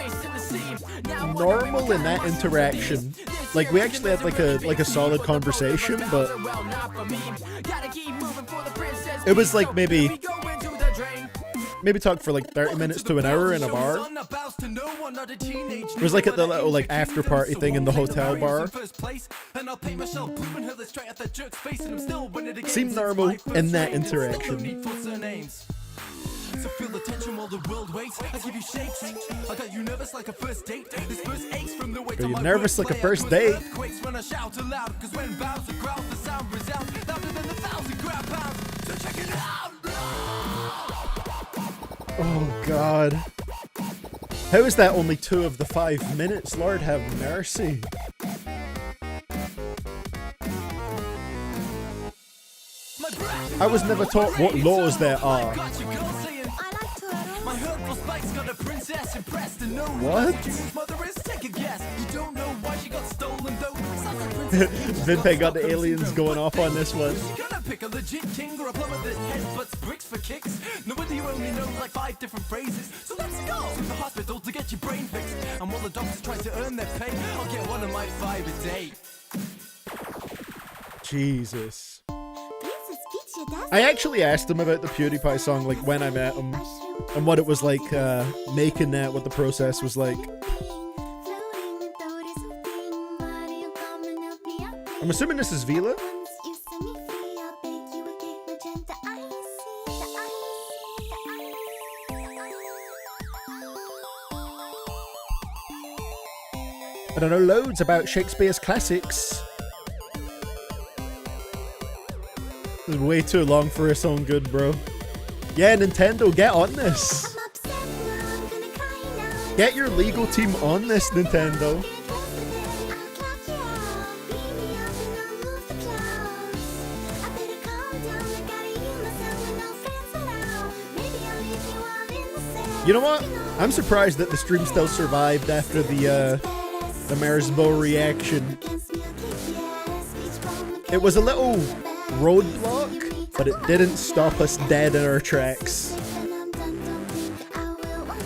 normal in that interaction. Like we actually had like a solid conversation, but it was like maybe talk for like 30 minutes to an hour in a bar. It was like at the little like after party thing in the hotel bar. Seemed normal in that interaction. So feel the tension while the world waits. I give you shakes. I got you nervous like a first date. This first aches from the weight. Are you nervous like a first date? When I shout aloud, cause when Bowser growls, the sound resounds louder than 1,000 ground pounds. So check it out. Oh God. How is that only 2 of the 5 minutes? Lord have mercy. I was never taught what laws there are. What? Vinpeg got the aliens going off on this one. Pick a legit king or a plumber that headbutts bricks for kicks. Nobody only knows like 5 different phrases. So let's go to the hospital to get your brain fixed. And while the doctors try to earn their pay, I'll get one of my 5 a day. Jesus. I actually asked him about the PewDiePie song like when I met him and what it was like making that, what the process was like. I'm assuming this is Vila. I don't know loads about Shakespeare's classics. This is way too long for a song good, bro. Yeah, Nintendo, get on this. Get your legal team on this, Nintendo. You know what? I'm surprised that the stream still survived after the Marsbo reaction. It was a little roadblock, but it didn't stop us dead in our tracks.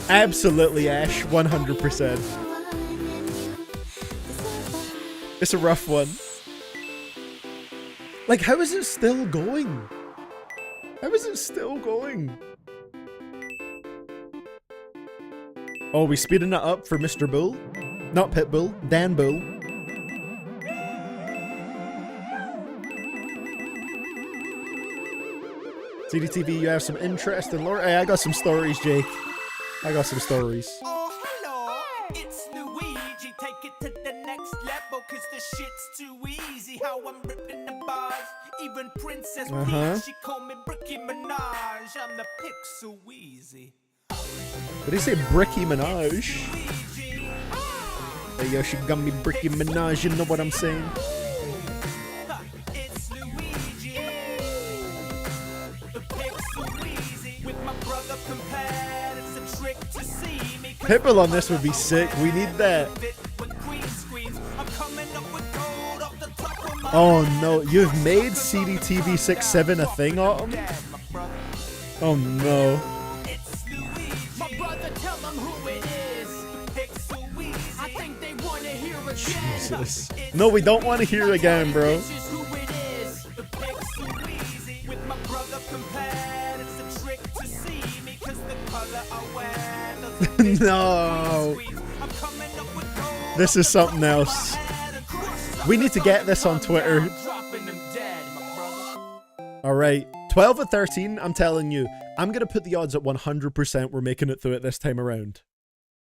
Absolutely, Ash, 100%. It's a rough one. Like, how is it still going? How is it still going? Oh, we speeding it up for Mr. Bull? Not Pitbull, Dan Bull. CDTV, you have some interest in lore? Hey, I got some stories, Jake. I got some stories. Oh, hello, it's Luigi. Take it to the next level, cause the shit's too easy. How I'm ripping the bars. Even Princess Peach, she call me Bricky Minaj. I'm the Pixel Weezy. What did he say, Bricky Minaj? Hey, yo, she got me Bricky Minaj, you know what I'm saying? It's Luigi. The Pixel Weezy. With my brother compared, it's a trick to see me. Pitbull on this would be sick. We need that. Oh no, you've made CDTV67 a thing, Autumn? Oh no. Jesus. No, we don't want to hear it again, bro. No. This is something else. We need to get this on Twitter. Alright, 12 of 13, I'm telling you. I'm going to put the odds at 100% we're making it through it this time around.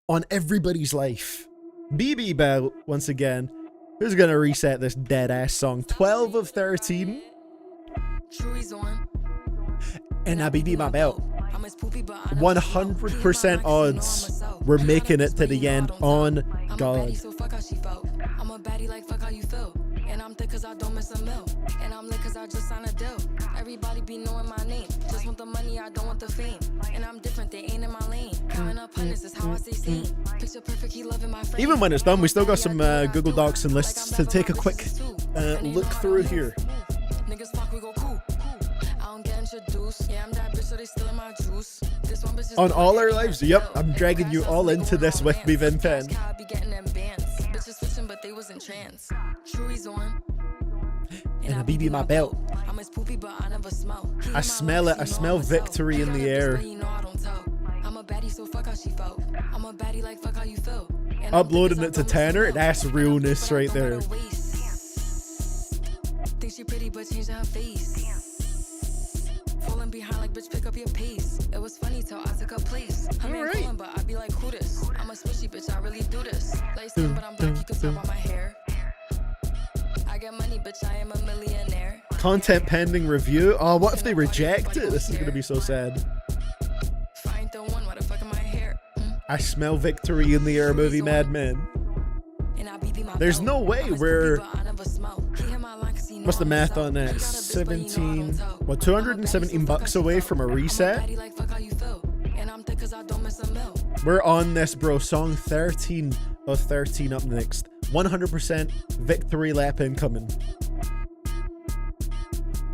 On everybody's life. BB Bell, once again. Who's going to reset this dead-ass song? 12 of 13. And I BB my belt. 100% odds we're making it to the end on God. I'm a baddie like fuck how you feel. And I'm thick cause I don't miss a meal. And I'm lit cause I just signed a deal. Everybody be knowing my name. Just want the money, I don't want the fame. And I'm different, they ain't in my lane. Counting up hundreds is how I stay sane. Picture perfect, he loving my friend. Even when it's done, we still got some Google Docs and lists to take a quick look through here. Niggas fuck, we go cool. I don't get introduced. Yeah, I'm that bitch, so they still in my juice. This one bitch is on all our lives, yep, I'm dragging you all into this with me, Vin Pen. Bitches switching, but they was in trance. Chewy's on. And I BB my belt. I'm as poopy, but I never smell. I smell it. I smell victory in the air. I'm a baddie, so fuck how she felt. I'm a baddie like fuck how you feel. Uploading it to Tanner, that's realness right there. Think she pretty, but changing her face. Falling behind like bitch, pick up your pace. It was funny till I took her place. I'm calling, but I be like, who this? I'm a swishy bitch, I really do this. Light skin, but I'm black, you can tell by my hair. I get money, bitch, I am a millionaire. Content pending review. Oh, what if they reject it? This is gonna be so sad. Find the one, what the fuck am I here? I smell victory in the air, movie Madman. There's no way we're. What's the math on that? 17. Well, 217 bucks away from a reset. We're on this, bro. Song 13 of 13 up next. 100% victory lap incoming.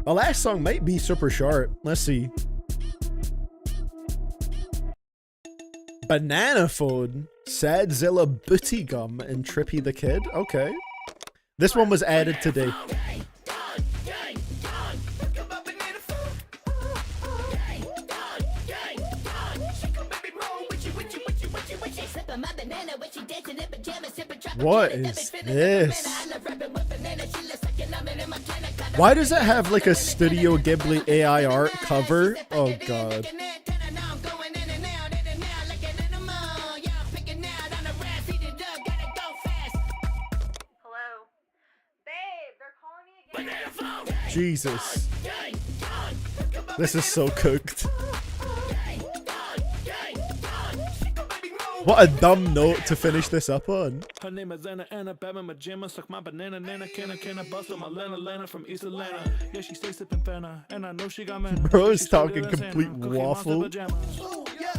The last song might be super short. Let's see. Banana Phone, Sadzilla Booty Gum, and Trippy the Kid. Okay. This one was added today. What is this? Why does it have like a Studio Ghibli AI art cover? Oh god. Jesus. This is so cooked. What a dumb note to finish this up on. Her name is Anna, Batman, my jammer, suck my banana, nana, can I bust on my Lana from East Atlanta. Yeah, she stays sipping Fanta, and I know she got man. Bro is talking complete waffle. Ooh, yeah,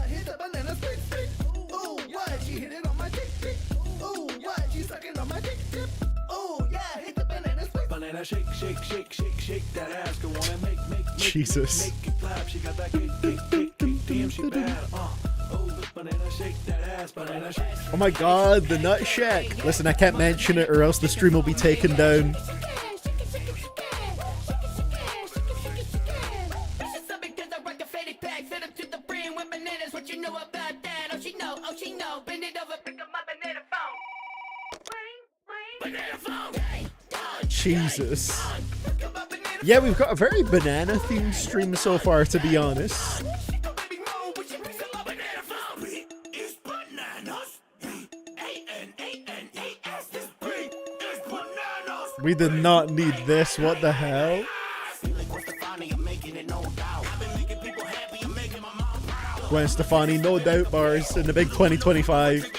hit the banana stick, stick. Ooh, what? She hit it on my dick, dick. Ooh, what? She sucking on my dick, dip. Ooh, yeah, hit the banana stick. Banana shake, shake, shake, shake, shake that ass. Go on and make, Jesus. make it clap. She got that kick, damn, she bad. Banana shake that ass, banana shake. Oh my god, the Nut Shack. Listen, I can't mention it or else the stream will be taken down. Jesus. Yeah, we've got a very banana themed stream so far, to be honest. We did not need this. What the hell? Gwen Stefani, no doubt bars in the big 2025.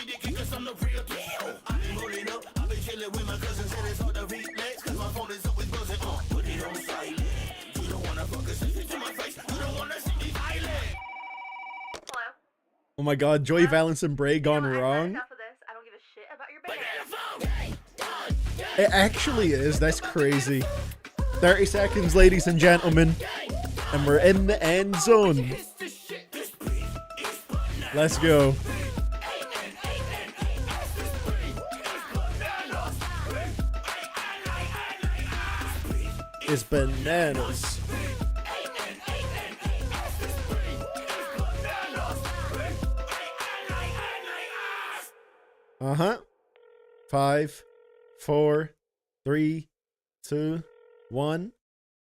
Oh my god, Joey Valence and Bray gone wrong. It actually is. That's crazy. 30 seconds, ladies and gentlemen. And we're in the end zone. Let's go. It's bananas. Uh-huh. 5, 4, 3, 2, 1.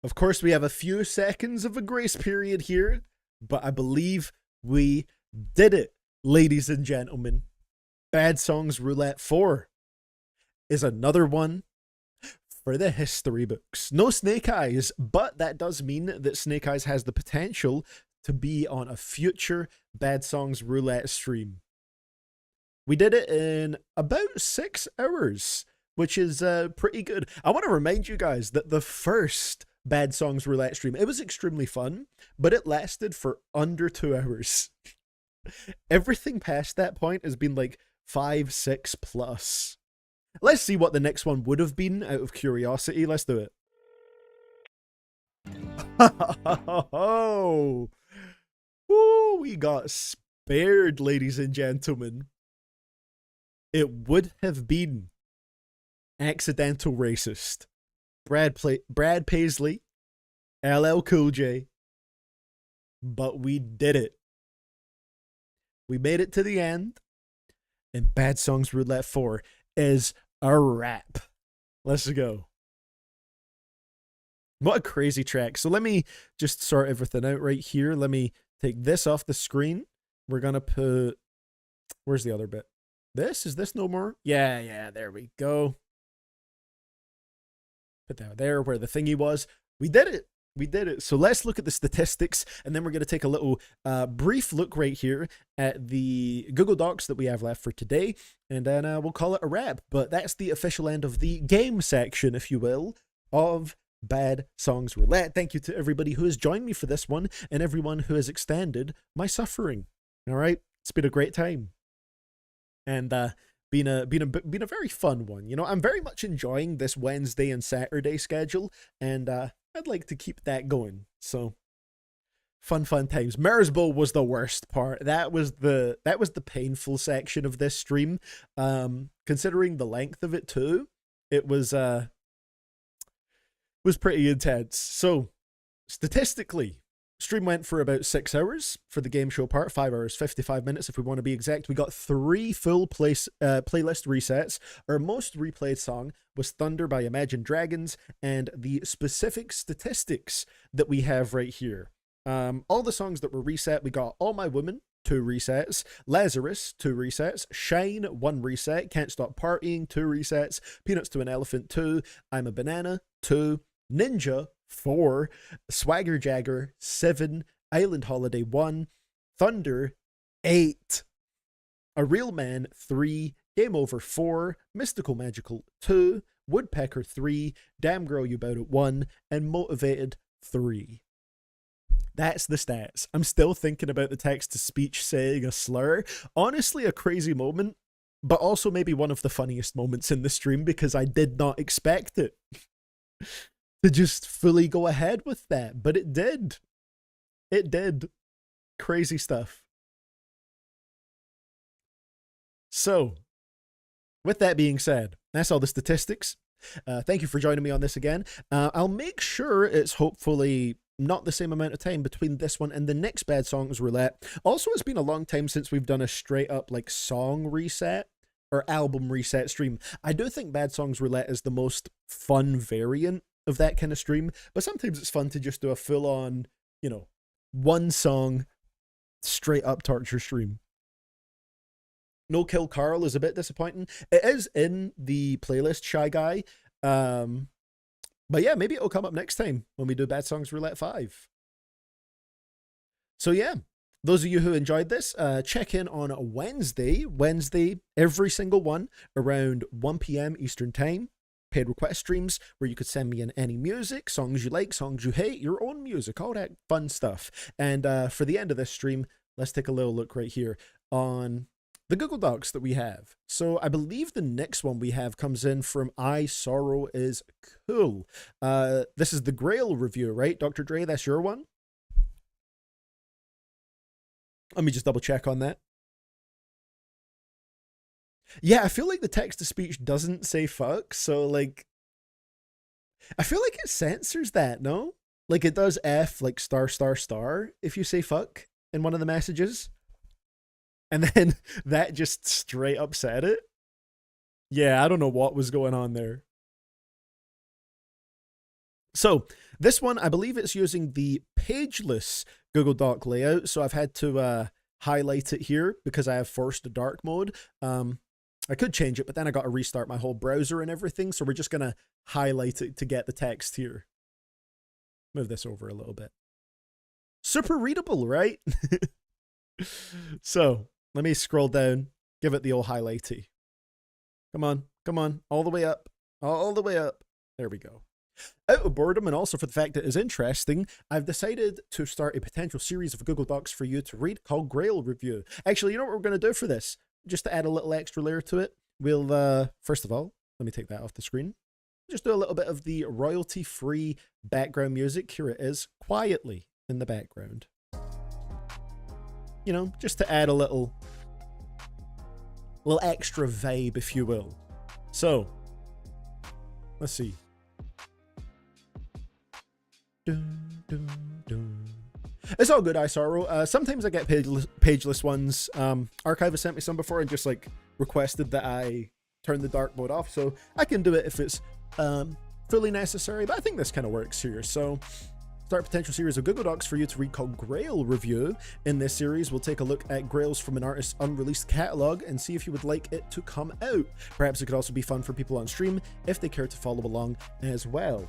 Of course, we have a few seconds of a grace period here, but I believe we did it, ladies and gentlemen. Bad Songs Roulette 4 is another one for the history books. No Snake Eyes, but that does mean that Snake Eyes has the potential to be on a future Bad Songs Roulette stream. We did it in about 6 hours, which is pretty good. I want to remind you guys that the first Bad Songs Roulette stream, it was extremely fun, but it lasted for under 2 hours. Everything past that point has been like 5, 6 plus. Let's see what the next one would have been out of curiosity. Let's do it. Oh, ooh, we got spared, ladies and gentlemen. It would have been Accidental Racist. Brad Paisley, LL Cool J, but we did it. We made it to the end, and Bad Songs Roulette 4 is a wrap. Let's go. What a crazy track. So let me just sort everything out right here. Let me take this off the screen. We're going to put... Where's the other bit? This? Is this no more? Yeah, there we go. Put that there where the thingy was. We did it. We did it. So let's look at the statistics, and then we're going to take a little brief look right here at the Google Docs that we have left for today, and then we'll call it a wrap. But that's the official end of the game section, if you will, of Bad Songs Roulette. Thank you to everybody who has joined me for this one, and everyone who has extended my suffering. All right? It's been a great time. And been a very fun one. You know, I'm very much enjoying this Wednesday and Saturday schedule, and I'd like to keep that going. So fun times. Mersbow was the worst part. That was the painful section of this stream. Considering the length of it too, it was pretty intense. So statistically, stream went for about 6 hours for the game show part, 5 hours, 55 minutes if we want to be exact. We got 3 full playlist resets. Our most replayed song was Thunder by Imagine Dragons, and the specific statistics that we have right here. All the songs that were reset, we got All My Women, 2 resets, Lazarus, 2 resets, Shine, 1 reset, Can't Stop Partying, 2 resets, Peanuts to an Elephant, 2, I'm a Banana, 2, Ninja, 4, Swagger Jagger, 7, Island Holiday, 1, Thunder, 8, A Real Man, 3, Game Over, 4, Mystical Magical, 2, Woodpecker, 3, Damn Girl You Bout It, 1, and Motivated, 3. That's the stats. I'm still thinking about the text-to-speech saying a slur. Honestly, a crazy moment, but also maybe one of the funniest moments in the stream because I did not expect it to just fully go ahead with that, but it did. It did. Crazy stuff. So, with that being said, that's all the statistics. Thank you for joining me on this again. I'll make sure it's hopefully not the same amount of time between this one and the next Bad Songs Roulette. Also, it's been a long time since we've done a straight up like song reset or album reset stream. I do think Bad Songs Roulette is the most fun variant of that kind of stream, but sometimes it's fun to just do a full-on, you know, one song straight up torture stream. No Kill Carl is a bit disappointing. It is in the playlist, Shy Guy, but yeah, maybe it'll come up next time when we do Bad Songs Roulette 5. So yeah, those of you who enjoyed this, check in on Wednesday, every single one around 1 p.m. Eastern Time. Paid request streams where you could send me in any music, songs you like, songs you hate, your own music, all that fun stuff. And for the end of this stream, let's take a little look right here on the Google Docs that we have. So I believe the next one we have comes in from I Sorrow Is Cool. This is the Grail review, right? Dr. Dre, that's your one? Let me just double check on that. Yeah, I feel like the text-to-speech doesn't say fuck, so, like, I feel like it censors that, no? Like, it does F, like, star, if you say fuck in one of the messages. And then that just straight up said it. Yeah, I don't know what was going on there. So this one, I believe it's using the pageless Google Doc layout. So I've had to highlight it here because I have forced dark mode. I could change it, but then I got to restart my whole browser and everything. So we're just going to highlight it to get the text here. Move this over a little bit. Super readable, right? So let me scroll down, give it the old highlighty. Come on, come on, all the way up, all the way up. There we go. Out of boredom and also for the fact that it's interesting, I've decided to start a potential series of Google Docs for you to read called Grail Review. Actually, you know what we're going to do for this? Just to add a little extra layer to it, we'll, first of all, let me take that off the screen. Just do a little bit of the royalty-free background music. Here it is, quietly in the background. You know, just to add a little extra vibe, if you will. So, let's see. Dun, dun, dun. It's all good, I sorrow. Sometimes I get pageless ones. Archive has sent me some before and just like requested that I turn the dark mode off, so I can do it if it's fully necessary, but I think this kind of works here. So start a potential series of Google Docs for you to read called Grail Review. In this series, we'll take a look at grails from an artist's unreleased catalog and see if you would like it to come out. Perhaps it could also be fun for people on stream if they care to follow along as well.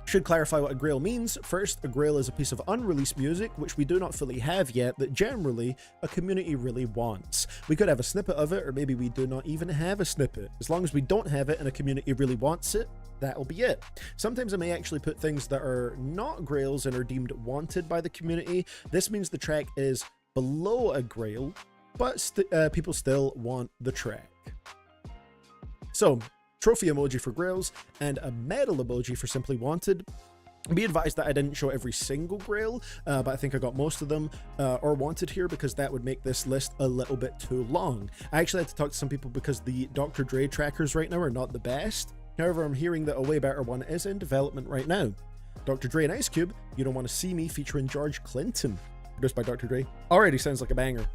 Should clarify what a grail means. First, a grail is a piece of unreleased music which we do not fully have yet that generally a community really wants. We could have a snippet of it, or maybe we do not even have a snippet. As long as we don't have it and a community really wants it, that'll be it. Sometimes I may actually put things that are not grails and are deemed wanted by the community. This means the track is below a grail, but people still want the track. So, trophy emoji for grails, and a medal emoji for simply wanted. Be advised that I didn't show every single grail, but I think I got most of them or wanted here because that would make this list a little bit too long. I actually had to talk to some people because the Dr. Dre trackers right now are not the best. However, I'm hearing that a way better one is in development right now. Dr. Dre and Ice Cube, You Don't Want to See Me, featuring George Clinton, produced by Dr. Dre. Already sounds like a banger.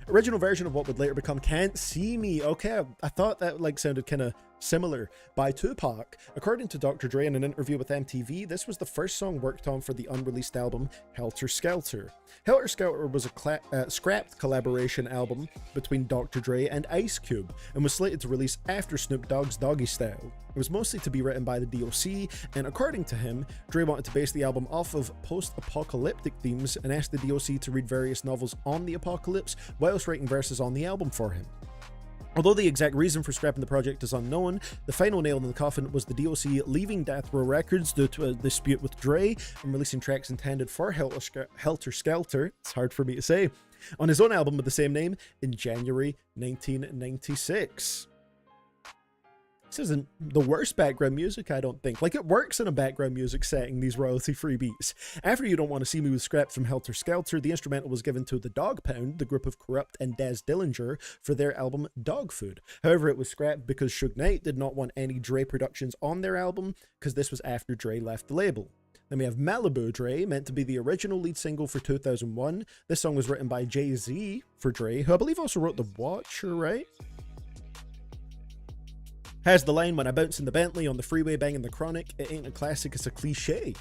Original version of what would later become Can't See Me. Okay, I thought that like sounded kind of similar, by Tupac. According to Dr. Dre in an interview with MTV, this was the first song worked on for the unreleased album Helter Skelter. Helter Skelter was a scrapped collaboration album between Dr. Dre and Ice Cube and was slated to release after Snoop Dogg's Doggy Style. It was mostly to be written by the DOC, and according to him, Dre wanted to base the album off of post-apocalyptic themes and asked the DOC to read various novels on the apocalypse whilst writing verses on the album for him. Although the exact reason for scrapping the project is unknown, the final nail in the coffin was the DOC leaving Death Row Records due to a dispute with Dre and releasing tracks intended for Helter Skelter, it's hard for me to say, on his own album with the same name in January 1996. This isn't the worst background music, I don't think. Like, it works in a background music setting, these royalty-free beats. After You Don't Want to See Me was scrapped from Helter Skelter, the instrumental was given to the Dog Pound, the group of Corrupt and Dez Dillinger, for their album Dog Food. However, it was scrapped because Suge Knight did not want any Dre productions on their album, because this was after Dre left the label. Then we have Malibu Dre, meant to be the original lead single for 2001. This song was written by Jay-Z for Dre, who I believe also wrote The Watcher, right? Has the line, when I bounce in the Bentley on the freeway banging the Chronic, it ain't a classic, it's a cliche.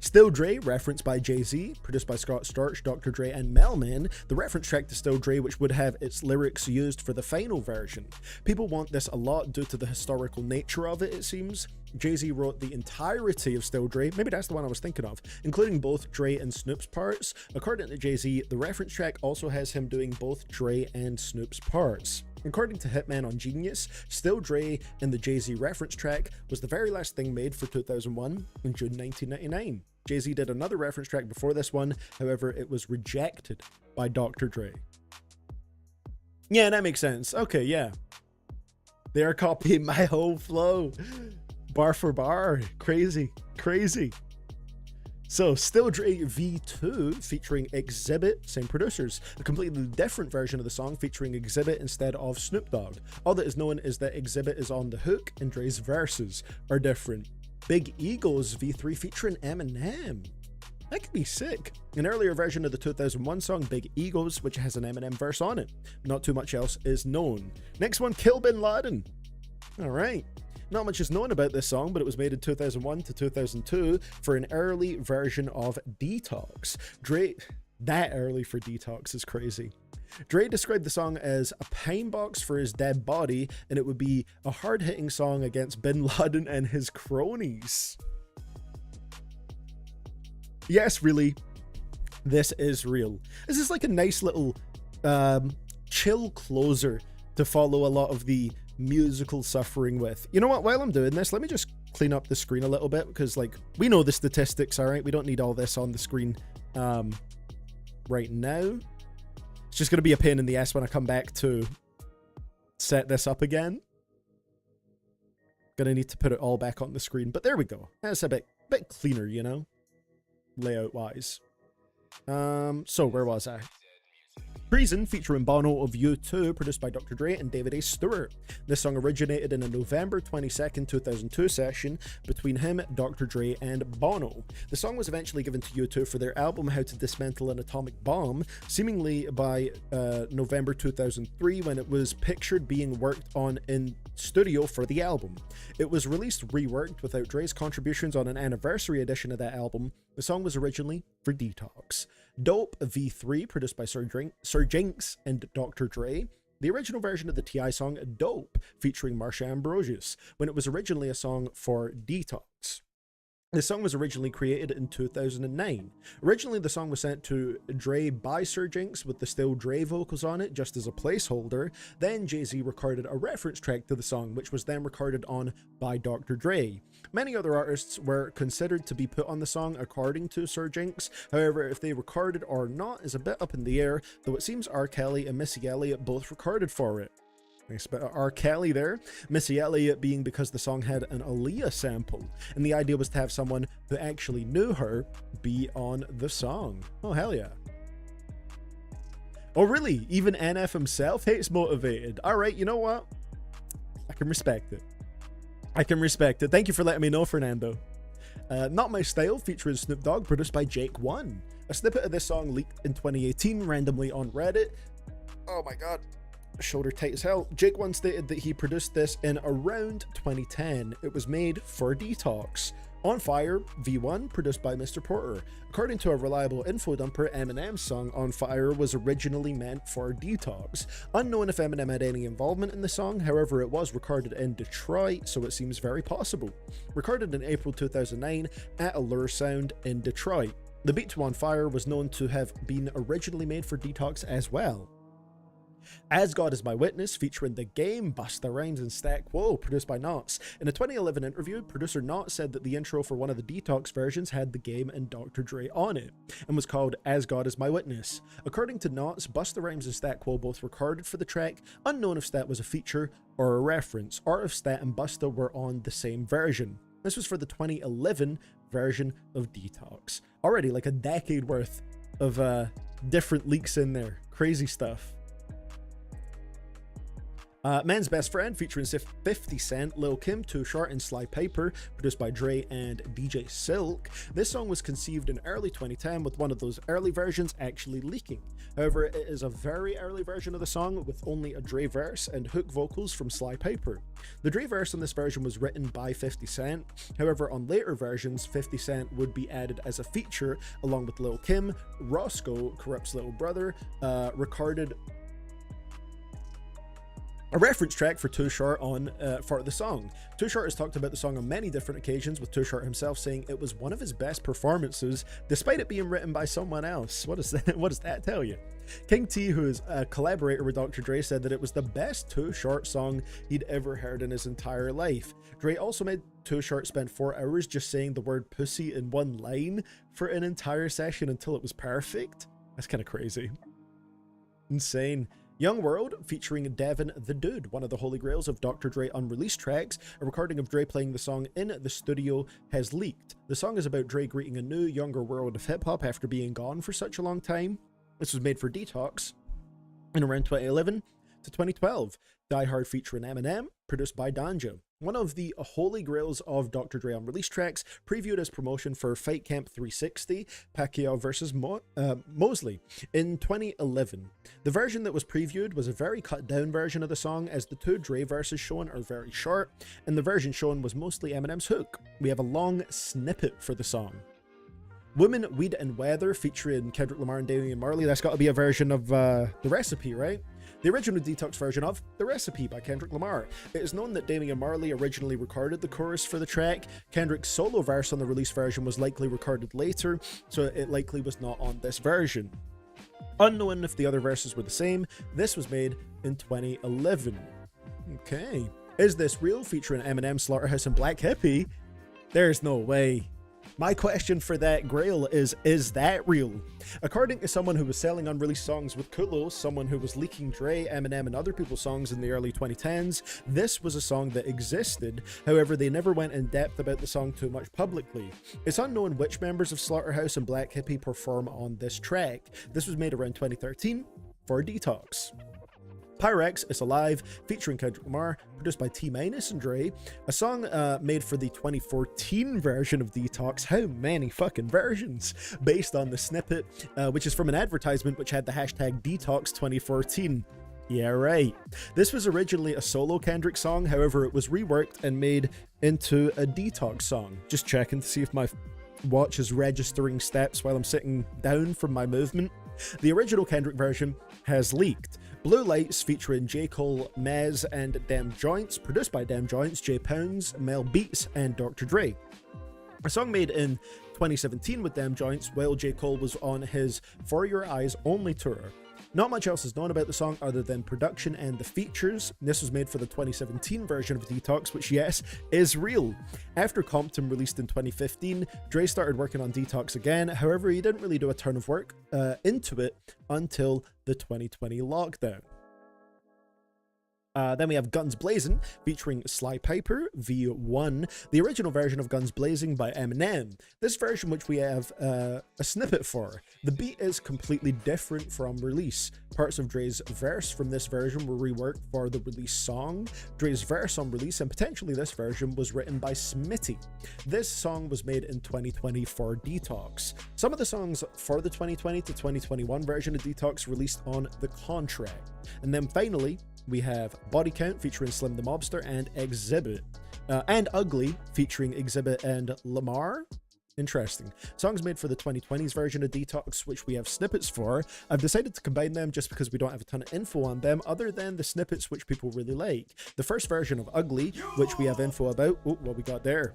Still Dre, referenced by Jay-Z, produced by Scott Storch, Dr. Dre, and Melman, the reference track to Still Dre, which would have its lyrics used for the final version. People want this a lot due to the historical nature of it, it seems. Jay-Z wrote the entirety of Still Dre, maybe that's the one I was thinking of, including both Dre and Snoop's parts. According to Jay-Z, the reference track also has him doing both Dre and Snoop's parts. According to Hitman on Genius, Still Dre in the Jay-Z reference track was the very last thing made for 2001 in June 1999. Jay-Z did another reference track before this one, however, it was rejected by Dr. Dre. Yeah, that makes sense. Okay, yeah. They are copying my whole flow. Bar for bar. Crazy. Crazy. So, Still Dre V2 featuring Exhibit, same producers. A completely different version of the song featuring Exhibit instead of Snoop Dogg. All that is known is that Exhibit is on the hook and Dre's verses are different. Big Eagles V3 featuring Eminem. That could be sick. An earlier version of the 2001 song Big Eagles, which has an Eminem verse on it. Not too much else is known. Next one, Kill Bin Laden. All right. Not much is known about this song, but it was made in 2001 to 2002 for an early version of Detox. That early for Detox is crazy. Dre described the song as a pine box for his dead body, and it would be a hard-hitting song against Bin Laden and his cronies. Yes, really, this is real. This is like a nice little chill closer to follow a lot of the musical suffering with. You know what, while I'm doing this, let me just clean up the screen a little bit, because like we know the statistics, all right? We don't need all this on the screen right now. It's just going to be a pain in the ass when I come back to set this up again. Gonna need to put it all back on the screen, but there we go. That's a bit cleaner, you know, layout wise. So where was I? Treason, featuring Bono of U2, produced by Dr. Dre and David A. Stewart. This song originated in a November 22nd, 2002 session between him, Dr. Dre, and Bono. The song was eventually given to U2 for their album How to Dismantle an Atomic Bomb, seemingly by November 2003, when it was pictured being worked on in studio for the album. It was released reworked without Dre's contributions on an anniversary edition of that album. The song was originally for Detox. Dope V3, produced by Sir Jinx and Dr. Dre. The original version of the T.I. song Dope, featuring Marsha Ambrosius, when it was originally a song for Detox. The song was originally created in 2009. Originally, the song was sent to Dre by Sir Jinx with the Still Dre vocals on it, just as a placeholder. Then Jay-Z recorded a reference track to the song, which was then recorded on by Dr. Dre. Many other artists were considered to be put on the song according to Sir Jinx. However, if they recorded or not is a bit up in the air, though it seems R. Kelly and Missy Elliott both recorded for it. Nice bit of R. Kelly there. Missy Elliott being because the song had an Aaliyah sample, and the idea was to have someone who actually knew her be on the song. Oh, hell yeah. Oh, really? Even NF himself hates Motivated. All right, you know what? I can respect it. I can respect it. Thank you for letting me know, Fernando. Not My Style, featuring Snoop Dogg, produced by Jake One. A snippet of this song leaked in 2018 randomly on Reddit. Oh my god. Shoulder tight as hell. Jake One stated that he produced this in around 2010. It was made for Detox. On Fire, V1, produced by Mr. Porter. According to a reliable info dumper, Eminem's song On Fire was originally meant for Detox. Unknown if Eminem had any involvement in the song, however it was recorded in Detroit, so it seems very possible. Recorded in April 2009 at Allure Sound in Detroit. The beat to On Fire was known to have been originally made for Detox as well. As God Is My Witness, featuring The Game, Busta Rhymes, and Stack Whoa, produced by Knots. In a 2011 interview, producer Knots said that the intro for one of the Detox versions had The Game and Dr. Dre on it, and was called As God Is My Witness. According to Knots, Busta Rhymes and Stack Whoa both recorded for the track, unknown if Stat was a feature or a reference, or if Stat and Busta were on the same version. This was for the 2011 version of Detox. Already like a decade worth of different leaks in there. Crazy stuff. Men's Best Friend, featuring 50 Cent, Lil Kim, Too Short, and Sly Piper, produced by Dre and DJ Silk. This song was conceived in early 2010, with one of those early versions actually leaking. However, it is a very early version of the song with only a Dre verse and hook vocals from Sly Piper. The Dre verse on this version was written by 50 Cent. However, on later versions, 50 Cent would be added as a feature along with Lil Kim. Roscoe, Corrupt's little brother, recorded a reference track for Too Short on for the song. Too Short has talked about the song on many different occasions, with Too Short himself saying it was one of his best performances, despite it being written by someone else. What does that tell you? King T, who is a collaborator with Dr. Dre, said that it was the best Too Short song he'd ever heard in his entire life. Dre also made Too Short spend 4 hours just saying the word pussy in one line for an entire session until it was perfect. That's kind of crazy. Insane. Young World, featuring Devin the Dude, one of the holy grails of Dr. Dre unreleased tracks. A recording of Dre playing the song in the studio has leaked. The song is about Dre greeting a new, younger world of hip-hop after being gone for such a long time. This was made for Detox in around 2011 to 2012. Die Hard, featuring Eminem, produced by Danjo. one of the holy grails of Dr. Dre unreleased tracks, previewed as promotion for Fight Camp 360, Pacquiao vs. Mosley in 2011. The version that was previewed was a very cut down version of the song, as the 2 Dre verses shown are very short, and the version shown was mostly Eminem's hook. We have a long snippet for the song. Women, Weed and Weather featuring Kendrick Lamar and Damian Marley. That's got to be a version of The Recipe, right? The original Detox version of The Recipe by Kendrick Lamar. It is known that Damian Marley originally recorded the chorus for the track. Kendrick's solo verse on the release version was likely recorded later, so it likely was not on this version. Unknown if the other verses were the same, this was made in 2011. Okay. Is This Real featuring Eminem, Slaughterhouse and Black Hippie? There's no way. My question for that grail is that real? According to someone who was selling unreleased songs with Kulo, someone who was leaking Dre, Eminem, and other people's songs in the early 2010s, this was a song that existed. However, they never went in depth about the song too much publicly. It's unknown which members of Slaughterhouse and Black Hippie perform on this track. This was made around 2013 for Detox. Pyrex is Alive, featuring Kendrick Lamar, produced by T-Minus and Dre, a song made for the 2014 version of Detox. How many fucking versions? Based on the snippet, which is from an advertisement which had the hashtag Detox 2014. Yeah, right. This was originally a solo Kendrick song, however, it was reworked and made into a Detox song. Just checking to see if my watch is registering steps while I'm sitting down from my movement. The original Kendrick version has leaked. Blue Lights featuring J. Cole, Mez, and Dem Joints, produced by Dem Joints, J. Pounds, Mel Beats, and Dr. Dre. A song made in 2017 with Dem Joints while J. Cole was on his For Your Eyes Only tour. Not much else is known about the song other than production and the features. This was made for the 2017 version of Detox, which, yes, is real. After Compton released in 2015, Dre started working on Detox again. However, he didn't really do a ton of work into it until the 2020 lockdown. Then we have Guns Blazing featuring Sly Piper V1, the original version of Guns Blazing by Eminem. This version, which we have a snippet for. The beat is completely different from release. Parts of Dre's verse from this version were reworked for the release song. Dre's verse on release, and potentially this version, was written by Smitty. This song was made in 2020 for Detox. Some of the songs for the 2020 to 2021 version of Detox released on the contract. And then finally, we have Body Count featuring Slim the Mobster and Exhibit. And Ugly featuring Exhibit and Lamar. Interesting. Songs made for the 2020s version of Detox, which we have snippets for. I've decided to combine them just because we don't have a ton of info on them other than the snippets which people really like. The first version of Ugly, which we have info about. Oh, what we got there?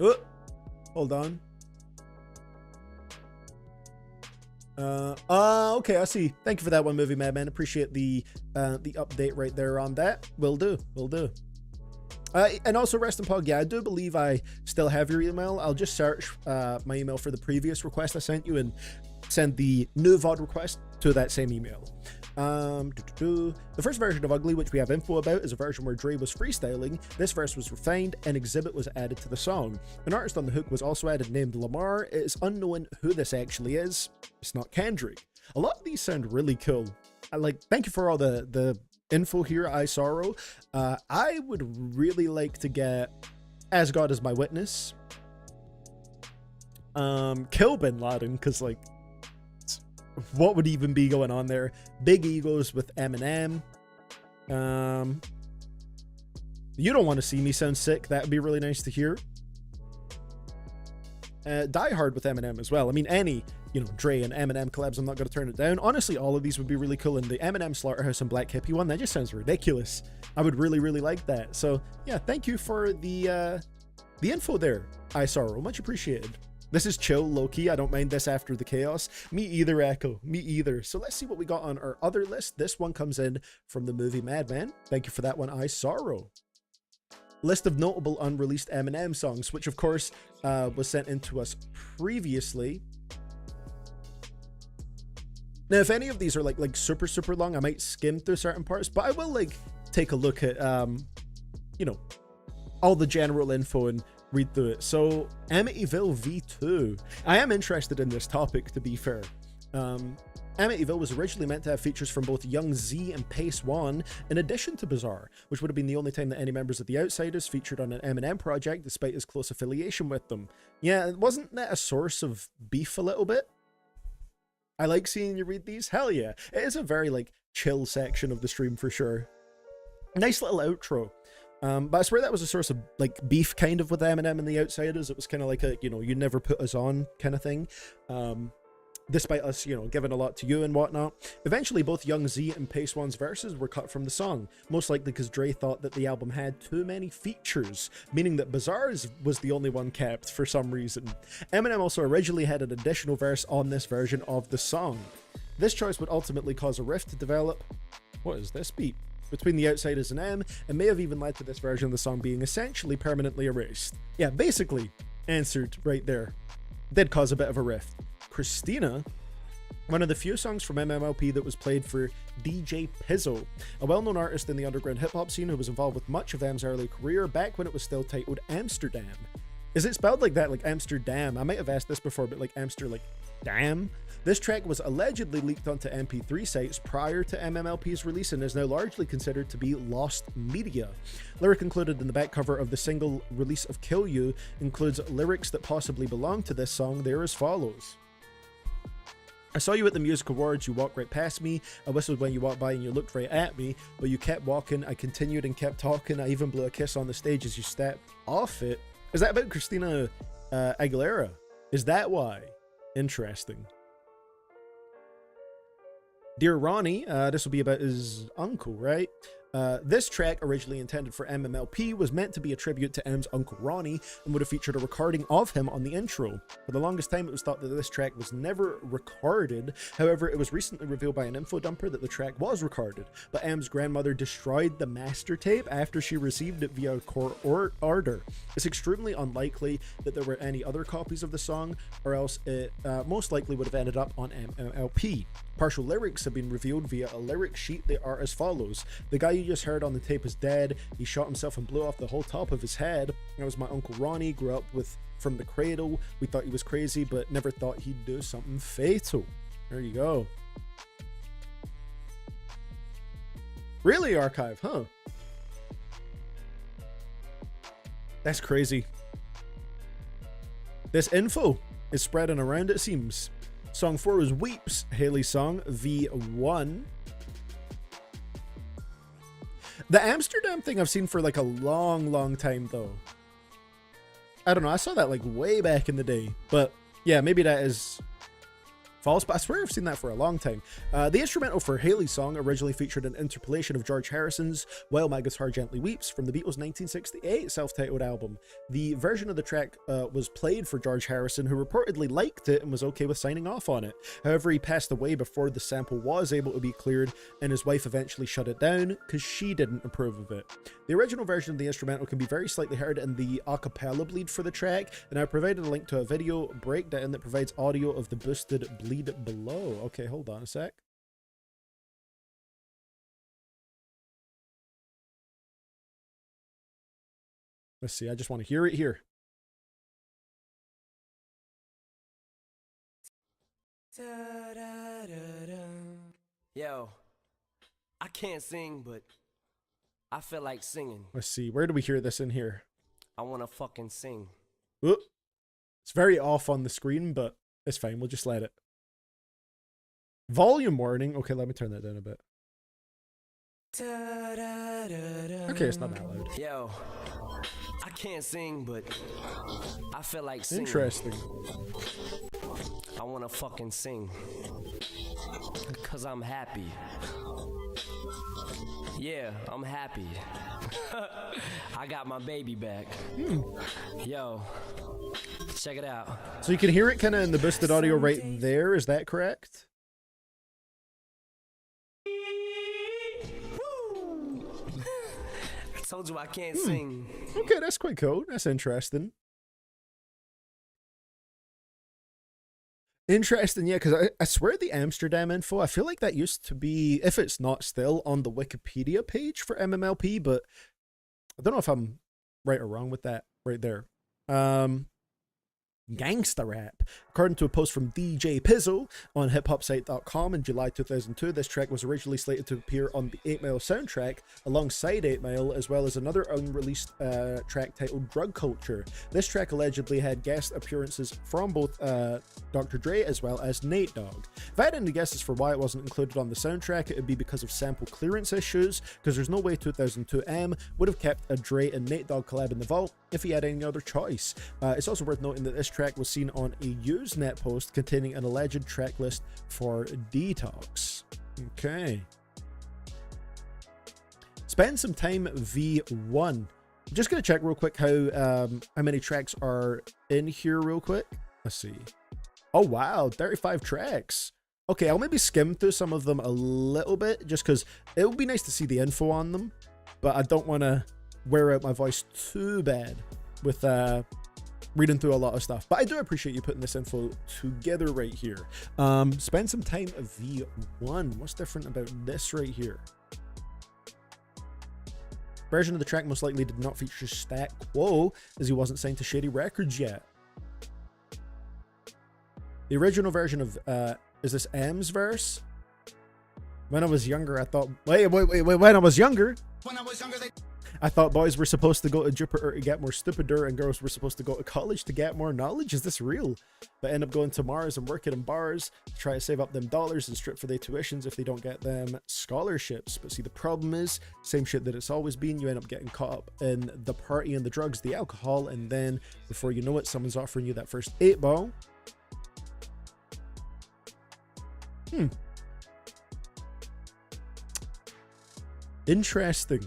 Oh, hold on. Okay, I see. Thank you for that one, Movie Madman. Appreciate the update right there on that. Will do. And also, Rest in Pog, yeah, I do believe I still have your email. I'll just search my email for the previous request I sent you and send the new VOD request to that same email. The first version of Ugly, which we have info about, is a version where Dre was freestyling. This verse was refined and Exhibit was added to the song. An artist on the hook was also added named Lamar. It is unknown who this actually is. It's not Kendrick. A lot of these sound really cool. Thank you for all the info here, I Sorrow. I would really like to get As God Is My Witness. Kill Bin Laden, because what would even be going on there? Big Egos with Eminem. You Don't Want to See Me sounds sick. That would be really nice to hear. Die Hard with Eminem as well. I mean, any, Dre and Eminem collabs, I'm not going to turn it down. Honestly, all of these would be really cool. And the Eminem Slaughterhouse and Black Hippie one, that just sounds ridiculous. I would really, really like that. So yeah, thank you for the info there, I Sorrow. Much appreciated. This is chill, low-key. I don't mind this after the chaos. Me either, Echo. Me either. So let's see what we got on our other list. This one comes in from the Movie Madman. Thank you for that one, I Sorrow. List of notable unreleased Eminem songs, which of course was sent in to us previously. Now, if any of these are like super, super long, I might skim through certain parts, but I will take a look at, all the general info and read through it. So Amityville V2. I am interested in this topic, to be fair. Amityville was originally meant to have features from both Young Z and Pace One, in addition to Bizarre, which would have been the only time that any members of the Outsiders featured on an Eminem project despite his close affiliation with them. Yeah, wasn't that a source of beef a little bit? I like seeing you read these. Hell yeah. It is a very, like, chill section of the stream for sure. Nice little outro. But I swear that was a source of, like, beef kind of with Eminem and the Outsiders. It was kind of like a, you know, you never put us on kind of thing. Despite us, you know, giving a lot to you and whatnot. Eventually, both Young Z and Pace One's verses were cut from the song, most likely because Dre thought that the album had too many features, meaning that Bizarre's was the only one kept for some reason. Eminem also originally had an additional verse on this version of the song. This choice would ultimately cause a rift to develop. What is this beat? Between the Outsiders and M, and may have even led to this version of the song being essentially permanently erased. Yeah, basically, answered right there. Did cause a bit of a rift. Christina, one of the few songs from MMLP that was played for DJ Pizzo, a well-known artist in the underground hip-hop scene who was involved with much of M's early career back when it was still titled Amsterdam. Is it spelled like that, like Amsterdam? I might have asked this before, but like Amster, like damn? This track was allegedly leaked onto MP3 sites prior to MMLP's release and is now largely considered to be lost media. Lyric included in the back cover of the single release of Kill You includes lyrics that possibly belong to this song. They're as follows. I saw you at the music awards, you walked right past me, I whistled when you walked by and you looked right at me, but you kept walking, I continued and kept talking, I even blew a kiss on the stage as you stepped off it. Is that about Christina Aguilera? Is that why? Interesting. Dear Ronnie, this will be about his uncle, right? This track, originally intended for MMLP, was meant to be a tribute to M's Uncle Ronnie and would have featured a recording of him on the intro. For the longest time, it was thought that this track was never recorded. However, it was recently revealed by an info dumper that the track was recorded, but M's grandmother destroyed the master tape after she received it via a court order. It's extremely unlikely that there were any other copies of the song, or else it most likely would have ended up on MMLP. Partial lyrics have been revealed via a lyric sheet. They are as follows. The guy you just heard on the tape is dead. He shot himself and blew off the whole top of his head. That was my Uncle Ronnie. Grew up with from the cradle. We thought he was crazy, but never thought he'd do something fatal. There you go. Really, Archive, huh? That's crazy. This info is spreading around, it seems. Song 4 was Weeps, Haley's song, V1. The Amsterdam thing I've seen for like a long time though. I don't know, I saw that like way back in the day. But yeah, maybe that is false, but I swear I've seen that for a long time. The instrumental for Haley's song originally featured an interpolation of George Harrison's While My Guitar Gently Weeps from the Beatles' 1968 self-titled album. The version of the track was played for George Harrison, who reportedly liked it and was okay with signing off on it. However, he passed away before the sample was able to be cleared, and his wife eventually shut it down because she didn't approve of it. The original version of the instrumental can be very slightly heard in the a cappella bleed for the track, and I provided a link to a video breakdown that provides audio of the boosted bleed below. Okay, hold on a sec. Let's see, I just want to hear it here. Yo, I can't sing, but I feel like singing. Let's see, where do we hear this in here? I want to fucking sing. Oop. It's very off on the screen, but it's fine. We'll just let it. Volume warning. Okay, let me turn that down a bit. Okay, it's not that loud. Yo, I can't sing, but I feel like singing. Interesting. I want to fucking sing. Because I'm happy. Yeah, I'm happy. I got my baby back. Yo, check it out. So you can hear it kind of in the boosted audio right there. Is that correct? I told you I can't sing. Okay, that's quite cool. That's interesting. Interesting, yeah, because I swear the Amsterdam info, I feel like that used to be, if it's not still, on the Wikipedia page for MMLP, but I don't know if I'm right or wrong with that right there. gangsta rap. According to a post from DJ Pizzo on hiphopsite.com in July 2002, this track was originally slated to appear on the 8 Mile soundtrack alongside 8 Mile, as well as another unreleased track titled Drug Culture. This track allegedly had guest appearances from both Dr. Dre as well as Nate Dogg. If I had any guesses for why it wasn't included on the soundtrack, it would be because of sample clearance issues, because there's no way 2002M would have kept a Dre and Nate Dogg collab in the vault if he had any other choice. It's also worth noting that this track was seen on a Usenet post containing an alleged track list for Detox. Okay. Spend some time V1. I'm just gonna check real quick how many tracks are in here real quick. Let's see. Oh wow, 35 tracks. Okay, I'll maybe skim through some of them a little bit just because it would be nice to see the info on them, but I don't want to wear out my voice too bad with reading through a lot of stuff. But I do appreciate you putting this info together right here. Spend some time V1. What's different about this right here? Version of the track most likely did not feature Stat Quo, as he wasn't signed to Shady Records yet. The original version of is this M's verse? When I was younger, I thought when I was younger, I thought boys were supposed to go to Jupiter to get more stupider and girls were supposed to go to college to get more knowledge. Is this real? But end up going to Mars and working in bars to try to save up them dollars and strip for their tuitions if they don't get them scholarships. But see, the problem is, same shit that it's always been, you end up getting caught up in the party and the drugs, the alcohol, and then before you know it, someone's offering you that first 8-ball. Interesting.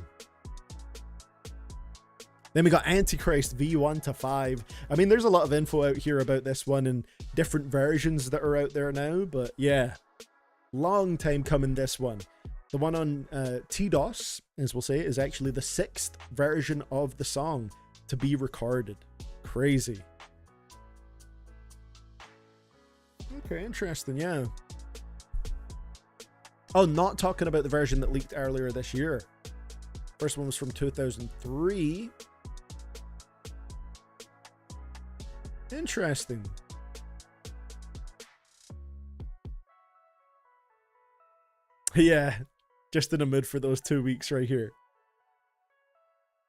Then we got Antichrist V1 to 5. I mean, there's a lot of info out here about this one and different versions that are out there now, but yeah, long time coming this one. The one on TDOS, as we'll say, is actually the 6th version of the song to be recorded. Crazy. Okay, interesting, yeah. Oh, not talking about the version that leaked earlier this year. First one was from 2003. Interesting. Yeah, just in a mood for those 2 weeks right here.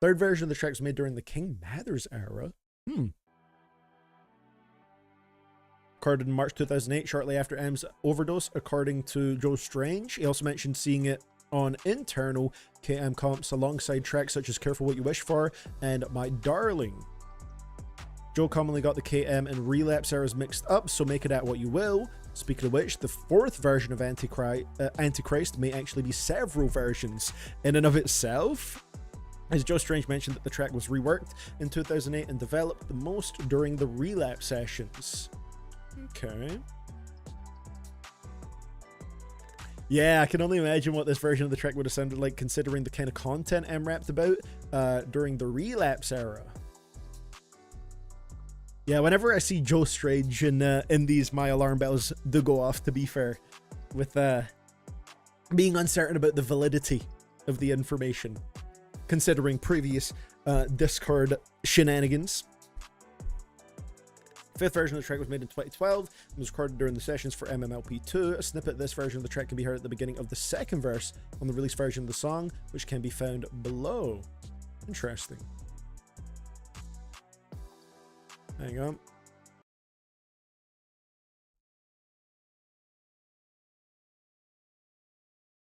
Third version of the track was made during the King Mathers era. Recorded in March 2008, shortly after M's overdose, according to Joe Strange. He also mentioned seeing it on internal KM comps alongside tracks such as Careful What You Wish For and My Darling. Joe commonly got the KM and Relapse eras mixed up, so make it at what you will. Speaking of which, the 4th version of Antichrist may actually be several versions in and of itself. As Joe Strange mentioned that the track was reworked in 2008 and developed the most during the Relapse sessions. Okay. Yeah, I can only imagine what this version of the track would have sounded like considering the kind of content M rapped about during the Relapse era. Yeah, whenever I see Joe Strange in these, my alarm bells do go off, to be fair, with being uncertain about the validity of the information, considering previous Discord shenanigans. 5th version of the track was made in 2012 and was recorded during the sessions for MMLP2. A snippet of this version of the track can be heard at the beginning of the 2nd verse on the released version of the song, which can be found below. Interesting. Hang on.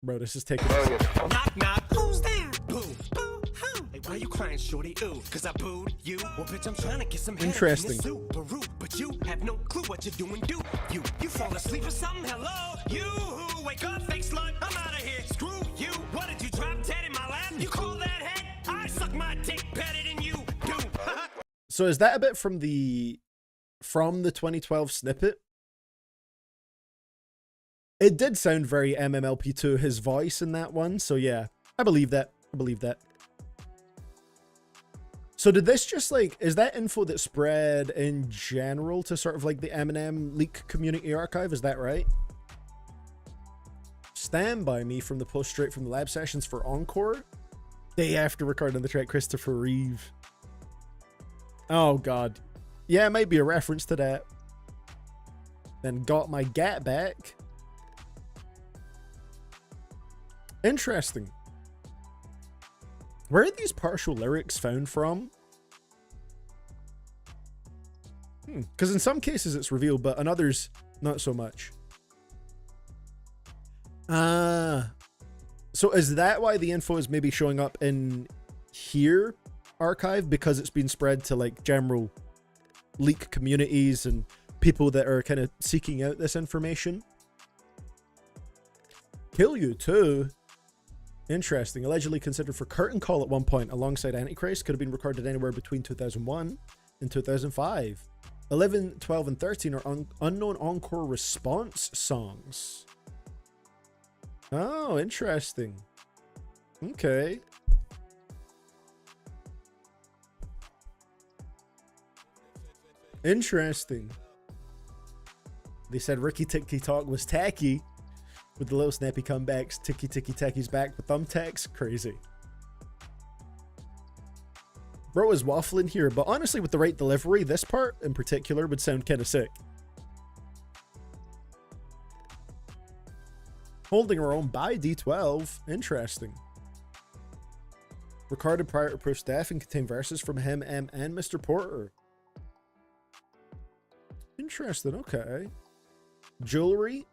Bro, this is taking... Knock, knock, who's there? Boo, boo, hoo. Hey, why you crying, shorty? Ooh, cause I booed you. Well, bitch, I'm trying to get some head. Interesting. Subaru, but you have no clue what you're doing, do you? You fall asleep or something? Hello? You who wake up, fake slut, I'm out of here. Screw you. What did you drop dead in my lap? You call that head? I suck my dick better than you do. So is that a bit from the 2012 snippet? It did sound very MMLP2, his voice in that one. So yeah, I believe that. I believe that. So did this just like, is that info that spread in general to sort of like the Eminem leak community archive? Is that right? Stand By Me from the post straight from the lab sessions for Encore. Day after recording the track, Christopher Reeve. Oh God. Yeah, it might be a reference to that. Then got my gat back. Interesting. Where are these partial lyrics found from? Because in some cases it's revealed, but in others, not so much. So is that why the info is maybe showing up in here archive? Because it's been spread to like general leak communities and people that are kind of seeking out this information? Kill You too. Interesting. Allegedly considered for Curtain Call at one point alongside Antichrist. Could have been recorded anywhere between 2001 and 2005. 11, 12, and 13 are unknown encore response songs. Oh, interesting. Okay. Interesting. They said Ricky Tikki Talk was tacky with the little snappy comebacks. Ticky Ticky Tacky's back with thumbtacks. Crazy. Bro is waffling here, but honestly, with the right delivery, this part in particular would sound kind of sick. Holding her own by D12. Interesting. Recorded prior to Proof Death and contain verses from him, M, and Mr. Porter. Interesting, okay. Jewelry.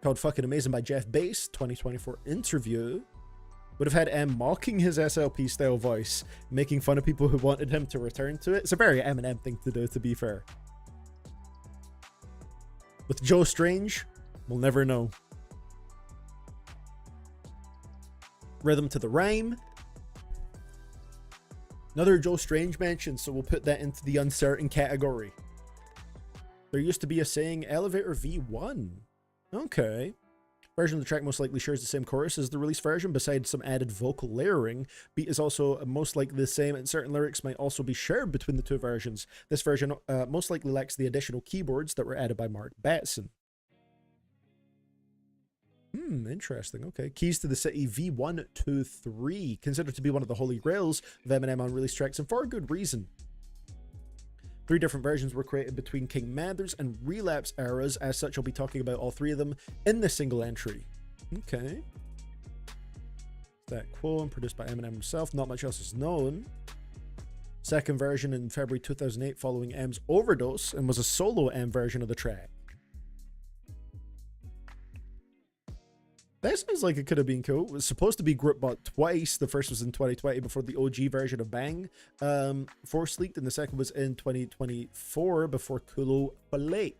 Called Fucking Amazing by Jeff Bass, 2024 interview. Would have had M mocking his SLP style voice, making fun of people who wanted him to return to it. It's a very Eminem thing to do, to be fair. With Joe Strange, we'll never know. Rhythm to the Rhyme. Another Joe Strange mention, so we'll put that into the uncertain category. There used to be a saying, Elevator V1. Okay. Version of the track most likely shares the same chorus as the release version, besides some added vocal layering. Beat is also most likely the same, and certain lyrics might also be shared between the two versions. This version most likely lacks the additional keyboards that were added by Mark Batson. Interesting. Okay. Keys to the City V123, considered to be one of the holy grails of Eminem unreleased tracks, and for a good reason. 3 different versions were created between King Mathers and Relapse eras. As such, I'll be talking about all 3 of them in this single entry. Okay. That quote, produced by Eminem himself. Not much else is known. Second version in February 2008 following M's overdose, and was a solo M version of the track. That sounds like it could have been cool. It was supposed to be group bought twice. The first was in 2020 before the OG version of Bang Force leaked, and the second was in 2024 before Kulo Filate.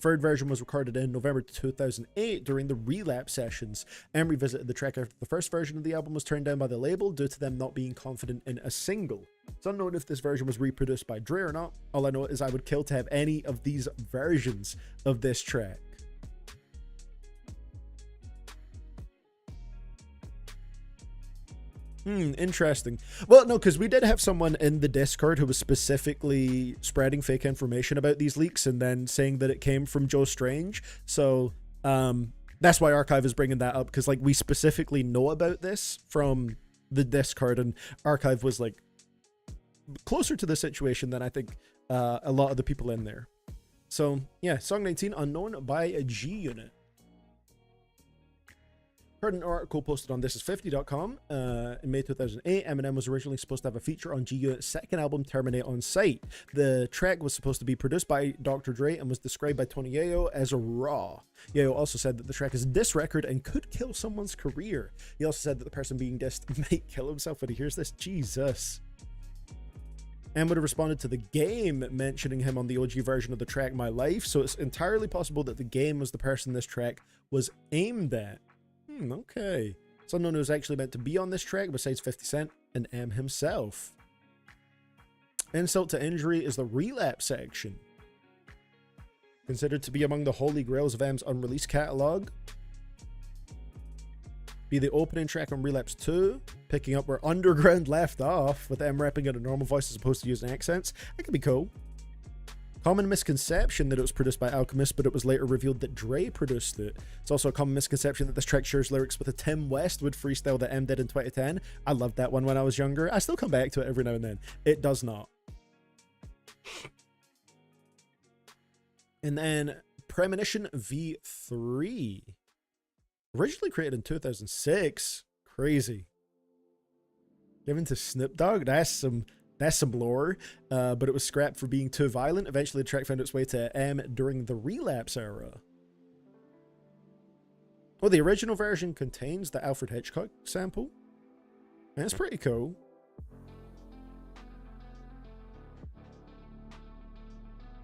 Third version was recorded in November 2008 during the Relapse sessions. M revisited the track after the first version of the album was turned down by the label due to them not being confident in a single. It's unknown if this version was reproduced by Dre or not. All I know is I would kill to have any of these versions of this track. Interesting. Well, no, because we did have someone in the Discord who was specifically spreading fake information about these leaks and then saying that it came from Joe Strange. So that's why Archive is bringing that up, because like we specifically know about this from the Discord, and Archive was like closer to the situation than I think a lot of the people in there. So yeah, song 19, Unknown by a G Unit. Heard an article posted on thisis50.com in May 2008. Eminem was originally supposed to have a feature on G Unit's second album, Terminate on Sight. The track was supposed to be produced by Dr. Dre and was described by Tony Yayo as a raw. Yayo also said that the track is a diss record and could kill someone's career. He also said that the person being dissed might kill himself when he hears this. Jesus. M would have responded to The Game, mentioning him on the OG version of the track My Life, so it's entirely possible that The Game was the person this track was aimed at. Okay. It's unknown who was actually meant to be on this track besides 50 Cent and M himself. Insult to Injury is the Relapse section. Considered to be among the holy grails of M's unreleased catalogue. Be the opening track on Relapse 2, picking up where Underground left off, with M rapping in a normal voice as opposed to using accents. That could be cool. Common misconception that it was produced by Alchemist, but it was later revealed that Dre produced it. It's also a common misconception that this track shares lyrics with a Tim Westwood freestyle that M did in 2010. I loved that one when I was younger. I still come back to it every now and then. It does not. And then Premonition V3. Originally created in 2006. Crazy. Given to Snoop Dogg. That's some lore, but it was scrapped for being too violent. Eventually, the track found its way to M during the Relapse era. Oh, the original version contains the Alfred Hitchcock sample. That's pretty cool.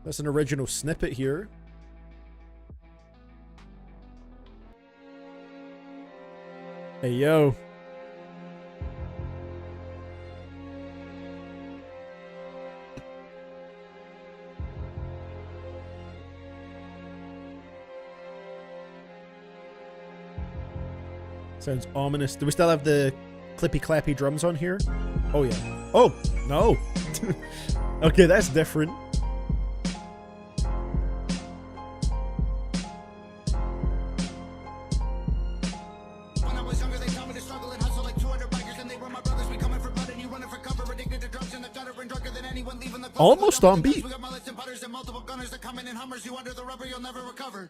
That's an original snippet here. Hey, yo. Sounds ominous. Do we still have the clippy clappy drums on here? Oh yeah. Oh, no. Okay, that's different. When I was younger, they taught me to struggle and hustle like 200 bikers, and they were my brothers. We coming for blood, and you running for cover, addicted to drugs in the gutter, and drunker than anyone leaving the club. Almost on beat. We got mullets and butters and multiple gunners that come in Hummers. You under the rubber, you'll never recover.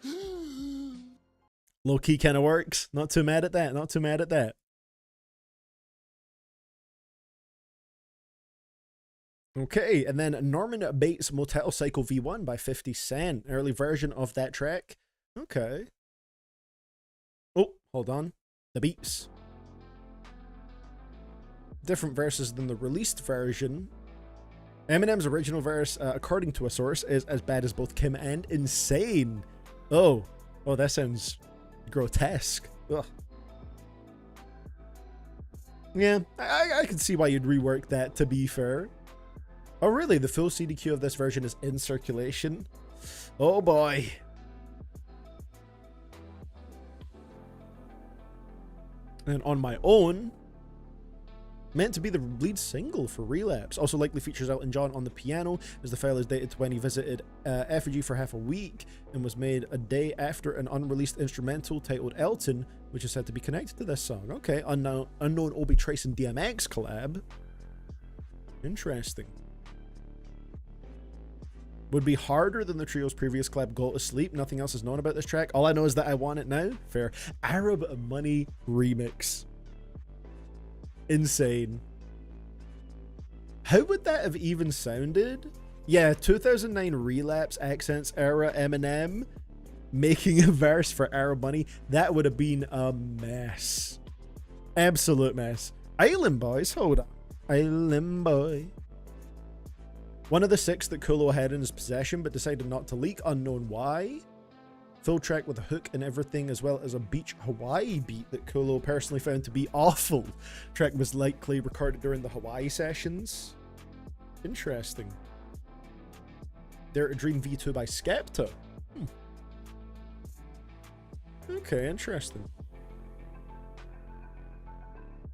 Low key kind of works. Not too mad at that. Not too mad at that. Okay, and then Norman Bates Motel Psycho V1 by 50 Cent. Early version of that track. Okay. Oh, hold on. The beats. Different verses than the released version. Eminem's original verse, according to a source, is as bad as both Kim and Insane. Oh, that sounds grotesque. Ugh. Yeah, I can see why you'd rework that, to be fair. Oh, really? The full CDQ of this version is in circulation? Oh, boy. And On My Own, meant to be the lead single for Relapse. Also likely features Elton John on the piano, as the file is dated to when he visited Effigy for half a week and was made a day after an unreleased instrumental titled Elton, which is said to be connected to this song. Okay, unknown Obi Trice and DMX collab. Interesting. Would be harder than the trio's previous collab, Go to Sleep. Nothing else is known about this track. All I know is that I Want It Now. Fair. Arab Money remix. Insane. How would that have even sounded? Yeah, 2009 Relapse Accents era Eminem making a verse for Arab Money. That would have been a mess. Absolute mess. Island Boys, hold on. Island Boy. One of the 6 that Kulo had in his possession but decided not to leak, unknown why. Full track with a hook and everything, as well as a Beach Hawaii beat that Kulo personally found to be awful. Track was likely recorded during the Hawaii sessions. Interesting. Dare to Dream V2 by Skepta. Okay, interesting.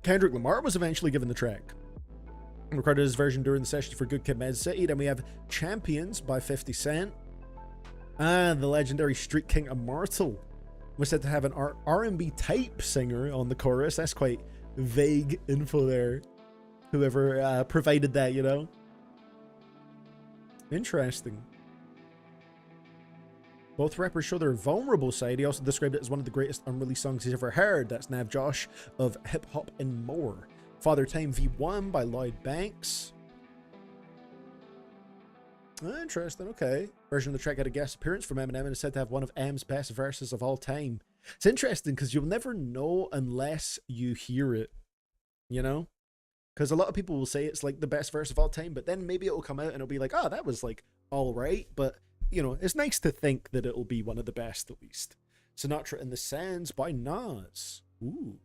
Kendrick Lamar was eventually given the track. Recorded his version during the session for Good Kid, Mad City. Then we have Champions by 50 Cent. And the legendary Street King Immortal was said to have an R&B type singer on the chorus. That's quite vague info there. Whoever provided that, you know. Interesting. Both rappers show their vulnerable side. He also described it as one of the greatest unreleased songs he's ever heard. That's Nav Josh of Hip Hop and More. Father Time V1 by Lloyd Banks. Interesting, okay. Version of the track had a guest appearance from Eminem and is said to have one of M's best verses of all time. It's interesting because you'll never know unless you hear it, you know? Because a lot of people will say it's like the best verse of all time, but then maybe it'll come out and it'll be like, oh, that was like all right. But, you know, it's nice to think that it'll be one of the best at least. Sinatra and the Sands by Nas. Ooh.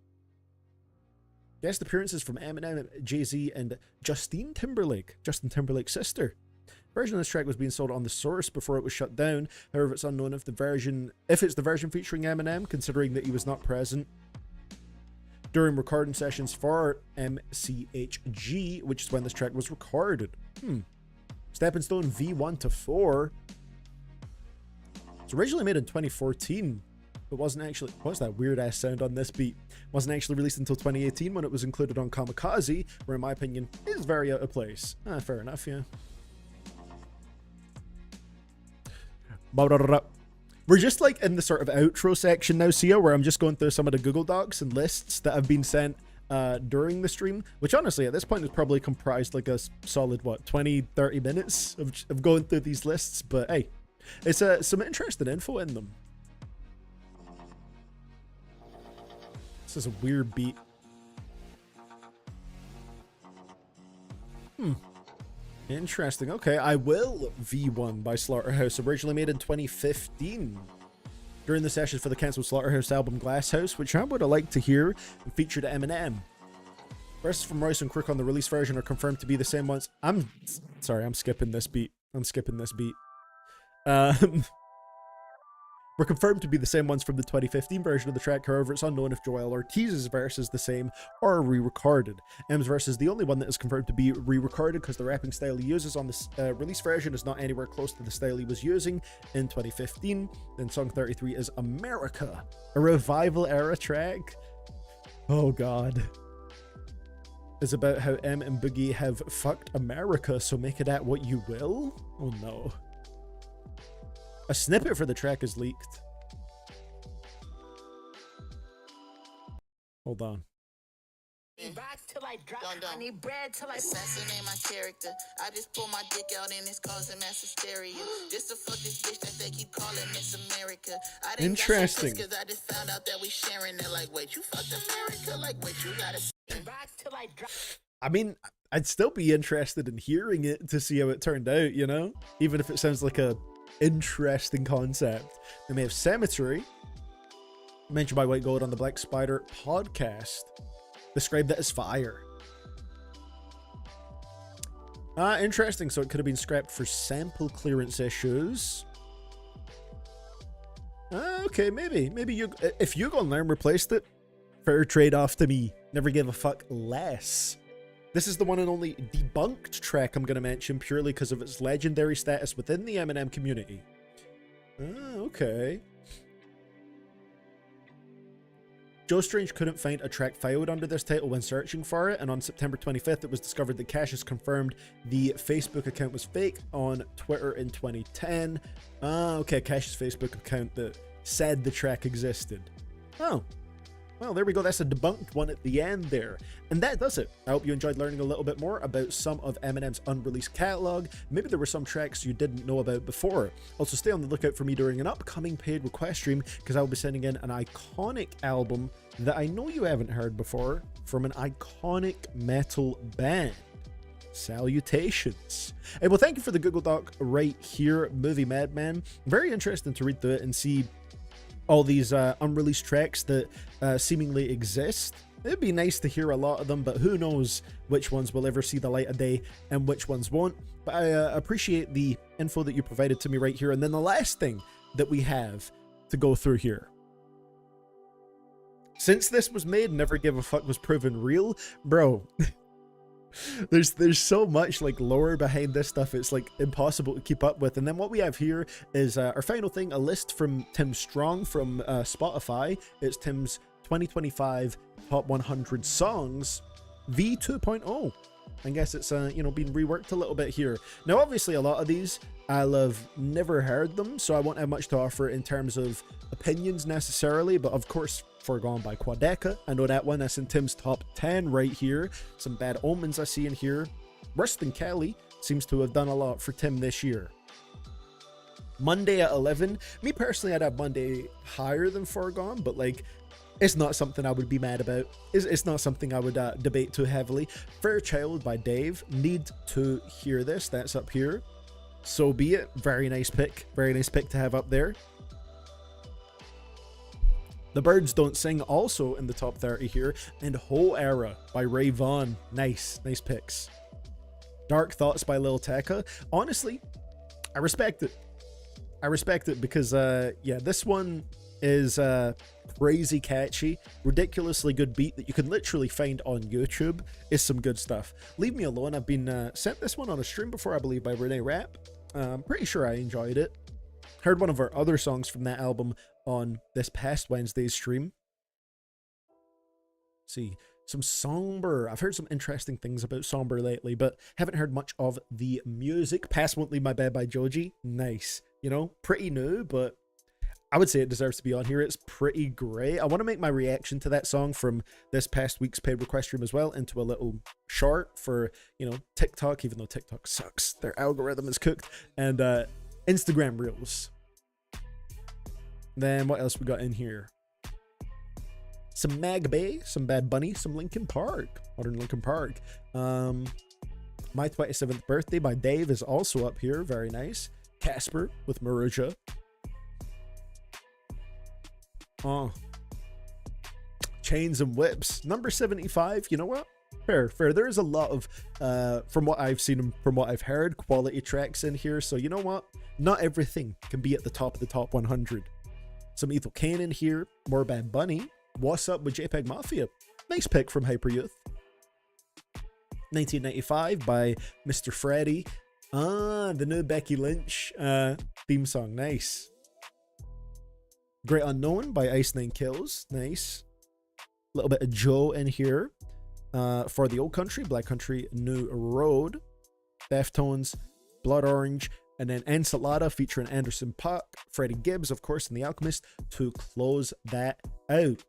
Guest appearances from Eminem, Jay-Z, and Justin Timberlake's sister. Version of this track was being sold on the Source before it was shut down. However, it's unknown if it's the version featuring Eminem, considering that he was not present during recording sessions for MCHG, which is when this track was recorded. Stepping Stone V1 to 4. It's originally made in 2014, but wasn't actually... What's that weird-ass sound on this beat? Wasn't actually released until 2018 when it was included on Kamikaze, where in my opinion is very out of place. Fair enough, yeah. We're just like in the sort of outro section now, Sia, where I'm just going through some of the Google Docs and lists that have been sent during the stream, which honestly at this point is probably comprised like a solid, what, 20-30 minutes of going through these lists. But hey, it's some interesting info in them. This is a weird beat. Interesting. Okay, I Will V1 by Slaughterhouse, originally made in 2015. During the session for the cancelled Slaughterhouse album Glasshouse, which I would have liked to hear, and featured Eminem. Verses from Royce and Crook on the release version are confirmed to be the same ones. I'm sorry, I'm skipping this beat. Were confirmed to be the same ones from the 2015 version of the track. However, it's unknown if Joel Ortiz's verse is the same or re-recorded. M's verse is the only one that is confirmed to be re-recorded because the rapping style he uses on the release version is not anywhere close to the style he was using in 2015. Then song 33 is America, a revival era track. Oh god. It's about how M and Boogie have fucked America, so make it at what you will? Oh no. A snippet for the track is leaked. Hold on. Till I drop. I need bread till I assassinate my character. I just pull my dick out and it's causing mass hysteria. Just to fuck this bitch that they keep calling Miss America. I didn't interesting. Because I just found out that we sharing it. Like, wait, you fucked America? Like, wait, you gotta till I drop. I mean, I'd still be interested in hearing it to see how it turned out, you know? Even if it sounds like a interesting concept. They may have Cemetery, mentioned by White Gold on the Black Spider podcast, described that as fire. Interesting. So it could have been scrapped for sample clearance issues. Okay, maybe you, if Hugo and Lerm replaced it, fair trade-off to me. Never give a fuck less. This is the one and only debunked track I'm going to mention purely because of its legendary status within the Eminem community. Okay. Joe Strange couldn't find a track filed under this title when searching for it, and on September 25th it was discovered that Cassius confirmed the Facebook account was fake on Twitter in 2010. Okay, Cassius' Facebook account that said the track existed. Oh. Well, there we go. That's a debunked one at the end there. And that does it. I hope you enjoyed learning a little bit more about some of Eminem's unreleased catalog. Maybe there were some tracks you didn't know about before. Also, stay on the lookout for me during an upcoming paid request stream, because I will be sending in an iconic album that I know you haven't heard before from an iconic metal band. Salutations. Hey, well, thank you for the Google Doc right here, Movie Madman. Very interesting to read through it and see all these unreleased tracks that seemingly exist. It'd be nice to hear a lot of them, but who knows which ones will ever see the light of day and which ones won't. But I appreciate the info that you provided to me right here. And then the last thing that we have to go through here. Since this was made, Never Give a Fuck was proven real. Bro, there's so much like lore behind this stuff, it's like impossible to keep up with. And then what we have here is our final thing, a list from Tim Strong from Spotify. It's Tim's 2025 top 100 songs V2.0. I guess it's you know, been reworked a little bit here. Now obviously a lot of these I'll have never heard them, so I won't have much to offer in terms of opinions necessarily, but of course Foregone by Quadeca, I know that one. That's in Tim's top 10 right here. Some Bad Omens I see in here. Rustin Kelly seems to have done a lot for Tim this year. Monday at 11. Me personally, I'd have Monday higher than Foregone, but like, it's not something I would be mad about. It's not something I would debate too heavily. Fairchild by Dave. Need to hear this. That's up here. So be it. Very nice pick. Very nice pick to have up there. The Birds Don't Sing also in the top 30 here. And Whole Era by Ray Vaughn. Nice picks. Dark Thoughts by Lil Tecca. Honestly, I respect it. I respect it because, yeah, this one is crazy catchy, ridiculously good beat that you can literally find on YouTube. Is some good stuff. Leave Me Alone. I've been sent this one on a stream before, I believe, by Renee Rapp. Pretty sure I enjoyed it. Heard one of our other songs from that album on this past Wednesday's stream. Let's see, some Somber. I've heard some interesting things about Somber lately, but haven't heard much of the music. Past Won't Leave My Bed by Joji. Nice. You know, pretty new, but I would say it deserves to be on here. It's pretty great. I want to make my reaction to that song from this past week's paid request stream as well into a little short for, you know, TikTok, even though TikTok sucks. Their algorithm is cooked. And Instagram Reels. Then what else we got in here? Some Mag Bay, some Bad Bunny, some Linkin Park. Modern Linkin Park. My 27th Birthday by Dave is also up here. Very nice. Casper with Maruja. Oh, Chains and Whips, number 75. You know what? Fair. There is a lot of, from what I've seen and from what I've heard, quality tracks in here. So you know what? Not everything can be at the top of the top 100. Some Ethel Cain in here. More Bad Bunny. What's Up with JPEG Mafia? Nice pick from Hyper Youth. 1995 by Mr. Freddy. The new Becky Lynch theme song. Nice. Great Unknown by Ice Nine Kills. Nice. A little bit of Joe in here. For the Old Country, Black Country, New Road. Deftones, Blood Orange. And then Ensalada featuring Anderson .Paak, Freddie Gibbs, of course, and The Alchemist to close that out.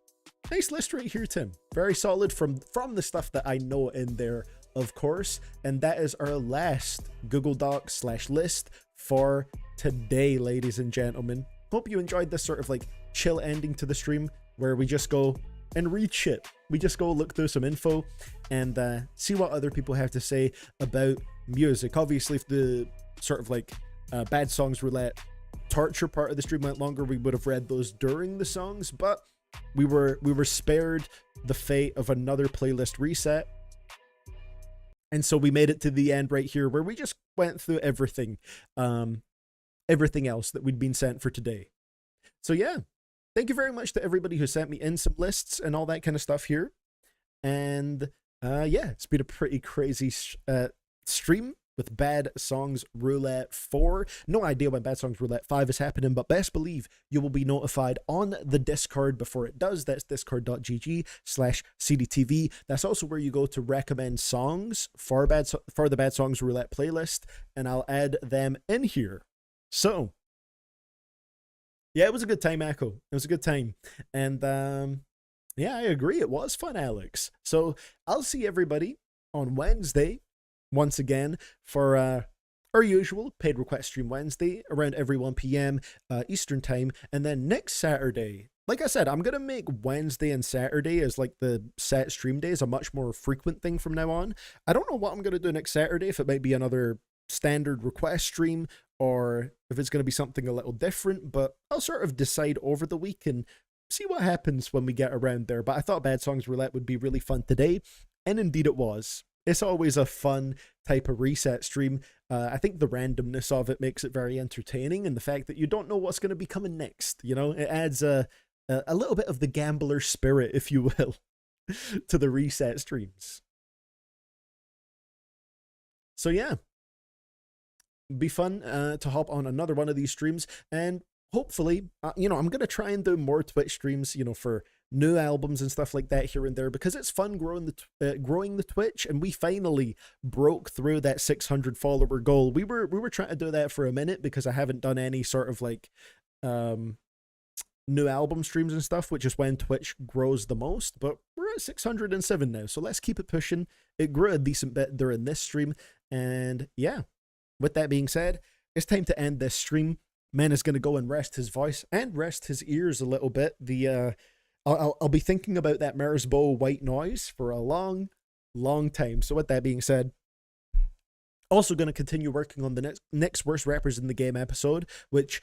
Nice list right here, Tim. Very solid from the stuff that I know in there, of course. And that is our last Google Doc / list for today, ladies and gentlemen. Hope you enjoyed this sort of like chill ending to the stream where we just go and read shit. We just go look through some info and see what other people have to say about music. Obviously, if the sort of like Bad Songs Roulette torture part of the stream went longer, we would have read those during the songs, but we were spared the fate of another playlist reset. And so we made it to the end right here where we just went through everything else that we'd been sent for today. So yeah, thank you very much to everybody who sent me in some lists and all that kind of stuff here. And yeah, it's been a pretty crazy stream with Bad Songs Roulette 4. No idea when Bad Songs Roulette 5 is happening, but best believe you will be notified on the Discord before it does. That's discord.gg/CDTV. That's also where you go to recommend songs for the Bad Songs Roulette playlist, and I'll add them in here. So, yeah, it was a good time, Echo. It was a good time. And yeah, I agree. It was fun, Alex. So I'll see everybody on Wednesday once again for our usual paid request stream Wednesday around every 1 p.m. Eastern time. And then next Saturday, like I said, I'm going to make Wednesday and Saturday as like the set stream days a much more frequent thing from now on. I don't know what I'm going to do next Saturday, if it might be another standard request stream or if it's going to be something a little different, but I'll sort of decide over the week and see what happens when we get around there. But I thought Bad Songs Roulette would be really fun today, and indeed it was. It's always a fun type of reset stream. I think the randomness of it makes it very entertaining, and the fact that you don't know what's going to be coming next, you know, it adds a little bit of the gambler spirit, if you will, to the reset streams. So yeah, be fun to hop on another one of these streams, and hopefully, you know, I'm going to try and do more Twitch streams, you know, for new albums and stuff like that here and there, because it's fun growing the Twitch, and we finally broke through that 600 follower goal. We were trying to do that for a minute because I haven't done any sort of like new album streams and stuff, which is when Twitch grows the most, but we're at 607 now, so let's keep it pushing. It grew a decent bit during this stream, and yeah, with that being said, it's time to end this stream. Man is going to go and rest his voice and rest his ears a little bit. I'll be thinking about that Mersbow white noise for a long time. So with that being said, also going to continue working on the next Worst Rappers in the Game episode, which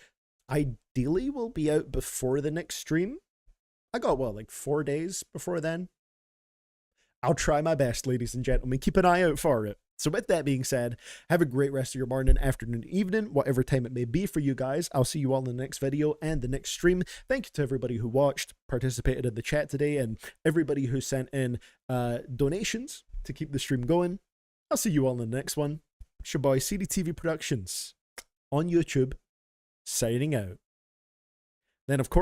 ideally will be out before the next stream. I got, what, like 4 days before then? I'll try my best, ladies and gentlemen. Keep an eye out for it. So with that being said, have a great rest of your morning, afternoon, evening, whatever time it may be for you guys. I'll see you all in the next video and the next stream. Thank you to everybody who watched, participated in the chat today, and everybody who sent in donations to keep the stream going. I'll see you all in the next one. It's your boy CDTVProductions on YouTube, signing out. Then, of course,